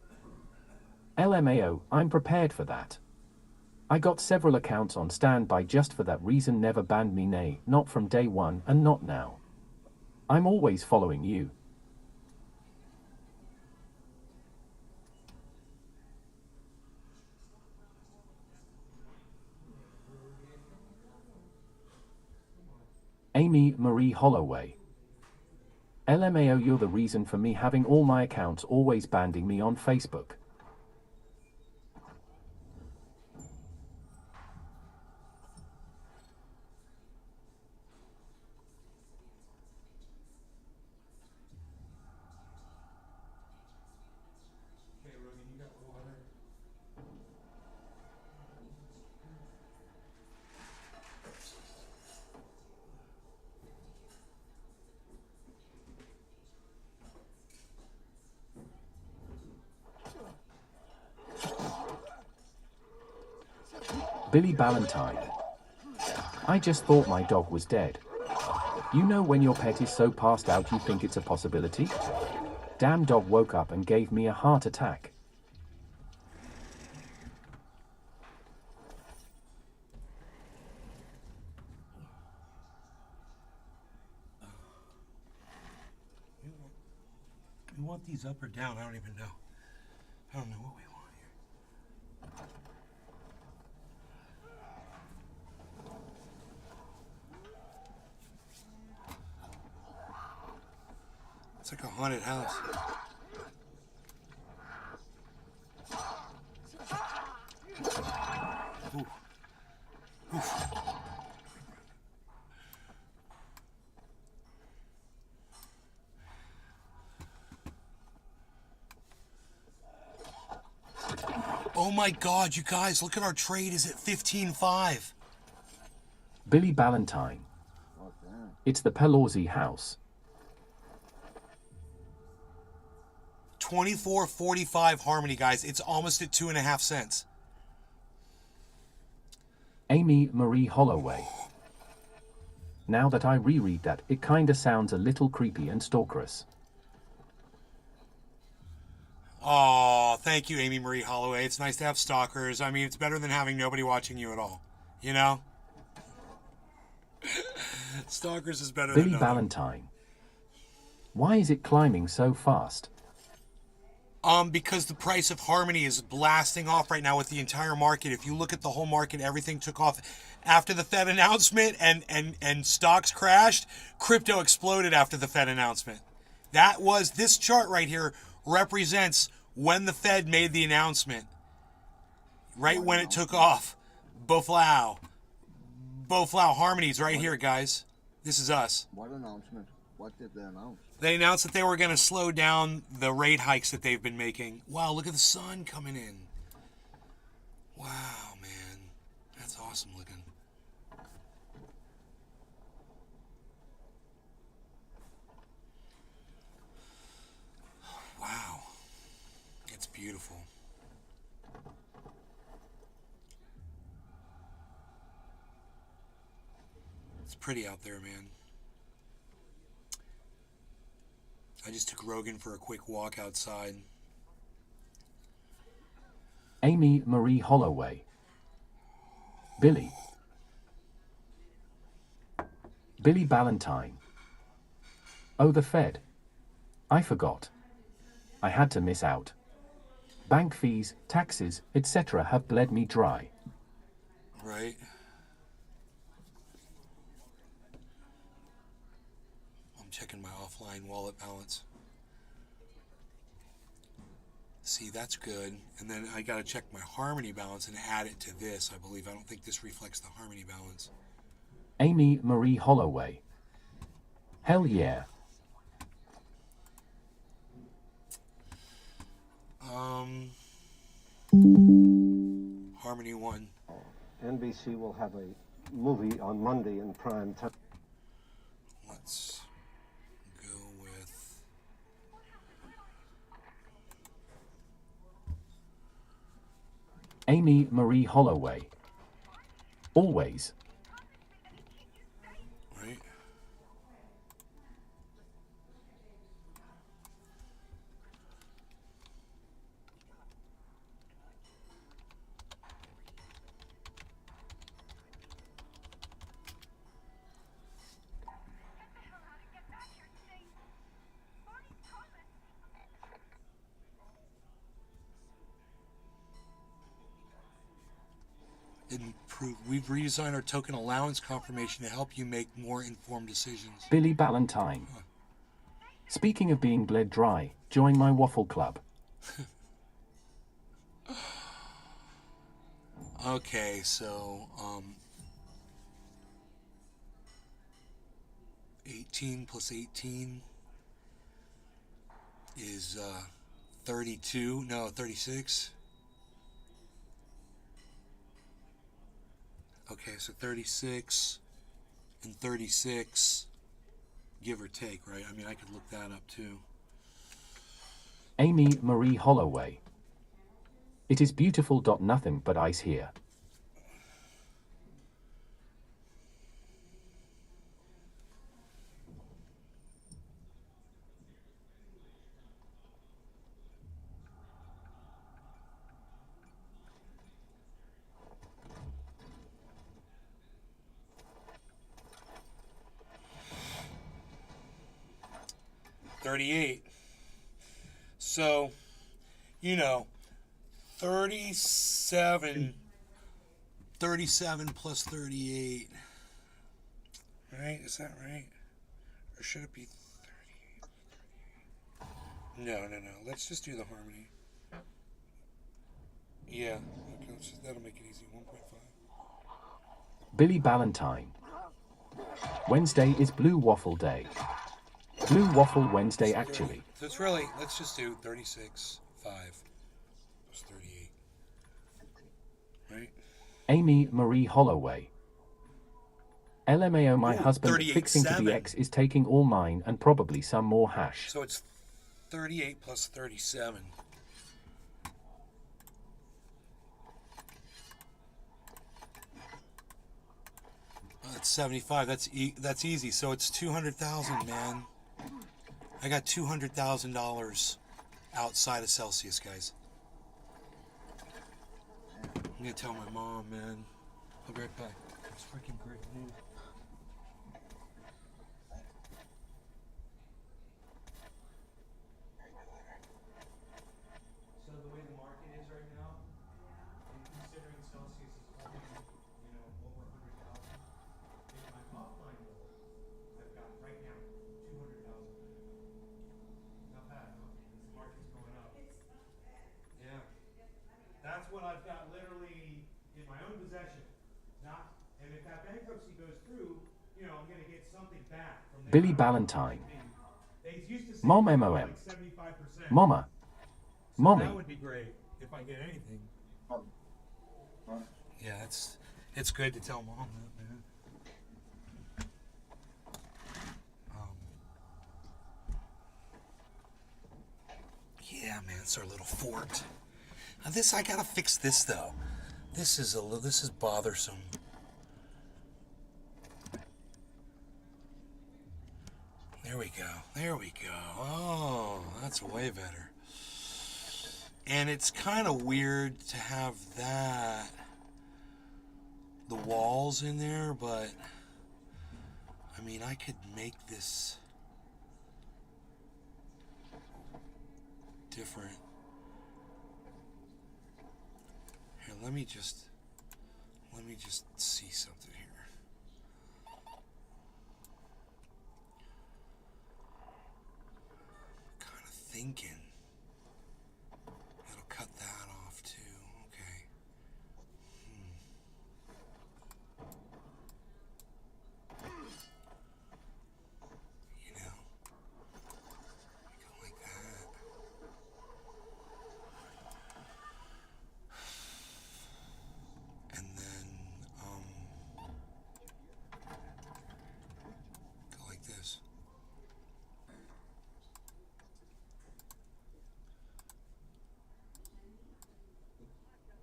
LMAO, I'm prepared for that. I got several accounts on standby just for that reason. Never banned me, nay, not from day one and not now. I'm always following you. Amy Marie Holloway. LMAO, you're the reason for me having all my accounts always banning me on Facebook. Billy Ballantyne. I just thought my dog was dead. You know when your pet is so passed out you think it's a possibility? Damn dog woke up and gave me a heart attack. We want these up or down? I don't even know. I don't know what we want here. It's like a haunted house. Ooh. Oof. Oh my God, you guys, look at our trade is at 15.5. Billy Ballantyne. What's that? It's the Pelosi house. 24.45 Harmony, guys. It's almost at 2.5 cents. Amy Marie Holloway. Now that I reread that, it kinda sounds a little creepy and stalkerous. Oh, thank you, Amy Marie Holloway. It's nice to have stalkers. I mean, it's better than having nobody watching you at all. You know? Stalkers is better Billy than nothing. Ballantyne. Why is it climbing so fast? Because the price of Harmony is blasting off right now with the entire market. If you look at the whole market, everything took off after the Fed announcement and stocks crashed. Crypto exploded after the Fed announcement. That was, this chart right here represents when the Fed made the announcement. Right when it took off. Boflau. Harmony's right here, guys. This is us. What announcement? What did they announce? They announced that they were going to slow down the rate hikes that they've been making. Wow, look at the sun coming in. Wow, man. That's awesome looking. Wow. It's beautiful. It's pretty out there, man. I just took Rogan for a quick walk outside. Amy Marie Holloway. Billy. Billy Ballantyne. Oh, the Fed. I forgot. I had to miss out. Bank fees, taxes, etc. have bled me dry. Right. I'm checking my offline wallet balance. See, that's good. And then I got to check my Harmony balance and add it to this, I believe. I don't think this reflects the Harmony balance. Amy Marie Holloway. Hell yeah. Harmony 1. NBC will have a movie on Monday in prime time. Let's go with Amy Marie Holloway. Always. right. We've redesigned our token allowance confirmation to help you make more informed decisions. Billy Ballantyne. Speaking of being bled dry, join my waffle club. Okay, so 18 plus 18 is 32. No, 36. Okay, so 36 and 36, give or take, right? I mean, I could look that up too. Amy Marie Holloway. It is beautiful. Nothing but ice here. 38. So, 37 plus 38. Right? Is that right? Or should it be 38? No. Let's just do the harmony. Yeah. Okay, that'll make it easy. 1.5. Billy Ballantyne. Wednesday is Blue Waffle Day. Blue Waffle Wednesday, actually. So it's really, let's just do 36, 5 plus 38. Right? Amy Marie Holloway. LMAO, my husband fixing to the X is taking all mine and probably some more hash. So it's 38 plus 37. That's 75. That's easy. So it's 200,000, man. I got $200,000 outside of Celsius, guys. I'm gonna tell my mom, man. I'll be right back. It's freaking great news. So the way the market is right now, and considering Celsius is holding, over 100,000, in my offline world, I've got right now 200,000. Not bad, huh? The market's going up. Yeah. That's what I've got literally in my own possession. And if that bankruptcy goes through, I'm gonna get something back from there. Billy Ballantyne. They used to say Mom like MOM. 75%. Mama. So Mommy. that would be great if I get anything. Yeah, it's good to tell mom that, man. Yeah, man, it's our little fort. Now I gotta fix this though. This is bothersome. There we go. Oh, that's way better. And it's kind of weird to have the walls in there, but I mean, I could make this different. Here, let me just see something here. Kind of thinking it'll cut that off too. Okay. Go like that. And then go like this.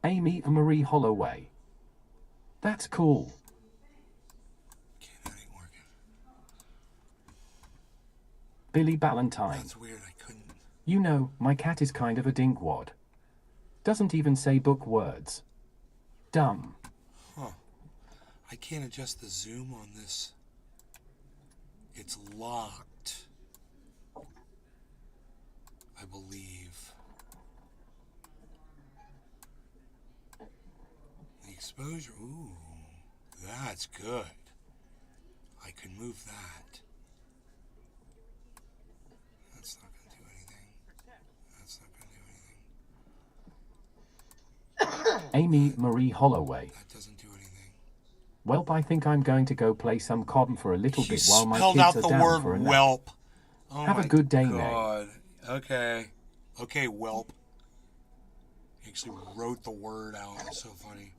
Amy Marie Holloway. That's cool. Okay, that ain't working. Billy Ballantyne. That's weird. I couldn't. My cat is kind of a dinkwad. Doesn't even say book words. Dumb. Huh. I can't adjust the zoom on this. It's locked. I believe. The exposure. Ooh. That's good. I can move that. That's not going to do anything. That's not going to do anything. Amy Marie Holloway. That doesn't do anything. Welp, I think I'm going to go play some COD for a little You bit while my spelled kids out are the down word for a nap. whelp. Oh Have a my good day, Nay. God. Okay. Okay, whelp. He actually wrote the word out. It's so funny.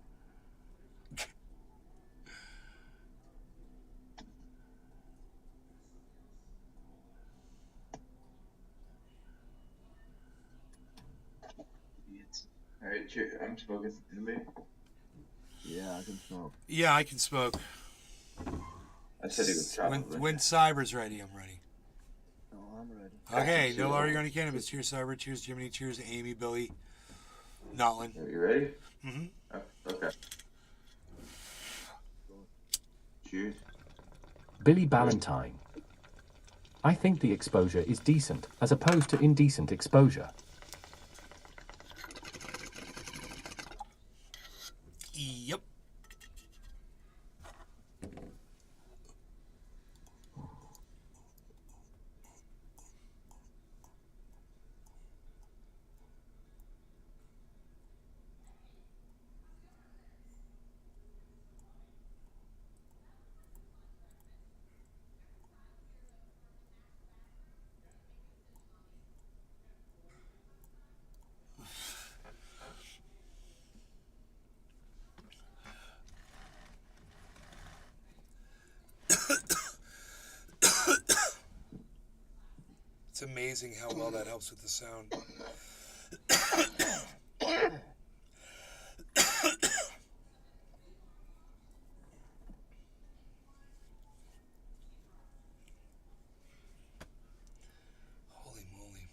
All right, cheers. I'm smoking. Anybody? Yeah, I can smoke. Yeah, I can smoke. I said he was chocolate. When Cyber's ready, I'm ready. Oh, I'm ready. Okay, no longer on cannabis. Cheers, Cyber. Cheers, Jiminy. Cheers, Amy, Billy, Notlin. Are you ready? Mm-hmm. Oh, okay. Cheers. Billy Ballantyne. I think the exposure is decent, as opposed to indecent exposure. Yep. It's amazing how well that helps with the sound. Holy moly.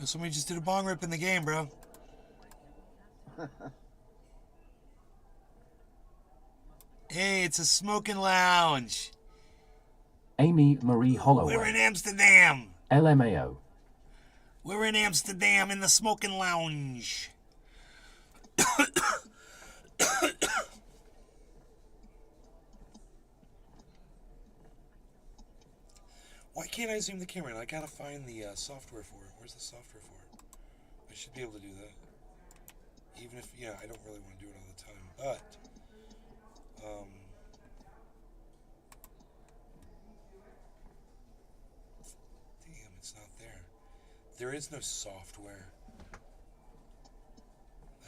Somebody just did a bong rip in the game, bro. Hey, it's a smoking lounge. Amy Marie We're in Holloway, Amsterdam. LMAO. We're in Amsterdam in the smoking lounge. Why can't I zoom the camera in? I gotta find the software for it. Where's the software for it? I should be able to do that. Even if, yeah, I don't really want to do it all the time. But, damn, it's not there. There is no software.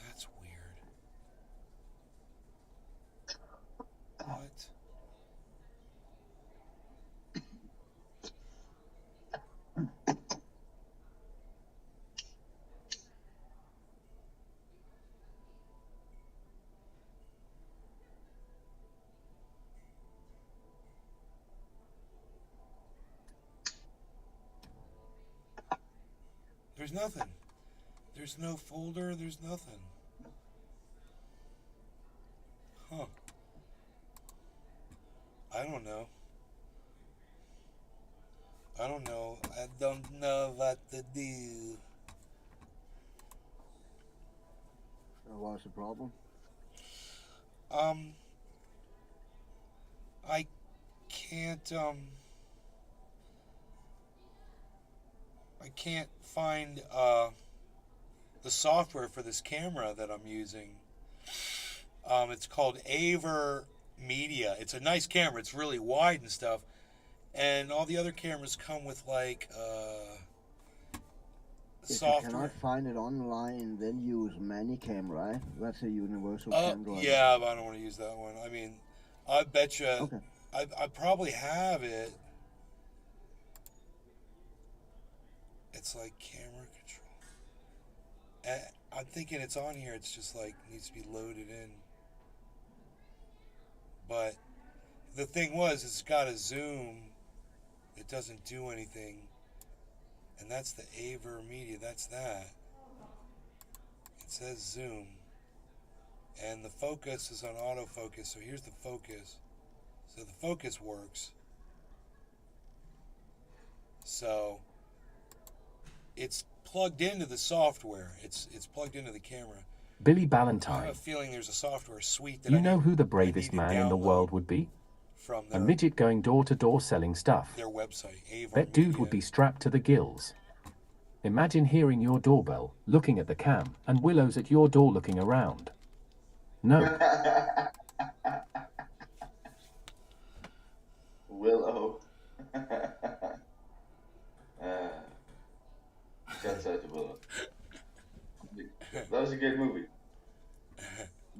That's weird. What? There's nothing. There's no folder. There's nothing. Huh. I don't know. I don't know. I don't know what to do. So what's the problem? I can't, I can't find, the software for this camera that I'm using. It's called Aver Media. It's a nice camera. It's really wide and stuff. And all the other cameras come with, like, If you software. cannot find it online, then use Manicam, right? That's a universal camera. Yeah, but I don't want to use that one. I mean, I bet you Okay. I probably have it. It's like camera control. I'm thinking it's on here. It's just like needs to be loaded in. But the thing was, it's got a zoom. It doesn't do anything. And that's the Aver Media. That's that. It says zoom. And the focus is on autofocus. So here's the focus. So the focus works. So it's plugged into the software. It's plugged into the camera. Billy I have Ballantyne. a feeling there's a software suite that You I know need- who the I bravest need to man in the download world would be? from A their, midget going door to door selling stuff. their website. Aver That dude Media. would be strapped to the gills. Imagine hearing your doorbell, looking at the cam, and Willow's at your door looking around. No, Willow. That's such a Willow. That was a good movie.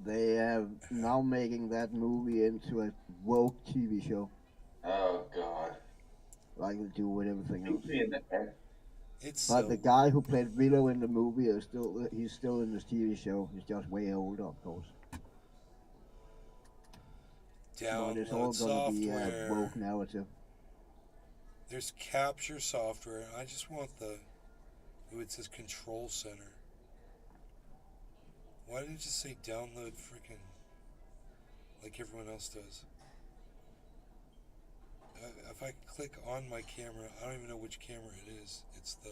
They are now making that movie into a woke TV show, Oh God. like they do with everything else. Goofy in there. It's But so, the guy who played Willow in the movie he's still in this TV show. He's just way older, of course. But it's all Download gonna be software. woke narrative. There's capture software. I just want the. Ooh, it says control center. Why didn't it just say download freaking like everyone else does? If I click on my camera, I don't even know which camera it is. It's the.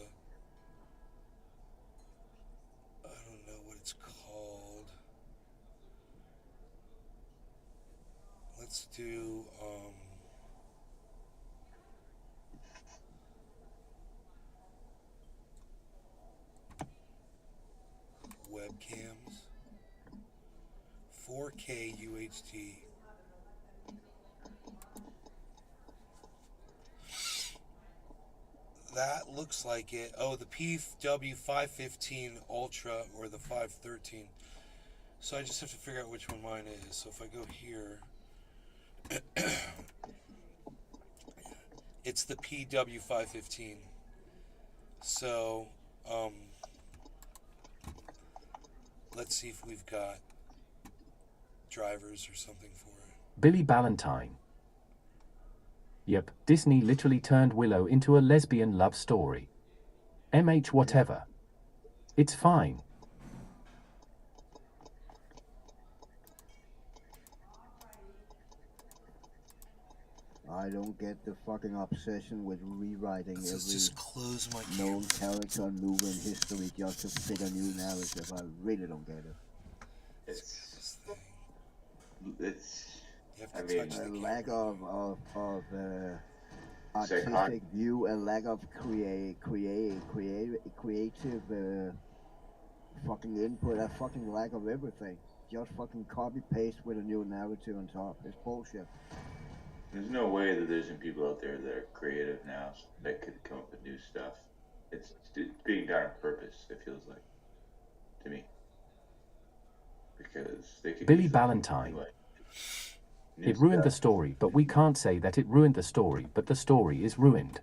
I don't know what it's called. Let's do. Webcams. 4K UHD. That looks like it. Oh, the PW515 Ultra or the 513. So I just have to figure out which one mine is. So if I go here, it's the PW515. So, let's see if we've got drivers or something for it. Billy Ballantyne. Yep, Disney literally turned Willow into a lesbian love story. MH whatever. It's fine. I don't get the fucking obsession with rewriting Let's every just close my known character and move in history just to fit a new narrative. I really don't get it. It's You have I to mean, touch A the lack camera. of Psychotic. artistic view, a lack of creative fucking input, a fucking lack of everything. Just fucking copy paste with a new narrative on top. It's bullshit. There's no way that there isn't people out there that are creative now that could come up with new stuff. It's being done on purpose, it feels like, to me. Because they could Billy use Ballantyne. like, new It ruined the stuff. story, but we can't say that it ruined the story, but the story is ruined.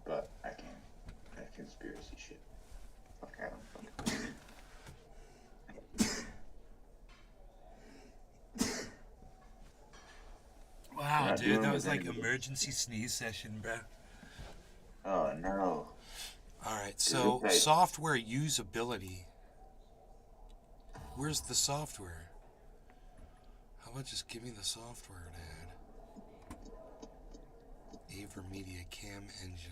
But I can't. That conspiracy shit. Fuck, I don't fucking. Wow, not dude, doing that what was they like need to do. emergency sneeze session, bro. Oh no. All right, so okay. software usability. Where's the software? How about just give me the software to add? AverMedia Cam Engine.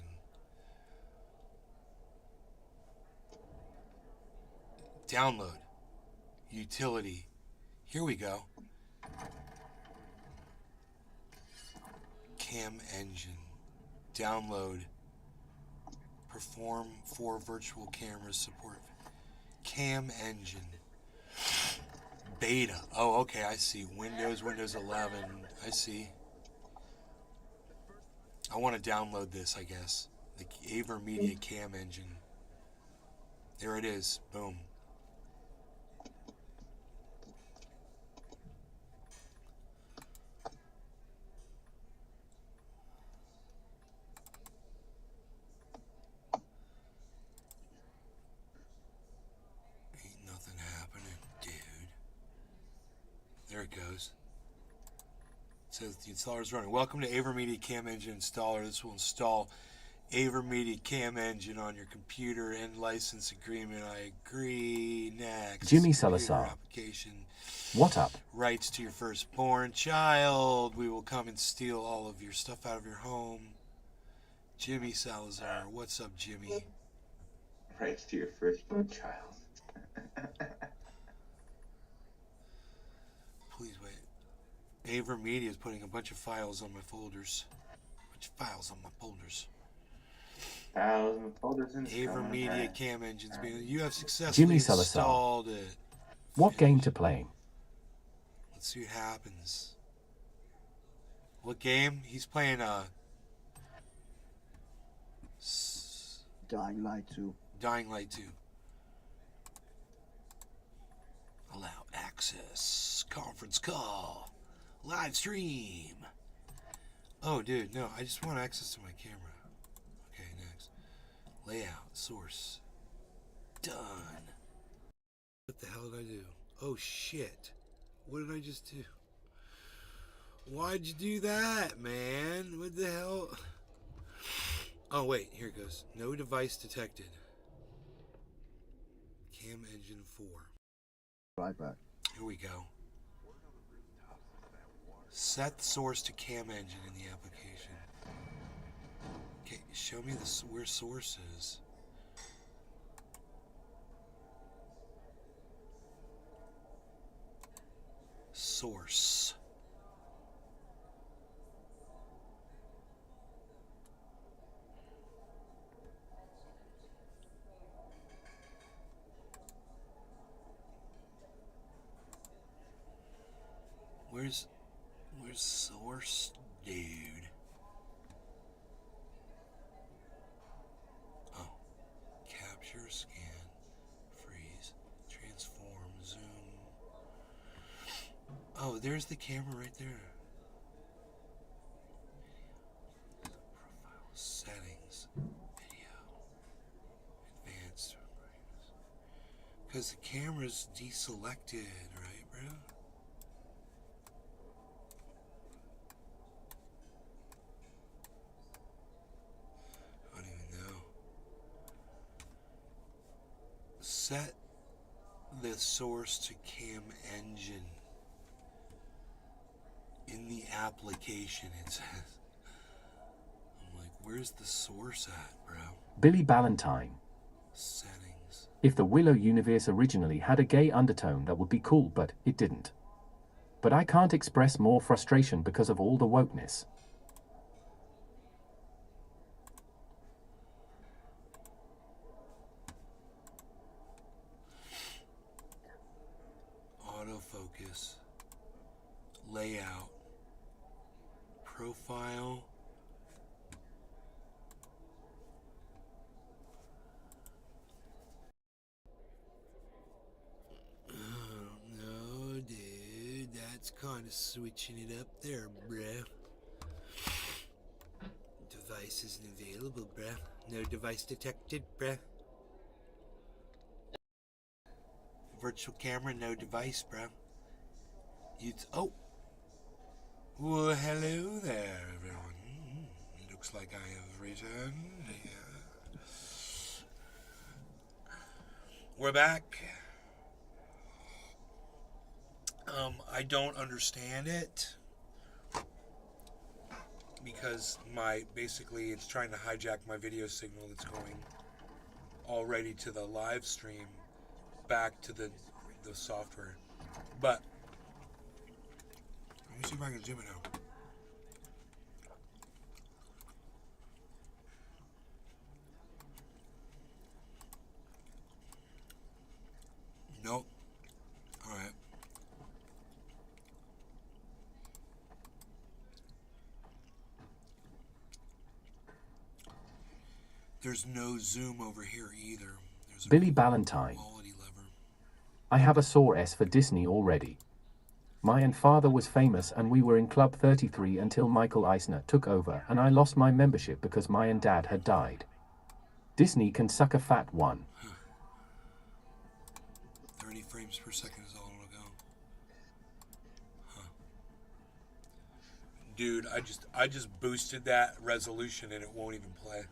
Download. Utility. Here we go. Cam Engine. Download. Perform for virtual cameras support. Cam Engine. Beta. Oh, okay, I see. Windows 11. I see. I want to download this, I guess. The AverMedia Cam Engine. There it is. Boom. Ain't nothing happening, dude. There it goes. It says the installer is running. Welcome to AverMedia Cam Engine Installer. This will install AverMedia Cam Engine on your computer. End license agreement. I agree. Next. Jimmy Computer Salazar. Application. What up? Rights to your firstborn child. We will come and steal all of your stuff out of your home. Jimmy Salazar. What's up, Jimmy? Rights to your firstborn child. Please wait. AverMedia is putting a bunch of files on my folders. Thousand folders in AverMedia Cam Engines being. You have successfully Jimmy Salazar. installed it. What game to playing? Let's see what happens. What game? He's playing Dying Light 2. Dying Light 2. Allow access. Conference call. Live stream. Oh, dude, no. I just want access to my camera. Okay, next. Layout. Source. Done. What the hell did I do? Oh, shit. What did I just do? Why'd you do that, man? What the hell? Oh, wait. Here it goes. No device detected. Cam engine 4. Right back. Here we go. Set source to cam engine in the application. Okay, show me where source is. Source. Where's source, dude? Oh, capture, scan, freeze, transform, zoom. Oh, there's the camera right there. Profile settings, video, advanced. Because the camera's deselected, right, bro? Set the source to cam engine in the application, it says. I'm like, where's the source at, bro? Billy Ballantyne. Settings. If the Willow universe originally had a gay undertone, that would be cool, but it didn't. But I can't express more frustration because of all the wokeness. Autofocus, layout, profile, oh no, dude, that's kind of switching it up there, bruh. Device isn't available, bruh. No device detected, bruh. Virtual camera, no device, bro. Oh. Well, hello there, everyone. Looks like I have returned. Yeah. We're back. I don't understand it because basically it's trying to hijack my video signal that's going already to the live stream back to the software. But let me see if I can zoom it out. Nope. Alright. There's no zoom over here either. There's a Billy Ballantyne. quality lever. I have a sore S for Disney already. My father was famous and we were in Club 33 until Michael Eisner took over and I lost my membership because my dad had died. Disney can suck a fat one. 30 frames per second is all it'll go. Huh. Dude, I just boosted that resolution and it won't even play.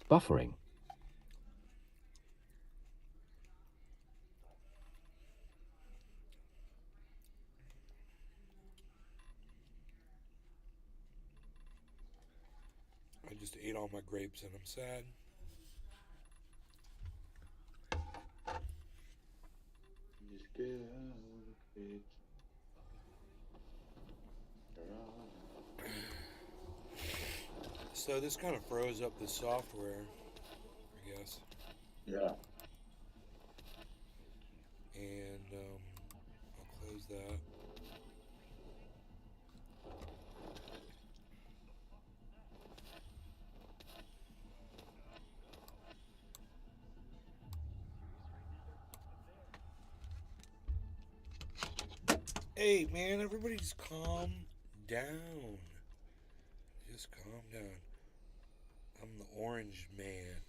Buffering. I just ate all my grapes and I'm sad. Just get out of it. So this kind of froze up the software, I guess. Yeah. And I'll close that. Hey, man, everybody just calm down. Just calm down. I'm the orange man.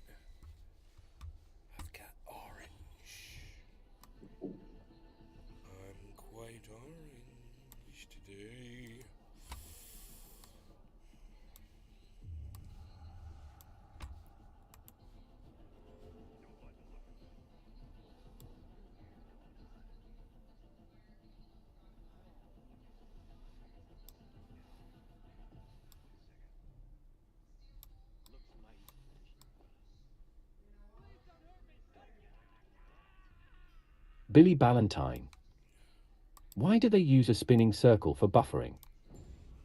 I've got orange. I'm quite orange today. Billy Ballantyne. Why do they use a spinning circle for buffering?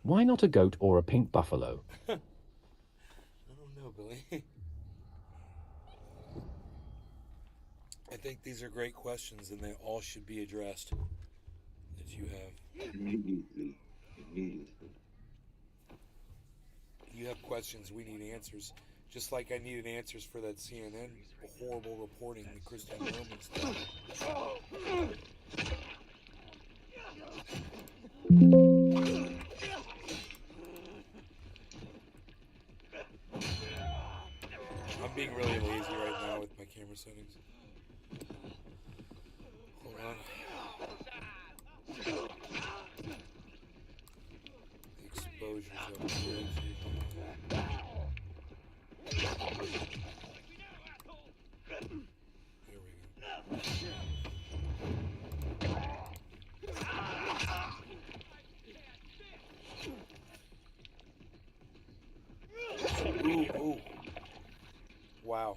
Why not a goat or a pink buffalo? I don't know, Billy. I think these are great questions, and they all should be addressed that you have. Immediately. You have questions, we need answers. Just like I needed answers for that CNN horrible reporting that Christian Roman's done. I'm being really lazy right now with my camera settings. Hold on. The exposure's up here. There we go. Ooh, ooh. Wow.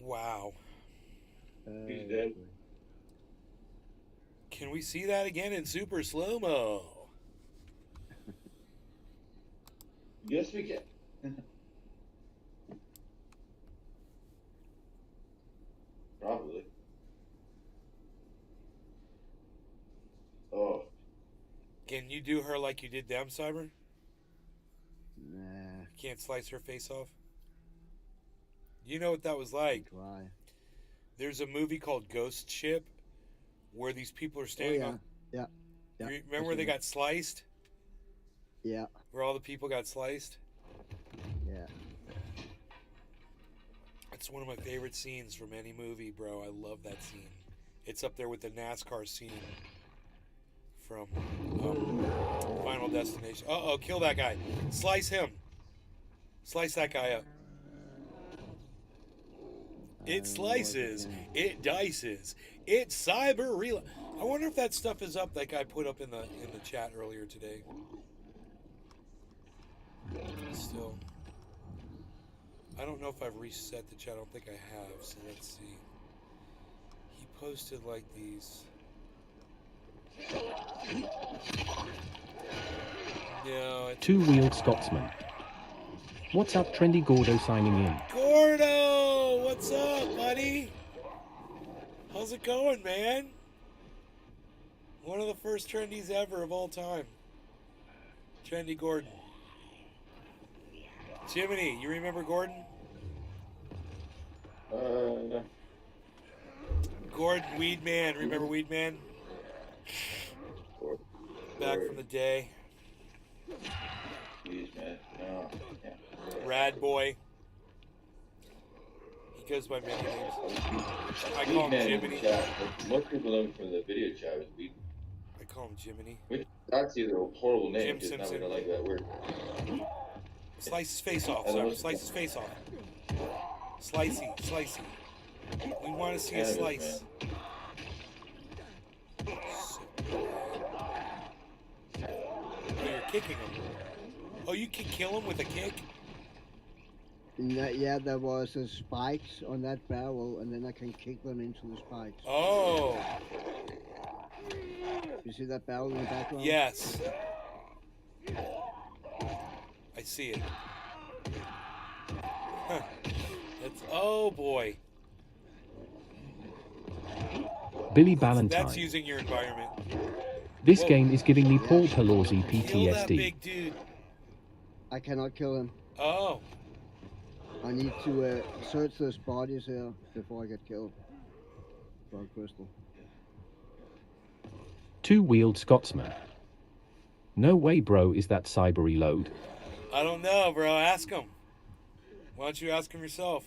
Wow. He's dead. Can we see that again in super slow-mo? Yes, we can. Probably. Oh. Can you do her like you did them, Cyber? Nah, Can't slice her face off? You know what that was like. try. There's a movie called Ghost Ship where these people are standing on... Yeah. You remember where they got sliced? Yeah, Where all the people got sliced? yeah. It's one of my favorite scenes from any movie, bro. I love that scene. It's up there with the NASCAR scene from Final Destination. Uh-oh, kill that guy. Slice him. Slice that guy up. It slices. It dices. It cyber real. I wonder if that stuff is up that guy put up in the chat earlier today. Still. I don't know if I've reset the chat. I don't think I have, so let's see. He posted like these. No, it's Two-wheeled Scotsman. What's up, Trendy Gordo signing in? Gordo! What's up, buddy? How's it going, man? One of the first trendies ever of all time. Trendy Gordon. Jiminy, you remember Gordon? Gordon Weedman. Remember Weedman? Back from the day. Jeez, man. No. Yeah. Rad Boy. He goes by many names. I call him Jiminy. Most people know him from the video chat was Weed. I call him Jiminy. Which that's either a horrible name, Jim because now we Simpson. don't like that word. Slice his face off, sir. Slice his face off. Slicey, slicey. We want to see a slice. Oh, you're kicking him. Oh, you can kill him with a kick? Yeah, there was spikes on that barrel, and then I can kick them into the spikes. Oh, You see that barrel in the background? yes. I see it. Huh. That's, oh boy. Billy That's Ballantyne. using your environment. This Whoa. game is giving me Paul Pelosi Kill that PTSD. big dude. I cannot kill him. Oh, I need to search those bodies here before I get killed. Pearl Crystal. Two-wheeled Scotsman. No way, bro, is that cyber reload? I don't know, bro. Ask him. Why don't you ask him yourself?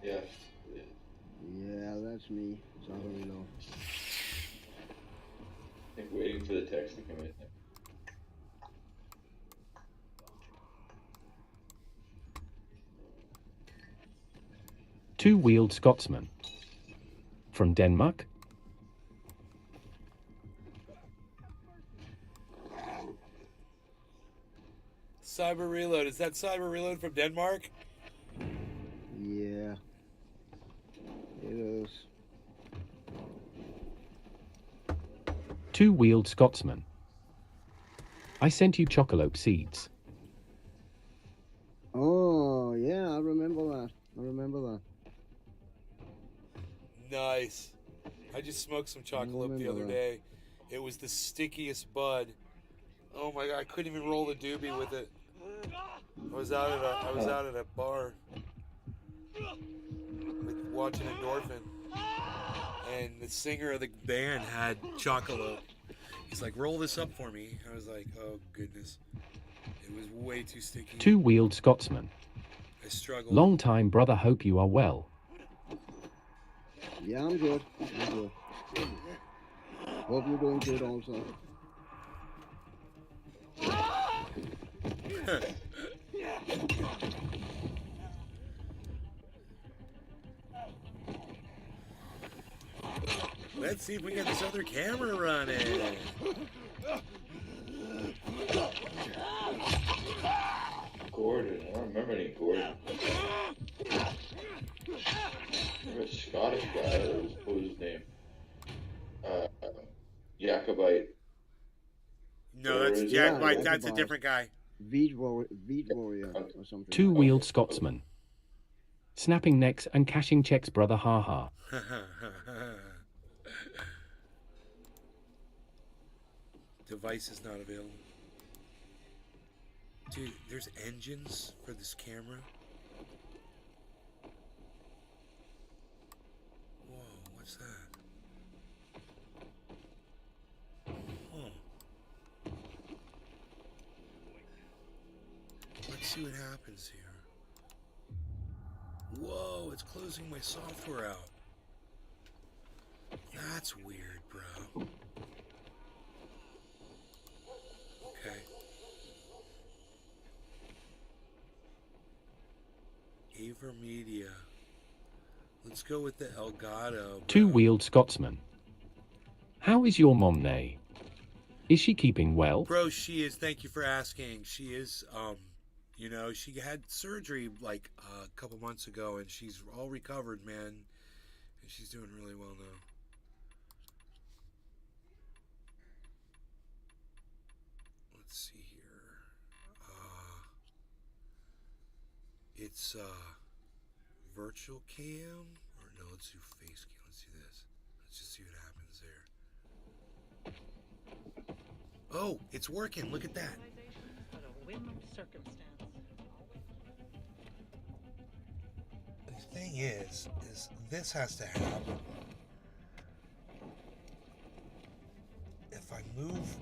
Yeah. Yeah, that's me. Cyber reload. I think waiting for the text to come in. Two-wheeled Scotsman. From Denmark? Cyber Reload. Is that Cyber Reload from Denmark? Yeah. It is. Two-wheeled Scotsman. I sent you chocolate seeds. Oh, yeah, I remember that. I remember that. Nice. I just smoked some chocolate the other that. day. It was the stickiest bud. Oh my god, I couldn't even roll the doobie with it. I was out at a bar watching Endorphin, and the singer of the band had chocolate. He's like, roll this up for me. I was like, oh goodness. It was way too sticky. Two-wheeled Scotsman. I struggled. Long time, brother. Hope you are well. Yeah, I'm good. I'm good. Hope you're doing good also. Let's see if we get this other camera running. Gordon. I don't remember any Gordon. Remember a Scottish guy. What was his name? Jacobite. No, that's Yeah, Jack White. Jack That's a White. different guy. Veed Warrior or something. Two-wheeled Scotsman. Snapping necks and cashing checks, brother. Ha ha. Device is not available. Dude, there's engines for this camera. Whoa, what's that? Huh. Let's see what happens here. Whoa, it's closing my software out. That's weird, bro. Okay. Avermedia. Let's go with the Elgato. Bro. Two-wheeled Scotsman. How is your mom, Nay? Is she keeping well? Bro, she is. Thank you for asking. She is, you know, she had surgery like a couple months ago and she's all recovered, man. And she's doing really well now. Let's see here. It's virtual cam, or no, let's do face cam. Let's do this. Let's just see what happens there. Oh, it's working. Look at that. But a whim of circumstance. The thing is this has to happen. If I move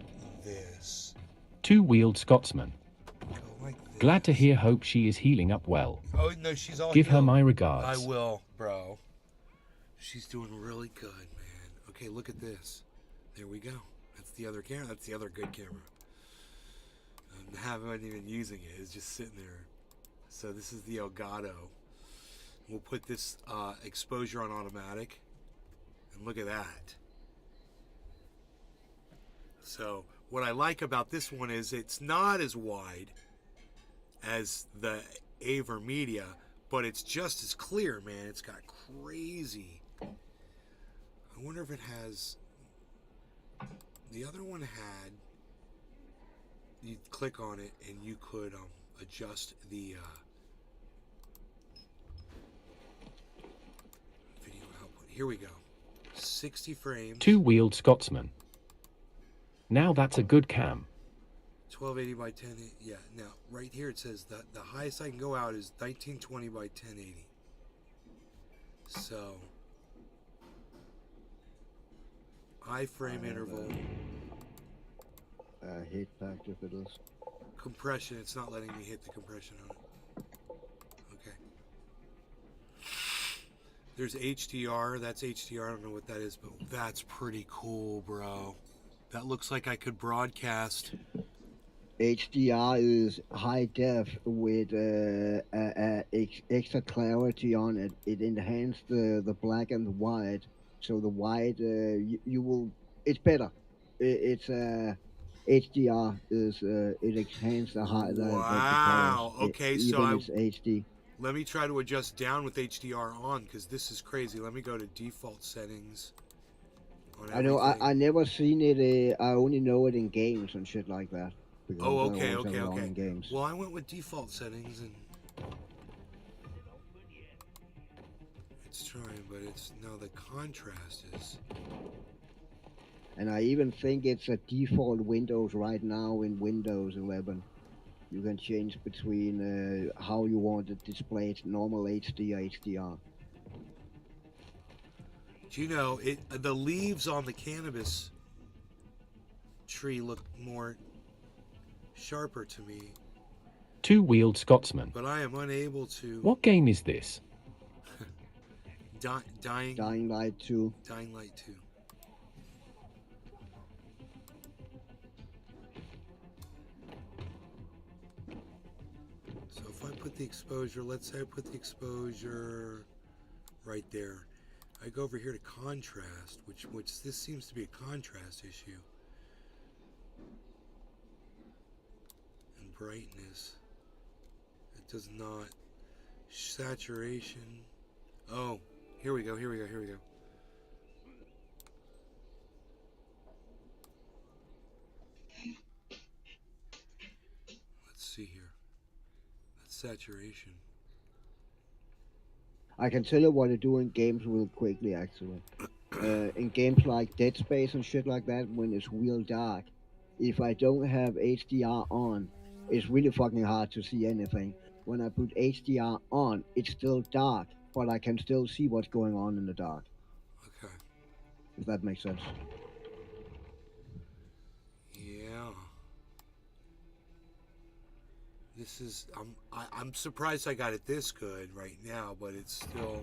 this, Two-wheeled Scotsman. go like this. Glad to hear. Hope she is healing up well. Oh no, she's all Give her healed. my regards. I will, bro. She's doing really good, man. Okay, look at this. There we go. That's the other camera. That's the other good camera. I haven't even using it. It's just sitting there. So this is the Elgato. We'll put this exposure on automatic. And look at that. So what I like about this one is it's not as wide as the Avermedia, but it's just as clear, man. It's got crazy. I wonder if it has. The other one had. You'd click on it and you could adjust the video output. Here we go. 60 frames. Two-wheeled Scotsman. Now that's a good cam. 1280 by 1080. Yeah, now right here it says that the highest I can go out is 1920 by 1080. So, iframe interval, Hit factor for this. compression. It's not letting me hit the compression on it. Okay. There's HDR. That's HDR. I don't know what that is, but that's pretty cool, bro. That looks like I could broadcast. HDR is high def with extra clarity on it. It enhances the black and the white, so the white you will. It's better. It's HDR is it enhances the high. Wow. Okay, so even it's HD. let me try to adjust down with HDR on because this is crazy. Let me go to default settings. On I know. everything. I never seen it. I only know it in games and shit like that. because Oh, I okay, always okay, have it on okay. in games. Well, I went with default settings and it's trying, but it's now the contrast is. And I even think it's a default Windows right now in Windows 11. You can change between how you want it displayed, normal HD or HDR. Do you know it? The leaves on the cannabis tree look more sharper to me, Two-wheeled Scotsman. but I am unable to. What game is this? Dying Light 2. Dying Light 2. So if I put the exposure, let's say I put the exposure right there. I go over here to contrast, which this seems to be a contrast issue. And brightness. It does not. Saturation. Oh, here we go. Let's see here. That's saturation. I can tell you what to do in games real quickly, actually. In games like Dead Space and shit like that, when it's real dark, if I don't have HDR on, it's really fucking hard to see anything. When I put HDR on, it's still dark, but I can still see what's going on in the dark. Okay. If that makes sense. Yeah. This is I'm surprised I got it this good right now, but it's still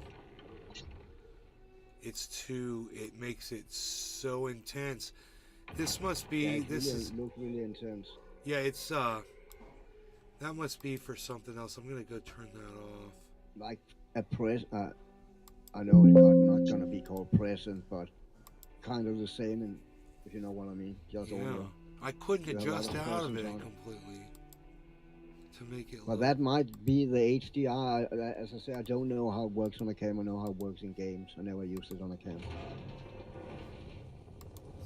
it makes it so intense. This must be Yeah, this look really intense. yeah, it's that must be for something else. I'm gonna go turn that off. Like a press. I know it's not gonna be called present, but kind of the same, and if you know what I mean. Just Yeah. audio. I couldn't You have a lot adjust of out of presence it on it. completely to make it But look. that might be the HDR. As I say, I don't know how it works on a camera. I know how it works in games. I never used it on a camera.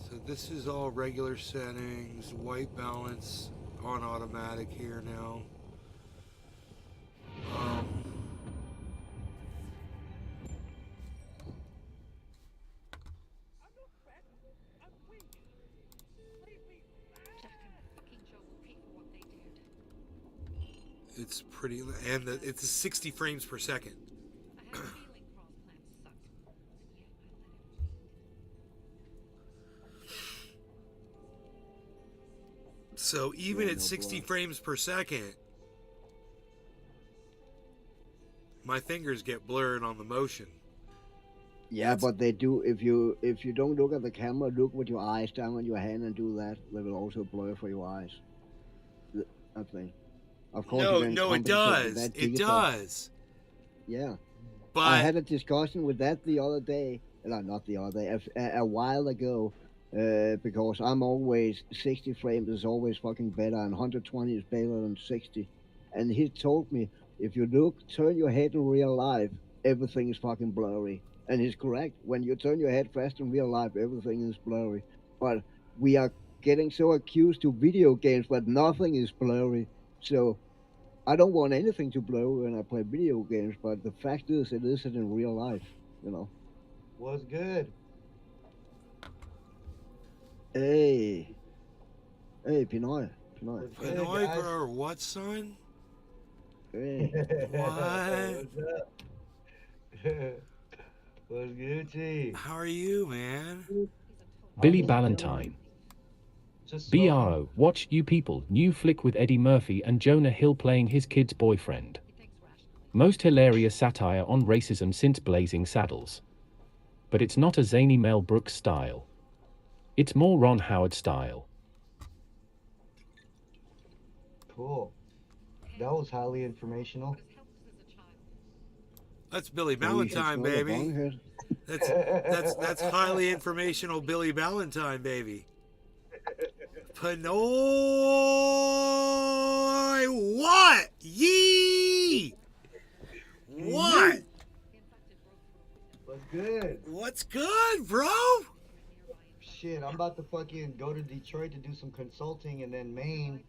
So this is all regular settings, white balance on automatic here now. Jack and fucking Joe will pay for what they did. It's pretty, and it's 60 frames per second. I had a feeling Cross Plan sucked. And yet I let it be. So even Yeah, at no 60 blood. frames per second, my fingers get blurred on the motion. Yeah, but they do. If you don't look at the camera, look with your eyes down on your hand and do that. They will also blur for your eyes. I think. Of course. No, you can no, it compensate with does. that It digital. does. Yeah. But I had a discussion with that the other day. No, not the other day. A while ago. Because I'm always 60 frames is always fucking better, and 120 is better than 60. And he told me, if you turn your head in real life, everything is fucking blurry. And he's correct. When you turn your head fast in real life, everything is blurry. But we are getting so accused to video games, but nothing is blurry. So I don't want anything to blur when I play video games. But the fact is, it isn't in real life. You know. What's good? Hey, Pinoy. Nice. Panoica or what, son? Hey. What? What's up? What's Gucci? How are you, man? Billy Ballantyne. Just BRO, watch You People, new flick with Eddie Murphy and Jonah Hill playing his kid's boyfriend. Most hilarious satire on racism since Blazing Saddles. But it's not a zany Mel Brooks style. It's more Ron Howard style. Cool. That was highly informational. That's Billy Ballantyne, baby. That's highly informational Billy Ballantyne, baby. Pinoy, what? Yee! What? What's good? What's good, bro? Shit, I'm about to fucking go to Detroit to do some consulting, and then Maine,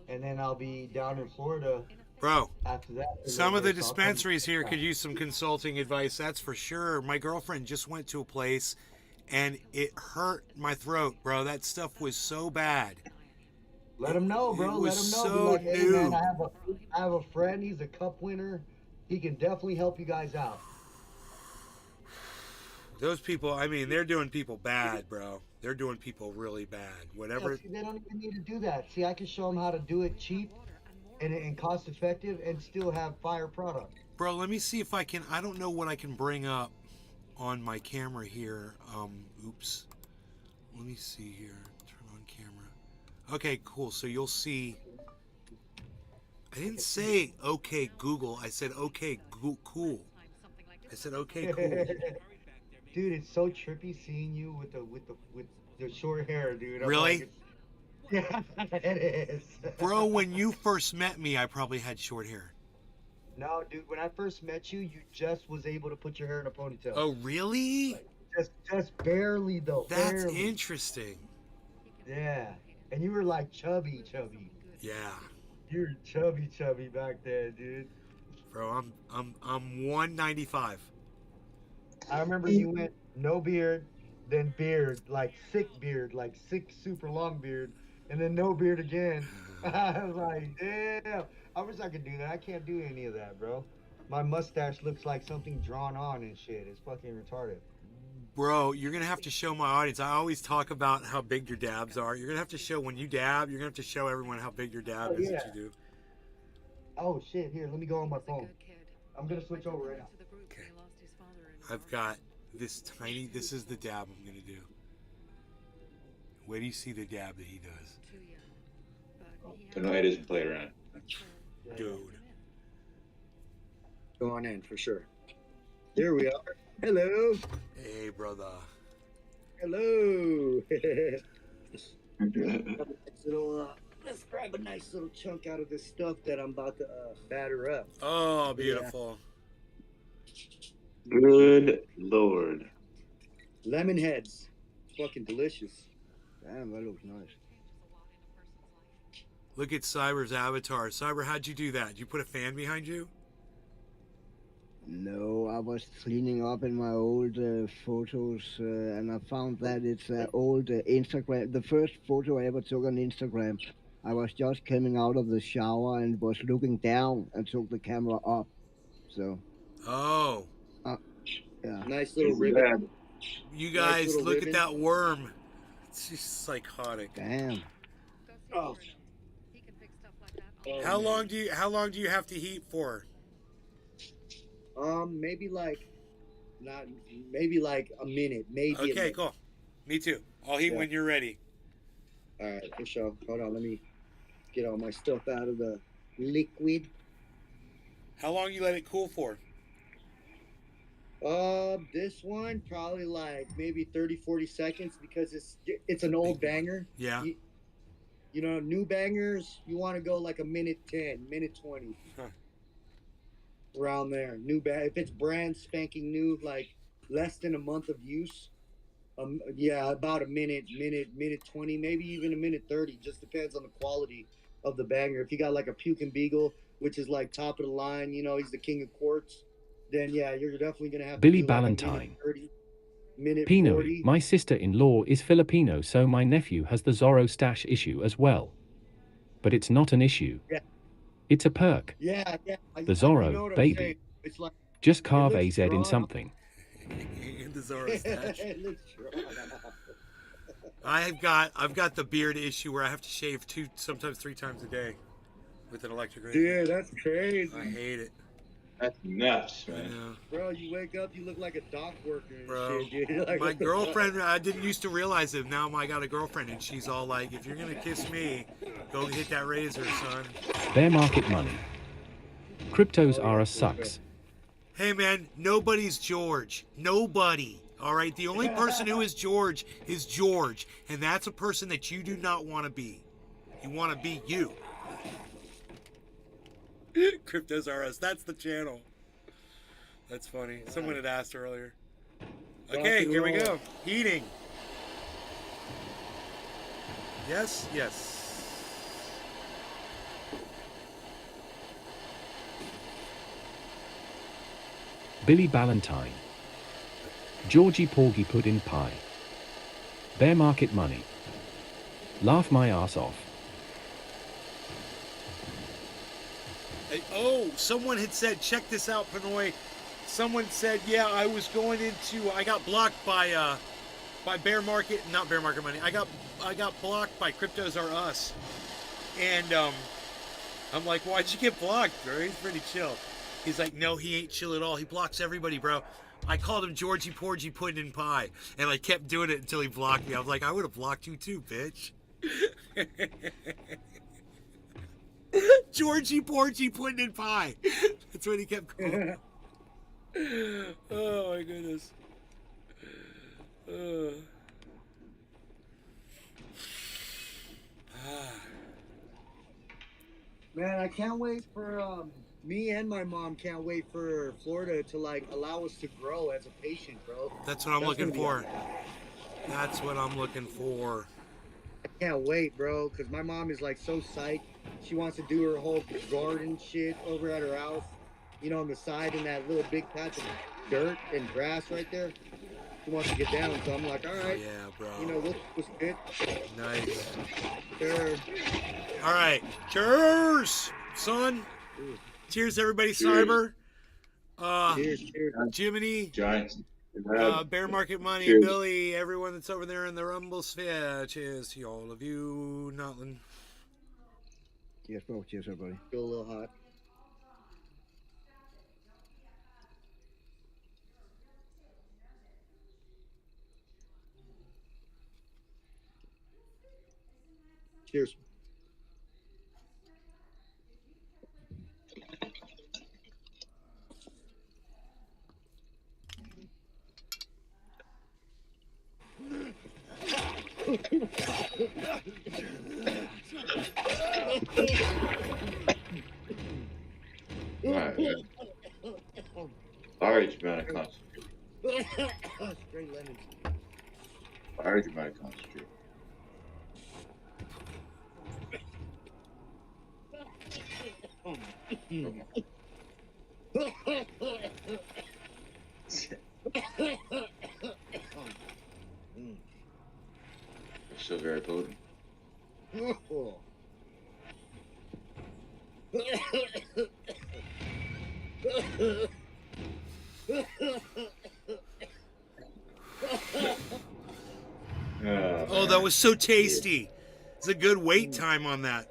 and then I'll be down in Florida Bro, after that. some of the dispensaries here could use some consulting advice, that's for sure. My girlfriend just went to a place and it hurt my throat, bro. That stuff was so bad. Let him know, bro. It Let was him know. so Be like, hey, new. man, I have a friend. He's a cup winner. He can definitely help you guys out. Those people, I mean, they're doing people bad, bro. They're doing people really bad. Whatever. Yeah, see, they don't even need to do that. See, I can show them how to do it cheap and cost effective and still have fire product. Bro, let me see if I can. I don't know what I can bring up on my camera here. Oops. Let me see here. Turn on camera. Okay, cool. So you'll see. I didn't say okay Google. I said okay cool. I said okay cool. Dude, it's so trippy seeing you with the short hair, dude. I'm Really? like, yeah, it is. Bro, when you first met me, I probably had short hair. No, dude, when I first met you, you just was able to put your hair in a ponytail. Oh, really? Just barely, though. That's barely. interesting. Yeah. And you were like chubby. Yeah. You were chubby back then, dude. Bro, I'm 195. I remember you went no beard, then beard, like sick super long beard, and then no beard again. I was like, damn. I wish I could do that. I can't do any of that, bro. My mustache looks like something drawn on and shit. It's fucking retarded. Bro, you're going to have to show my audience. I always talk about how big your dabs are. You're going to have to show when you dab, you're going to have to show everyone how big your dab is that you do. Oh, shit. Here, let me go on my phone. I'm going to switch over right now. Okay. I've got this tiny, this is the dab I'm going to do. Where do you see the dab that he does? Tonight isn't played around. Dude. Go on in, for sure. There we are. Hello. Hey, brother. Hello. Let's grab a nice little chunk out of this stuff that I'm about to batter up. Oh, beautiful. Good Lord. Lemon heads. Fucking delicious. Damn, that looks nice. Look at Cyber's avatar. Cyber, how'd you do that? Did you put a fan behind you? No, I was cleaning up in my old photos, and I found that it's old Instagram. The first photo I ever took on Instagram, I was just coming out of the shower and was looking down and took the camera up. So. Oh. Yeah. Nice little ribbon. You guys, little look ribbon. at that worm. It's just psychotic. Damn. Oh. How long do you have to heat for? Maybe like a minute, maybe. a Okay, minute. cool. Me too. I'll heat when you're ready. All right, for sure. Hold on, let me get all my stuff out of the liquid. How long you let it cool for? This one probably like maybe 30-40 seconds because it's an old banger. Yeah. You know, new bangers, you want to go like a minute 10, minute 20. Huh. Around there. New bang. If it's brand spanking new, like less than a month of use, yeah, about a minute 20, maybe even a minute 30. Just depends on the quality of the banger. If you got like a Puke and Beagle, which is like top of the line, you know, he's the king of quartz, then yeah, you're definitely going to have Billy to do like a Ballantyne. minute 30, minute Pinoy, 40. my sister-in-law is Filipino, so my nephew has the Zorro stash issue as well. but it's not an issue. Yeah. It's a perk. Yeah, yeah. The Zorro, you know what I'm baby. saying. It's like Just carve looks AZ in drawn. something. In the Zorro stash. It looks drawn. I've got the beard issue where I have to shave 2, sometimes 3 times a day with an electric razor. Dude, that's crazy. I hate it. That's nuts, I man. know. Bro, you wake up, you look like a dock worker and Bro, shit, dude. Like, my what the girlfriend, I didn't used to realize it. Now I got a girlfriend, and she's all like, if you're going to kiss me, go hit that razor, son. Bear market money. Cryptos are a sucks. Hey, man, nobody's George. Nobody. All right? The only person who is George, and that's a person that you do not want to be. You want to be you. Cryptos are us. That's the channel. That's funny. Someone had asked earlier. Okay, here we go. Heating. Yes, yes. Billy Ballantyne. Georgie Porgy Pudding Pie. Bear market money. Laugh my ass off. Hey, oh, someone had said, check this out, Pinoy. Someone said, yeah, I got blocked by Bear Market, not Bear Market Money. I got blocked by Cryptos Are Us. And I'm like, why'd you get blocked, bro? He's pretty chill. He's like, no, he ain't chill at all. He blocks everybody, bro. I called him Georgie Porgy Pudding Pie, and I kept doing it until he blocked me. I was like, I would have blocked you too, bitch. Georgie Porgy Pudding Pie. That's what he kept calling. Oh my goodness. Man, I can't wait for me and my mom can't wait for Florida to like allow us to grow as a patient, bro. That's what I'm looking for. That's what I'm looking for. I can't wait, bro, because my mom is like so psyched. She wants to do her whole garden shit over at her house, you know, on the side in that little big patch of dirt and grass right there. She wants to get down, so I'm like, all right, yeah, bro. You know, what's good? Nice. Sure. All right, cheers, son. Cheers, everybody. Cyber. Cheers. Jiminy. Giants. Bear Market Money, Cheers. Billy, everyone that's over there in the Rumble sphere. Cheers to all of you, Notland. Cheers, bro. Cheers, everybody. Feel a little hot. Cheers. Large amount of concentrate. Straight lemons. Large amount of concentrate. It's so very potent. Oh, that was so tasty. It's a good wait time on that.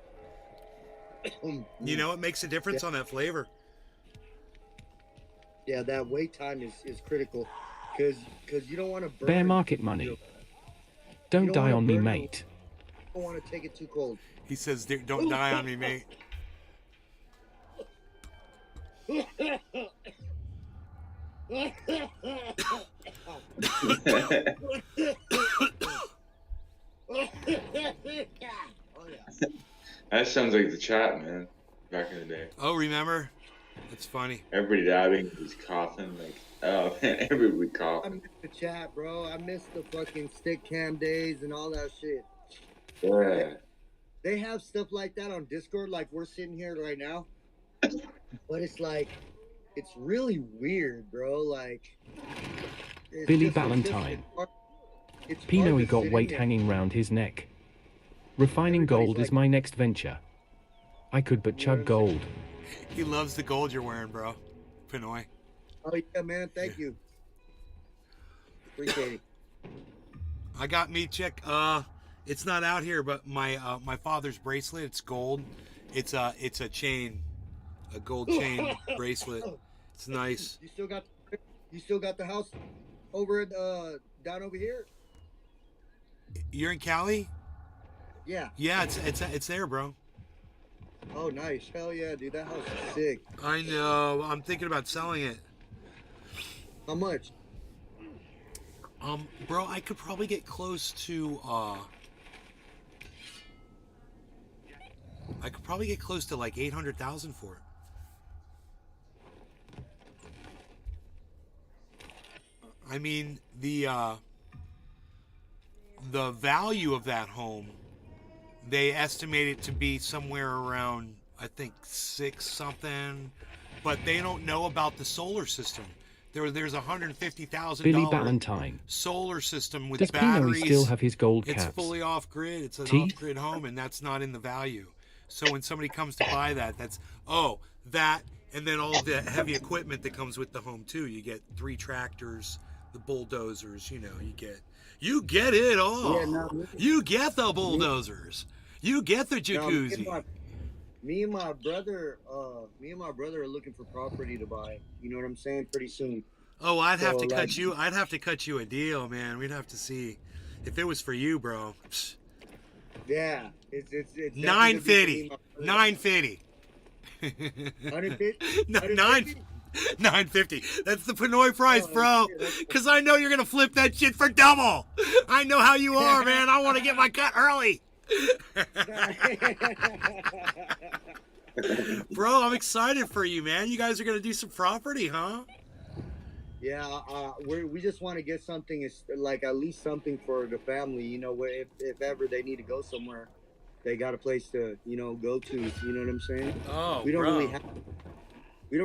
You know, it makes a difference on that flavor. Yeah, that wait time is critical because you don't want to burn. Bear market money. Don't die on me, mate. You don't want to take it too cold. He says, don't die on me, mate. That sounds like the chat, man. Back in the day. Oh, remember? That's funny. Everybody dabbing, he's coughing. Like, oh man, everybody I coughing. miss the chat, bro. I miss the fucking stick cam days and all that shit. Yeah. They have stuff like that on Discord, like we're sitting here right now. But it's like, it's really weird, bro. Like, it's Billy just- Ballantyne. it's hard Pino, he to got sit in weight there. hanging round his neck. Refining gold is my next venture. I could but chug gold. He loves the gold you're wearing, bro. Pinoy. Oh yeah, man. Thank you. Appreciate it. I got me check. It's not out here, but my father's bracelet. It's gold. It's a chain, a gold chain bracelet. It's nice. You still got the house over at down over here? You're in Cali? Yeah. Yeah, it's there, bro. Oh, nice. Hell yeah, dude. That house is sick. I know. I'm thinking about selling it. How much? Bro, I could probably get close to like 800,000 for it. I mean, the value of that home, they estimate it to be somewhere around, I think, 6 something, but they don't know about the solar system. There's $150,000 Billy Ballantyne. solar system with Does batteries. Pinoy still have his gold It's caps? fully off grid. It's an Teeth? off grid home, and that's not in the value. So when somebody comes to buy that, that's that, and then all the heavy equipment that comes with the home too. You get 3 tractors, the bulldozers. You get it all. Yeah, no, You get the bulldozers. You get the jacuzzi. Me and my brother are looking for property to buy. You know what I'm saying? Pretty soon. Oh, I'd have So, to like- cut you. I'd have to cut you a deal, man. We'd have to see if it was for you, bro. Psh, Yeah, it's definitely 950. gonna be for me and my brother. 950. 150? No, 150? 950. That's the Pinoy price, Oh, bro. shit, that's- Because I know you're gonna flip that shit for double. I know how you are, man. I want to get my cut early. Bro, I'm excited for you, man. You guys are gonna do some property, huh? Yeah, we just want to get something, like at least something for the family. You know, where if ever they need to go somewhere, they got a place to go to. You know what I'm saying? Oh, we don't bro.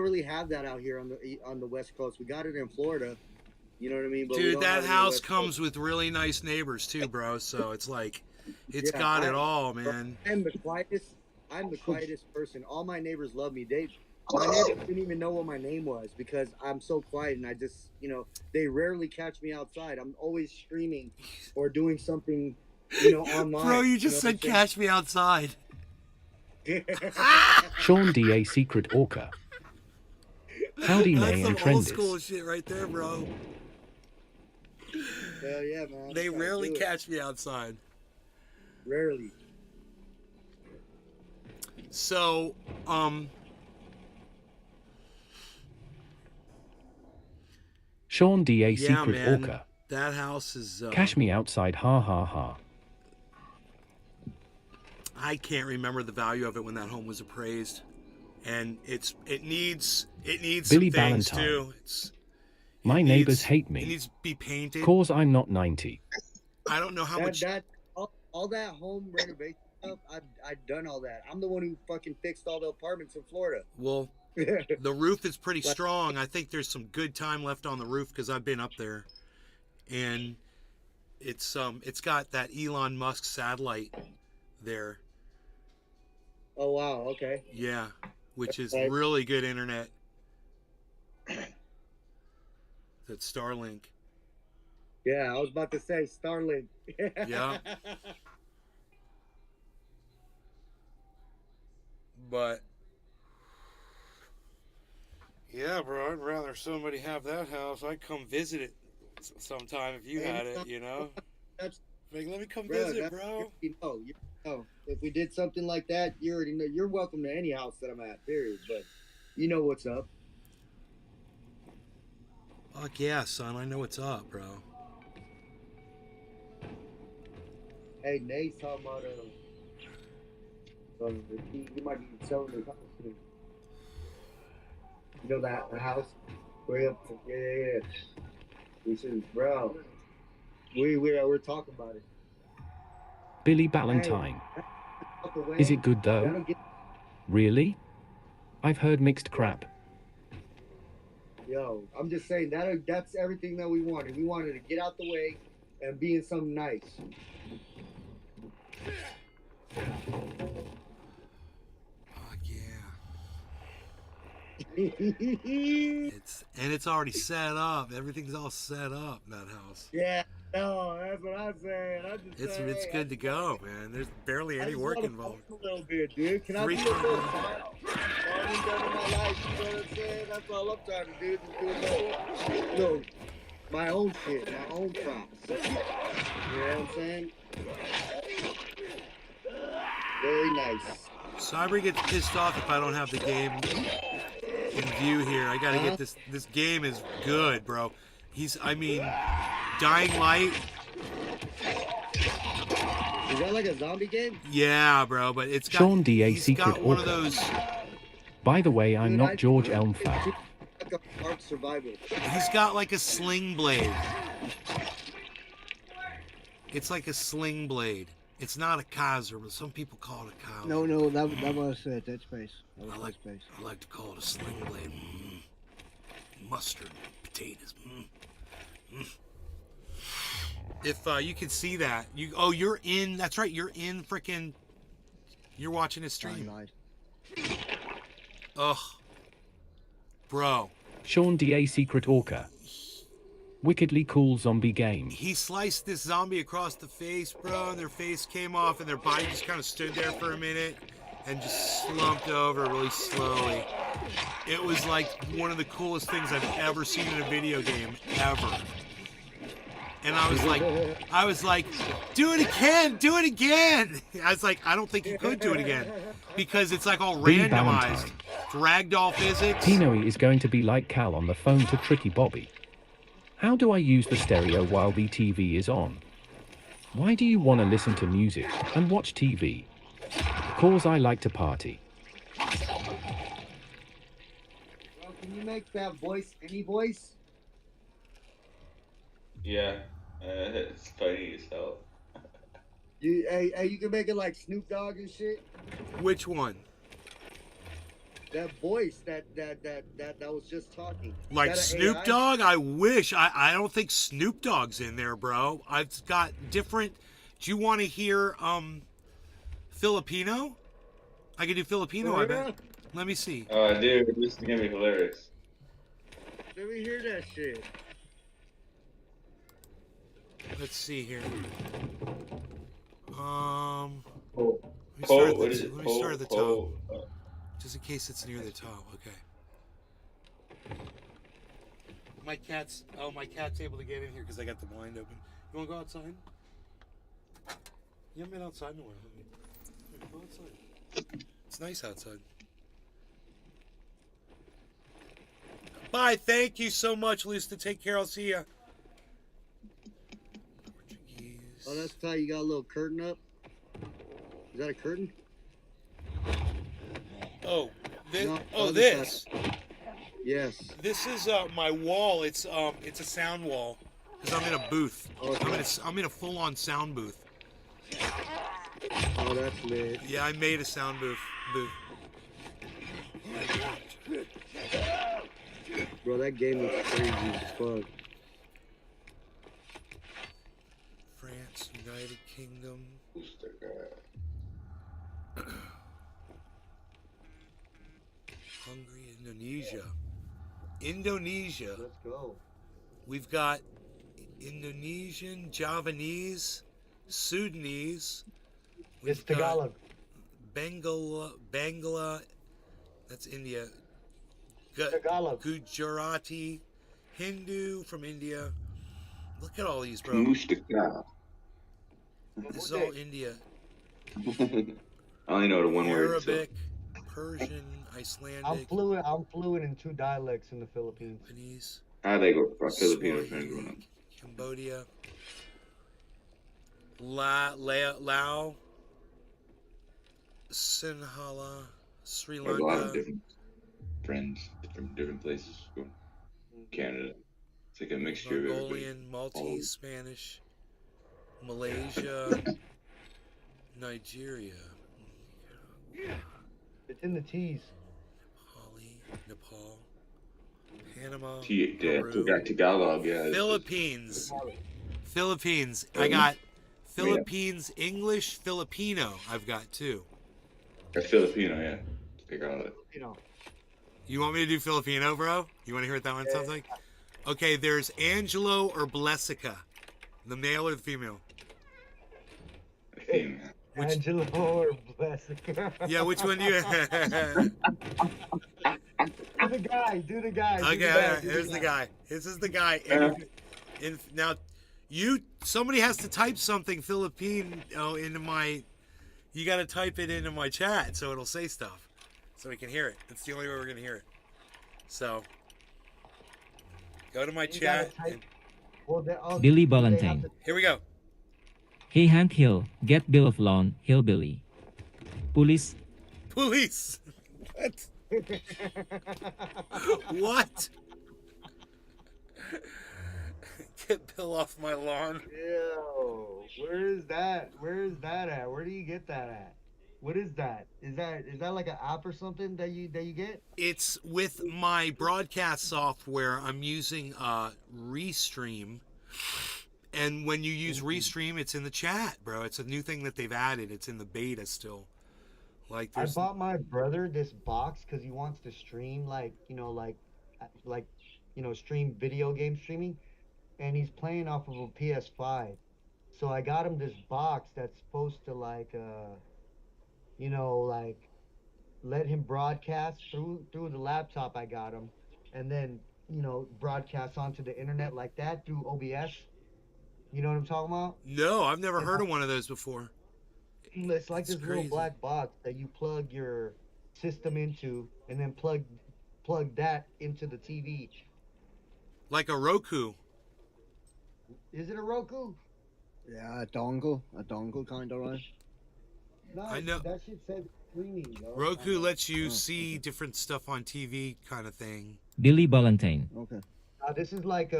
really have that out here on the West Coast. We got it in Florida. You know what I mean? But we Dude, don't have that it on the house West comes Coast. with really nice neighbors too, bro. So it's like, it's Yeah, got it all, man. I'm the quietest person. All my neighbors love me. My neighbors didn't even know what my name was because I'm so quiet, and I just, they rarely catch me outside. I'm always streaming or doing something, online. Bro, you just said know what catch me outside. I'm saying? Sean D.A. Secret Orca. Howdy, That's May some and old school Trendis. shit right there, bro. Hell yeah, man. They Gotta rarely do it. catch me outside. Rarely. So, Sean D.A. yeah, Secret man, Orca. that house is. Cash me outside, ha ha ha. I can't remember the value of it when that home was appraised, and it needs Billy some things Ballantyne. too. My It neighbors needs- hate It me. needs to be painted. Cause I'm not 90. I don't know how much. All that home renovation stuff, I've done all that. I'm the one who fucking fixed all the apartments in Florida. Well, the roof is pretty strong. I think there's some good time left on the roof because I've been up there, and it's got that Elon Musk satellite there. Oh wow, okay. Yeah, which is Okay. really good internet. That's Starlink. Yeah, I was about to say Starlink. Yeah. But yeah, bro, I'd rather somebody have that house. I'd come visit it sometime if you had it, That's Like, let me come bro, visit, that's- bro. You know, if we did something like that, you already know. You're welcome to any house that I'm at. Period. But you know what's up. Fuck yeah, son. I know what's up, bro. Hey, Nate's talking about you might be selling his house too. You know that the house way up to yeah. We should, bro. We're talking about it. Billy Ballantyne. Out the way. Is it good That'll though? get- Really? I've heard mixed crap. Yo, I'm just saying that's everything that we wanted. We wanted to get out the way and be in something nice. It's already set up. Everything's all set up in that house. Yeah, no, that's what I'm saying. I'm just saying, It's good to go, man. There's barely any work involved. A little bit, dude. Can I be a little farming done in my life? You know what I'm saying? That's all I'm trying to do. Just do a little, my own shit, my own props. You know what I'm saying? Very nice. Cyber gets pissed off if I don't have the game in view here. I gotta get this. This game is good, bro. Dying Light. Is that like a zombie game? Yeah, bro, but it's got. Sean D. A he's secret got one of author. those. By the way, I'm not George Elmfat. Like a Ark Survival. He's got like a sling blade. It's like a sling blade. It's not a Kaiser, but some people call it a Kaiser. No, that was Dead Space. That was Dead Space. I like to call it a sling blade. Mustard, potatoes. If you can see that, you're in. That's right. You're in frickin'. You're watching his stream. Ugh, bro. Sean D. A secret orca. Wickedly cool zombie game. He sliced this zombie across the face, bro, and their face came off, and their body just kind of stood there for a minute and just slumped over really slowly. It was like one of the coolest things I've ever seen in a video game, ever. And I was like, do it again, do it again. I was like, I don't think you could do it again because it's like all B. randomized. Ragdoll physics. Pinoy is going to be like Cal on the phone to Tricky Bobby. How do I use the stereo while the TV is on? Why do you want to listen to music and watch TV? Cause I like to party. Well, can you make that voice any voice? Yeah, it's funny as hell. You can make it like Snoop Dogg and shit. Which one? That voice that was just talking. Like Is that an Snoop AI? Dogg? I wish. I don't think Snoop Dogg's in there, bro. I've got different. Do you want to hear Filipino? I can do Filipino, I bet. Let me see. Oh, dude, this is gonna be hilarious. Let me hear that shit. Let's see here. Let Oh, me start at what the, is it? let me start at the top. Oh, Just in case it's near the top. Okay. My cat's able to get in here because I got the blind open. You want to go outside? You haven't been outside in a while, have you? Here, go outside. It's nice outside. Bye. Thank you so much, Lisa. Take care. I'll see ya. Portuguese. Oh, that's tight. You got a little curtain up. Is that a curtain? Oh, this. No, Oh, other this. side. Yes. This is my wall. It's a sound wall because I'm in a booth. Okay. I'm in a full-on sound booth. Oh, that's lit. Yeah, I made a sound booth. Bro, that game looks crazy as fuck. France, United Kingdom. Hungary, Indonesia. Let's go. We've got Indonesian, Javanese, Sudanese. It's Tagalog. Bangla, that's India. Tagalog. Gujarati, Hindu from India. Look at all these, bro. Mustaka. This is all India. I only know the one word. so- Arabic, Persian, Icelandic, I'm fluent in 2 dialects in the Philippines. Japanese, How they go from Filipino friends Swahili, growing up? Cambodia, Lao, Sinhala, Sri I have a lot of Lanka, different friends from different places. From Canada. It's like a mixture of everybody. Mongolian, Maltese, Spanish, Malaysia, Nigeria, It's in the T's. Nepal, Panama, Yeah, Peru, Tagalog, yeah. Philippines. I got Philippines, English, Filipino. I've got too. That's Filipino, yeah. Tagalog. You know. You want me to do Filipino, bro? You want to hear what that one sounds like? Okay, there's Angelo or Blessica. The male or the female? Female. Angelo or Blessica. Yeah, which one do you... Do the guy. Do the guy. do Okay, the guy, do here's the guy. This is the guy. And now, somebody has to type something Philippine into my... You got to type it into my chat so it'll say stuff. So we can hear it. It's the only way we're going to hear it. So, go to my chat. And, Billy Valentine. here we go. Hey Hank Hill, get bill of loan, hillbilly. Police. Police. What? What? Get Bill off my lawn. Yo, where is that? Where is that at? Where do you get that at? What is that? Is that like an app or something that you get? It's with my broadcast software. I'm using Restream. And when you use Restream, it's in the chat, bro. It's a new thing that they've added. It's in the beta still. Like I bought my brother this box because he wants to stream stream video game streaming, and he's playing off of a PS5. So I got him this box that's supposed to let him broadcast through the laptop I got him, and then broadcast onto the internet like that through OBS. You know what I'm talking about? No, I've never heard of one of those before. It's like That's this little crazy. black box that you plug your system into, and then plug that into the TV. Like a Roku. Is it a Roku? Yeah, a dongle kind of, right? No, I know. that shit says streaming, though. Roku lets you see different stuff on TV kind of thing. Billy Valentine. Okay. This is like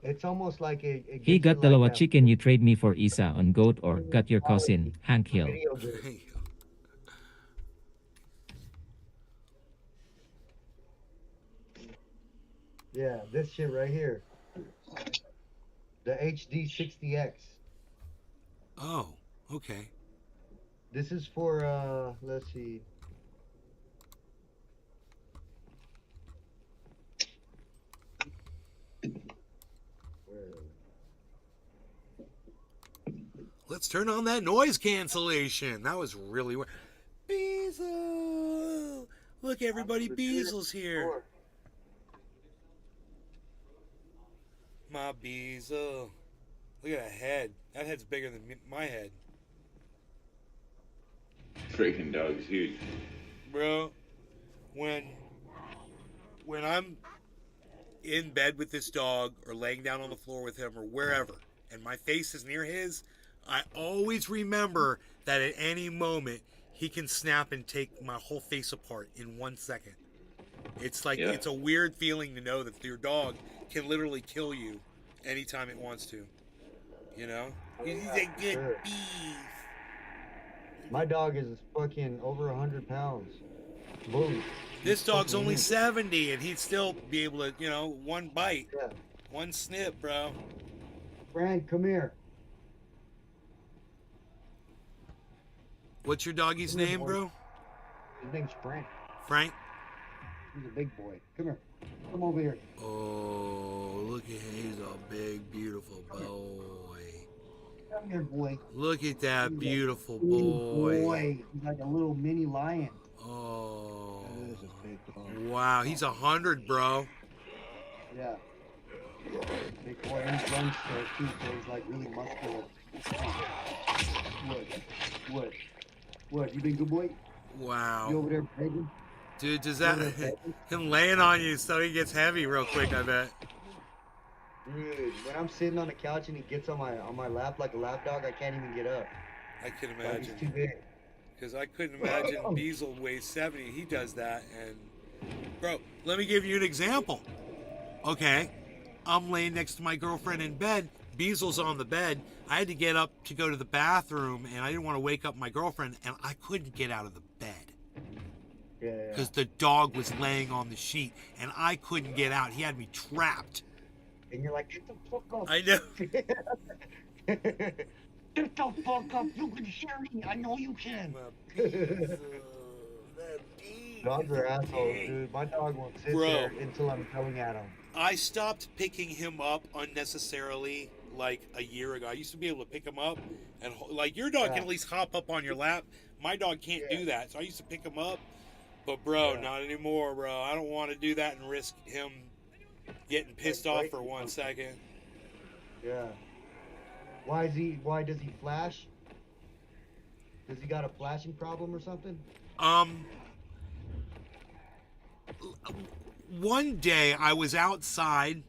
it's almost like a He got dalawa chicken you trade me for Isa on goat or got your cousin, Hank Hill. video game. Yeah, this shit right here. The HD 60X. Oh, okay. This is for let's see. Let's turn on that noise cancellation. That was really weird. Beazle! Look, everybody, Beazle's here. My Beazle. Look at that head. That head's bigger than my head. Freaking dog's huge. Bro, when I'm in bed with this dog or laying down on the floor with him or wherever, and my face is near his, I always remember that at any moment he can snap and take my whole face apart in 1 second. It's like, it's a weird feeling to know that your dog can literally kill you anytime it wants to. You know? He's a good beef. My dog is fucking over 100 pounds. Boom. This dog's only 70 and he'd still be able to, one bite. Yeah. One snip, bro. Frank, come here. What's your doggy's Come here, name, boy. bro? His name's Frank. Frank? He's a big boy. Come here. Come over here. Oh, look at him. He's a big, beautiful boy. Come here, boy. Look at that He's a beautiful big boy. He's like a little mini lion. Oh. That is a big dog. Wow, he's 100, bro. Yeah. Big boy. He runs too, so he's like really muscular. What? You been good boy? Wow. You over there begging? Dude, does that... him laying on you so he gets heavy real quick, I bet. Dude, when I'm sitting on the couch and he gets on my lap like a lap dog, I can't even get up. I can Like, he's too imagine. big. Because I couldn't imagine Beazle weighs 70. He does that, and... Bro, let me give you an example. Okay, I'm laying next to my girlfriend in bed. Beazle's on the bed. I had to get up to go to the bathroom, and I didn't want to wake up my girlfriend, and I couldn't get out of the bed. Yeah. Because the dog was laying on the sheet, and I couldn't get out. He had me trapped. And you're like, get the fuck up. I know. Get the fuck up. You can hear me. I know you can. My Beazle, that Beazle. Dogs are assholes, dude. My dog won't sit Bro. there until I'm yelling at him. I stopped picking him up unnecessarily like a year ago. I used to be able to pick him up and like your dog can at least hop up on your lap. My dog can't do that, so I used to pick him up. But bro, not anymore, bro. I don't want to do that and risk him getting pissed off for 1 second. Yeah. Why does he flash? Does he got a flashing problem or something? One day I was outside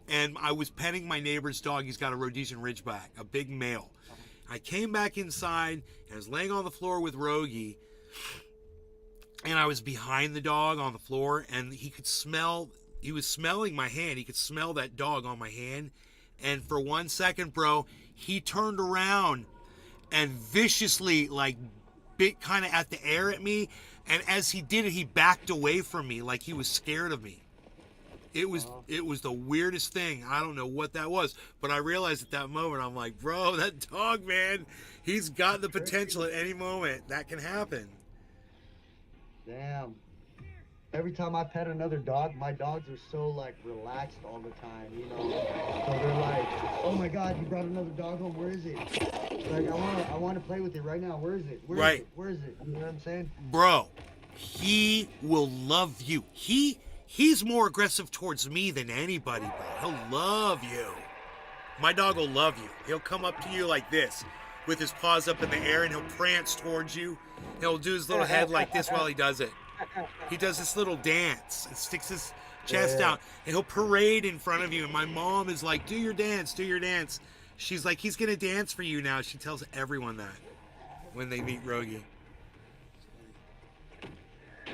and I was petting my neighbor's dog. He's got a Rhodesian Ridgeback, a big male. I came back inside and I was laying on the floor with Rogie, and I was behind the dog on the floor, and he was smelling my hand. He could smell that dog on my hand. And for 1 second, bro, he turned around and viciously like bit kind of at the air at me. And as he did it, he backed away from me like he was scared of me. It was the weirdest thing. I don't know what that was, but I realized at that moment, I'm like, bro, that dog, man, he's got the potential at any moment. That can happen. Damn. Every time I pet another dog, my dogs are so like relaxed all the time, you know. So they're like, "Oh my God, you brought another dog home. Where is it? Like, I want to play with it right now. Where is it? Where is it? Where is it? You know what I'm saying? Bro, he will love you. He's more aggressive towards me than anybody, bro. He'll love you. My dog will love you. He'll come up to you like this, with his paws up in the air, and he'll prance towards you. He'll do his little head like this while he does it. He does this little dance and sticks his chest out, and he'll parade in front of you. And my mom is like, do your dance, do your dance. She's like, he's going to dance for you now. She tells everyone that when they meet Rogie.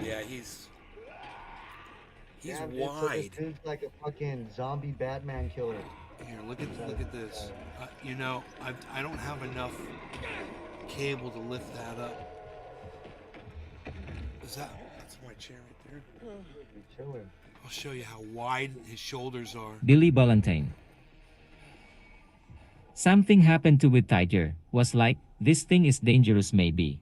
Yeah, he's Damn, wide. This dude's like a fucking zombie Batman killer. Here, look at this. You know, I don't have enough cable to lift that up. That's my chair right there. You're chilling. I'll show you how wide his shoulders are. Billy Valentine. Something happened to with Tiger. Was like, this thing is dangerous maybe.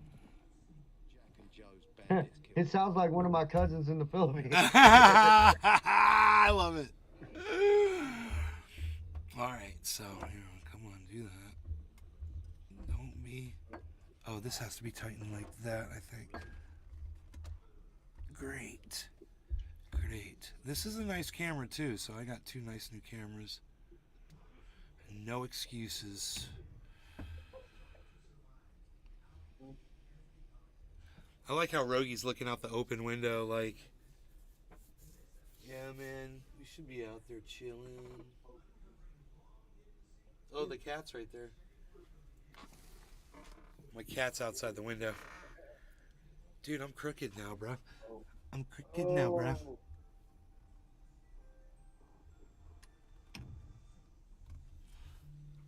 It sounds like one of my cousins in the Philippines. I love it. All right, so here, come on, do that. Don't be. Oh, this has to be tightened like that, I think. Great. This is a nice camera too, so I got 2 nice new cameras. No excuses. I like how Rogie's looking out the open window like, yeah, man, we should be out there chilling. Oh, the cat's right there. My cat's outside the window. Dude, I'm crooked now, bro. I'm crooked now, bro.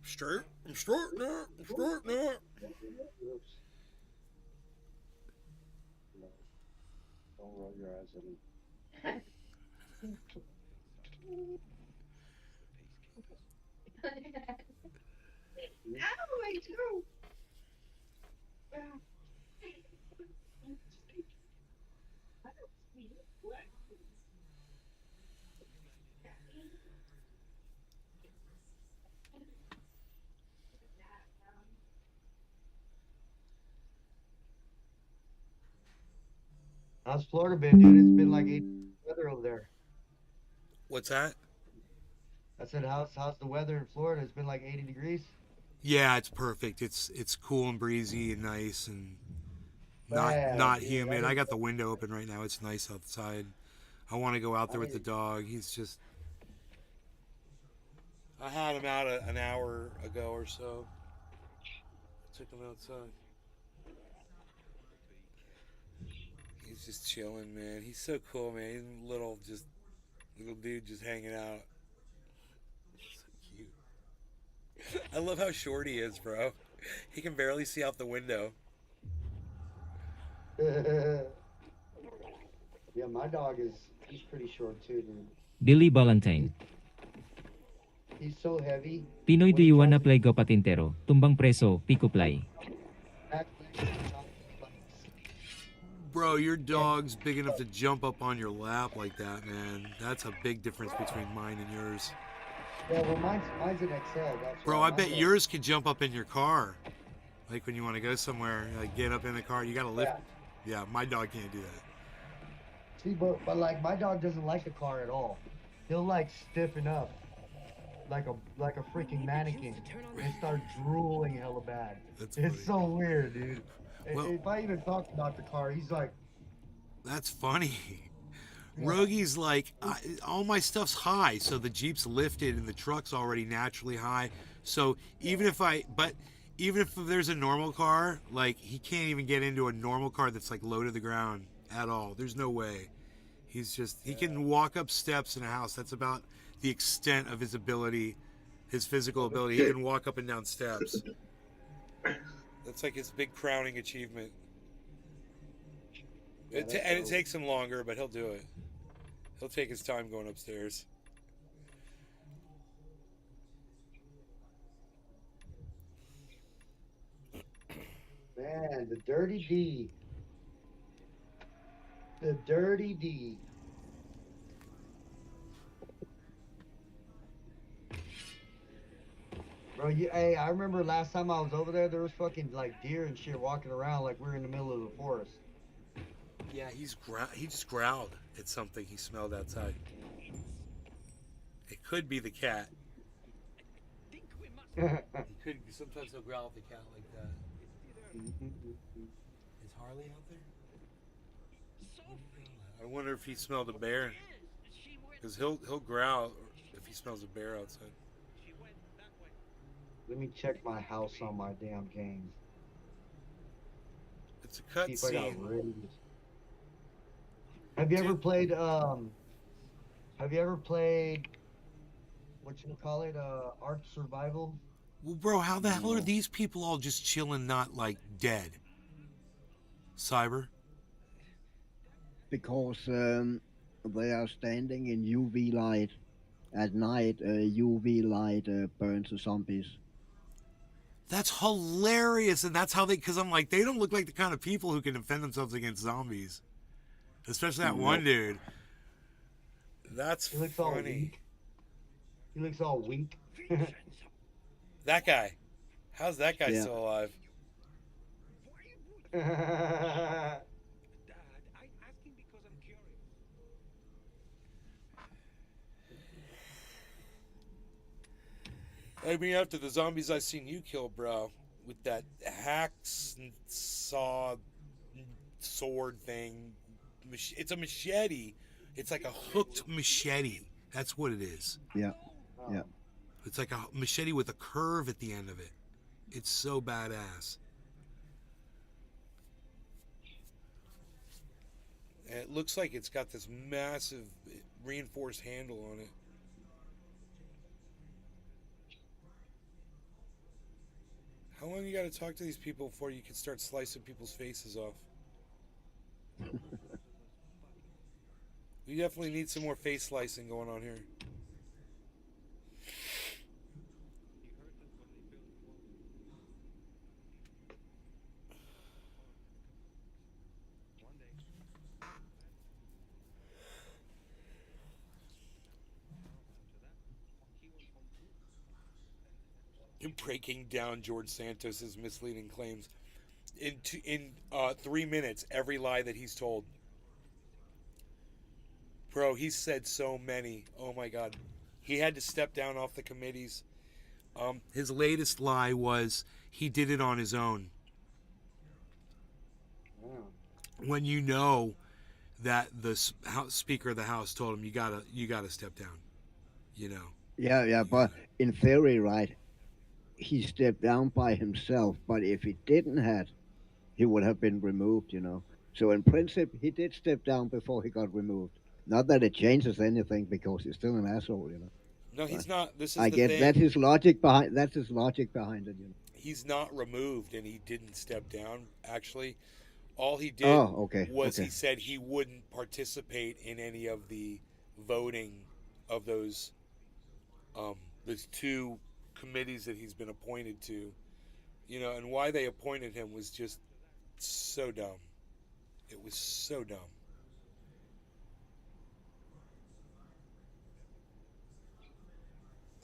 Straight. I'm straight now. Don't roll your eyes at me. How's Florida been, dude? It's been like 80 weather over there. What's that? I said, how's the weather in Florida? It's been like 80 degrees. Yeah, it's perfect. It's cool and breezy and nice and not humid. I got the window open right now. It's nice outside. I want to go out there with the dog. He's just. I had him out an hour ago or so. Took him outside. He's just chilling, man. He's so cool, man. He's a little dude just hanging out. So cute. I love how short he is, bro. He can barely see out the window. Yeah, my dog he's pretty short too, dude. Billy Valentine. He's so heavy. Pinoy, do you wanna play Go Patintero? Tumbang preso, pico play. Bro, your dog's big enough to jump up on your lap like that, man. That's a big difference between mine and yours. Yeah, well, mine's an XL. That's Bro, why I mine's bet a- yours could jump up in your car. Like when you want to go somewhere, like get up in the car, you gotta lift. Yeah, my dog can't do that. See, but like my dog doesn't like the car at all. He'll like stiffen up, like a freaking mannequin, and start drooling hella bad. That's It's so weird, dude. Well- If I even talk about the car, he's like, That's funny. Rogie's like, all my stuff's high, so the Jeep's lifted and the truck's already naturally high. So even if there's a normal car, like he can't even get into a normal car that's like low to the ground at all. There's no way. He can walk up steps in a house. That's about the extent of his ability, his physical ability. He can walk up and down steps. That's like his big crowning achievement. It takes him longer, but he'll do it. He'll take his time going upstairs. man, the dirty D. The dirty D. Bro, hey, I remember last time I was over there, there was fucking like deer and shit walking around like we were in the middle of the forest. Yeah, he just growled at something he smelled outside. It could be the cat. He could. Sometimes he'll growl at the cat like that. Is Harley out there? I wonder if he smelled a bear. Because he'll growl if he smells a bear outside. Let me check my house on my damn game. It's a cut See if I got scene. ratings. Have you ever played whatchamacallit, Ark Survival? Well, bro, how the hell are these people all just chilling, not like dead? Cyber? Because they are standing in UV light. At night, UV light burns the zombies. That's hilarious, and that's how because I'm like, they don't look like the kind of people who can defend themselves against zombies. Especially that one dude. That's funny. He looks all weak. That guy. How's that guy Yeah. still alive? I mean, after the zombies I seen you kill, bro, with that hacksaw sword thing. It's a machete. It's like a hooked machete. That's what it is. Yeah, yeah. It's like a machete with a curve at the end of it. It's so badass. And it looks like it's got this massive reinforced handle on it. How long you got to talk to these people before you can start slicing people's faces off? We definitely need some more face slicing going on here. You're breaking down George Santos's misleading claims in 3 minutes. Every lie that he's told, bro. He's said so many. Oh my God, he had to step down off the committees. His latest lie was he did it on his own. When you know that the Speaker of the House told him you gotta step down, you know. Yeah, but in theory, right, he stepped down by himself, but if he didn't have, he would have been removed, you know. So in principle, he did step down before he got removed. Not that it changes anything, because he's still an asshole, you know. No, he's not. This is I the get thing. that's his logic behind it, you know. He's not removed, and he didn't step down. Actually, all he did was he said he wouldn't participate in any of the voting of those two committees that he's been appointed to, you know. And why they appointed him was just so dumb. It was so dumb.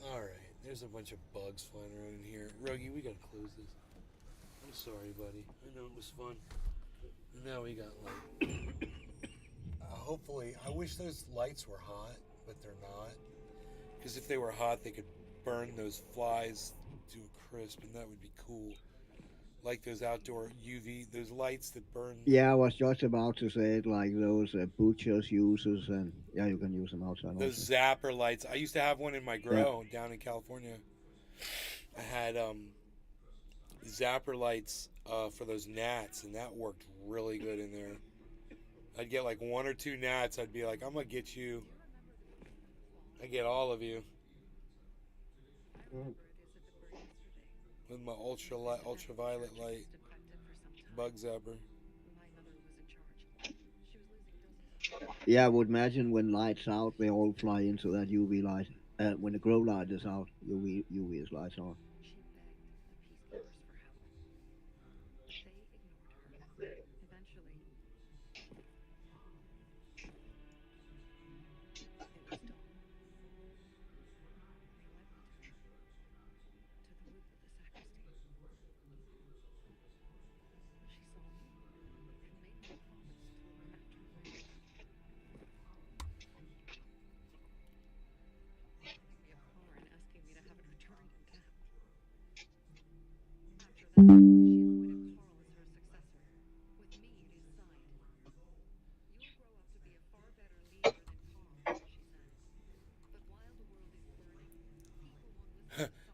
Alright, there's a bunch of bugs flying around in here. Rogie, we gotta close this. I'm sorry, buddy. I know it was fun. And now we got light. Hopefully, I wish those lights were hot, but they're not. Because if they were hot, they could burn those flies to a crisp, and that would be cool. Like those outdoor UV, those lights that burn. Yeah, I was just about to say it, like those butchers uses, and yeah, you can use them outside Those also. zapper lights. I used to have one in my grow down in California. I had zapper lights for those gnats, and that worked really good in there. I'd get like 1 or 2 gnats. I'd be like, I'm gonna get you. I get all of you with my ultraviolet light bug zapper. Yeah, I would imagine when lights out, they all fly into that UV light. When the grow light is out, UV is lights on.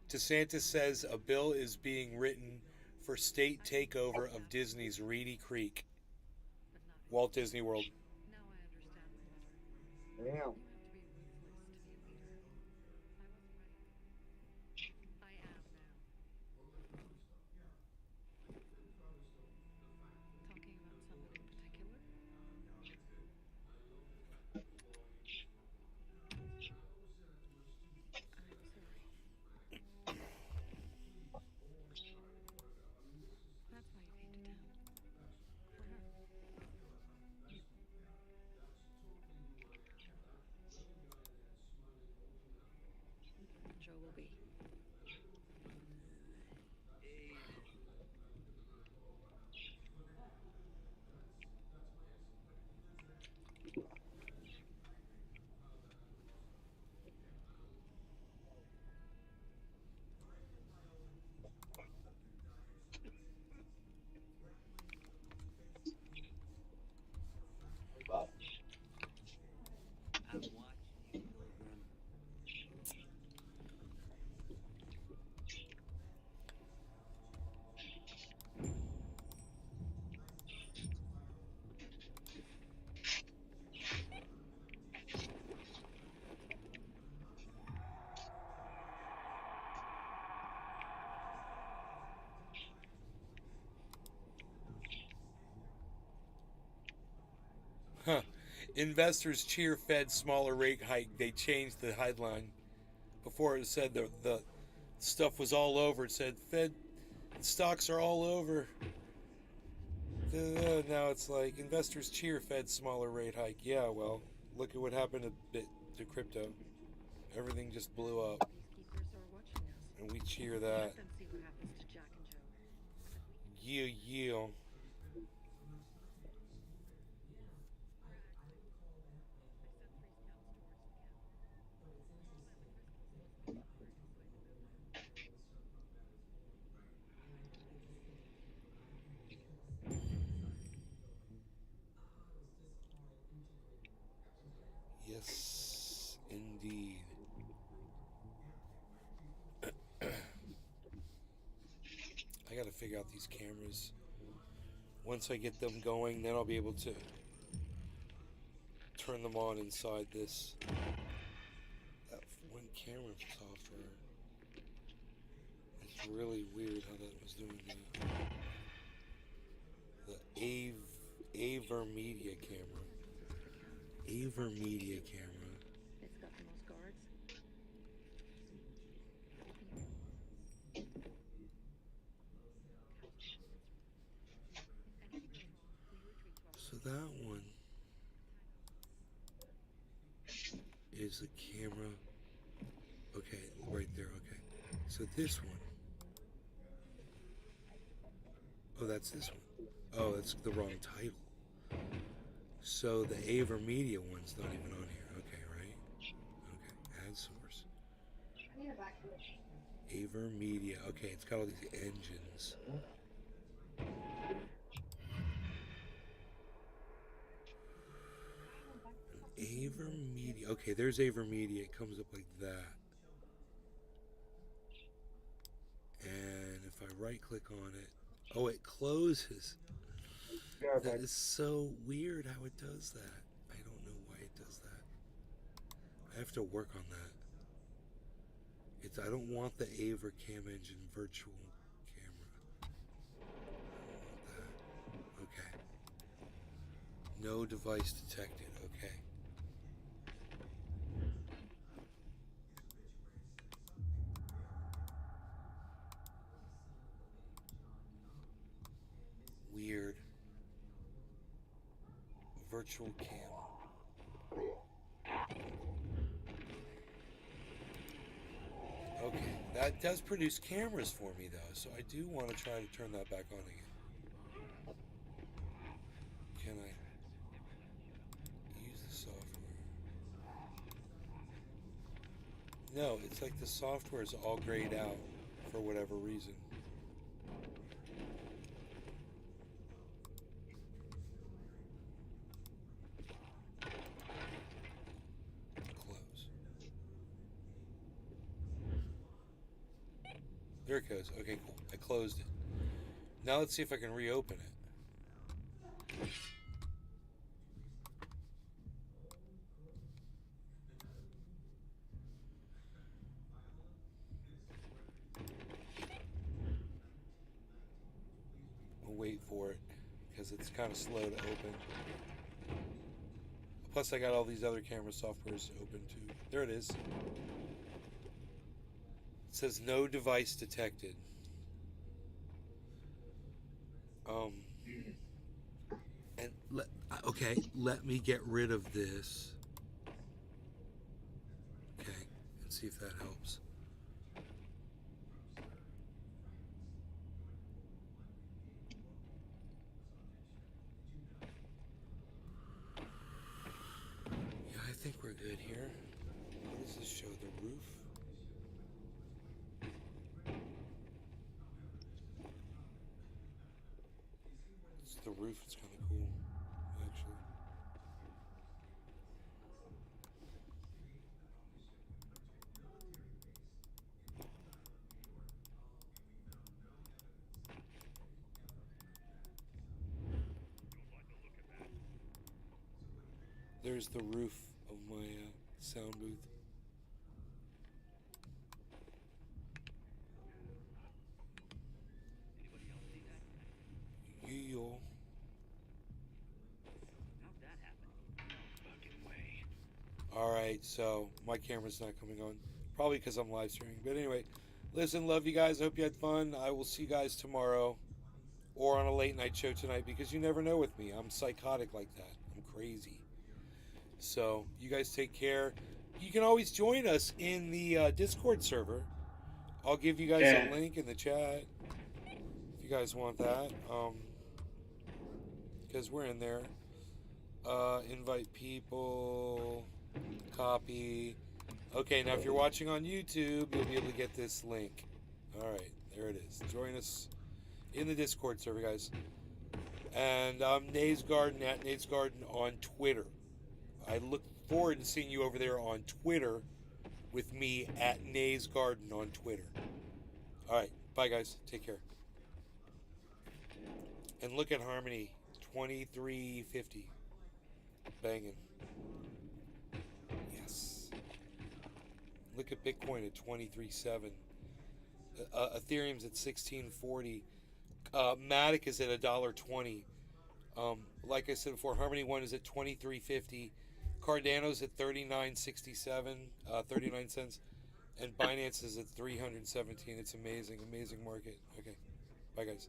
DeSantis says a bill is being written for state takeover of Disney's Reedy Creek, Walt Disney World. Damn. Huh. Investors cheer Fed smaller rate hike. They changed the headline. Before it said the stuff was all over. It said Fed stocks are all over. Now it's like investors cheer Fed smaller rate hike. Yeah, well, look at what happened to crypto. Everything just blew up. And we cheer that. Yeah, yeah. Yes, indeed. I gotta figure out these cameras. Once I get them going, then I'll be able to turn them on inside this. That one camera software. It's really weird how that was doing that. The Avermedia camera. Avermedia camera. It's got the most guards. So Use the camera. Okay, right there. Okay. So this one. Oh, that's this one. Oh, that's the wrong title. So the AverMedia one's not even on here. Okay, right? Okay, add source. AverMedia. Okay, it's got all these engines. AverMedia. Okay, there's AverMedia. It comes up like that. And if I right click on it, oh, it closes. That is so weird how it does that. I don't know why it does that. I have to work on that. I don't want the Aver Cam Engine virtual camera. I don't want that. Okay. No device detected. Okay. Weird. Virtual cam. Okay, that does produce cameras for me though, so I do want to try to turn that back on again. Can I use the software? No, it's like the software is all grayed out for whatever reason. There it goes. Okay, cool. I closed it. Now let's see if I can reopen it. We'll wait for it because it's kind of slow to open. Plus I got all these other camera softwares open too. There it is. It says no device detected. And let me get rid of this. Okay, and see if that helps. Yeah, I think we're good here. What does this show? The roof? The roof is kind of cool, actually. There's the roof of my sound booth. Yo. Alright, so my camera's not coming on. Probably because I'm live streaming. But anyway, listen, love you guys. Hope you had fun. I will see you guys tomorrow. Or on a late night show tonight. Because you never know with me. I'm psychotic like that. I'm crazy. So, you guys take care. You can always join us in the Discord server. I'll give you guys a link in the chat. If you guys want that. Because we're in there. Invite people... Copy. Okay, now if you're watching on YouTube, you'll be able to get this link. Alright, there it is. Join us in the Discord server, guys. And Nays Garden at Nays Garden on Twitter. I look forward to seeing you over there on Twitter with me at Nays Garden on Twitter. Alright, bye guys. Take care. And look at Harmony. 2350. Banging. Look at Bitcoin at 23.7. Ethereum's at 1640. Matic is at $1.20. Like I said before, Harmony One is at 23.50. Cardano's at 39.67, 39 cents, and Binance is at 317. It's amazing, amazing market. Okay, bye guys.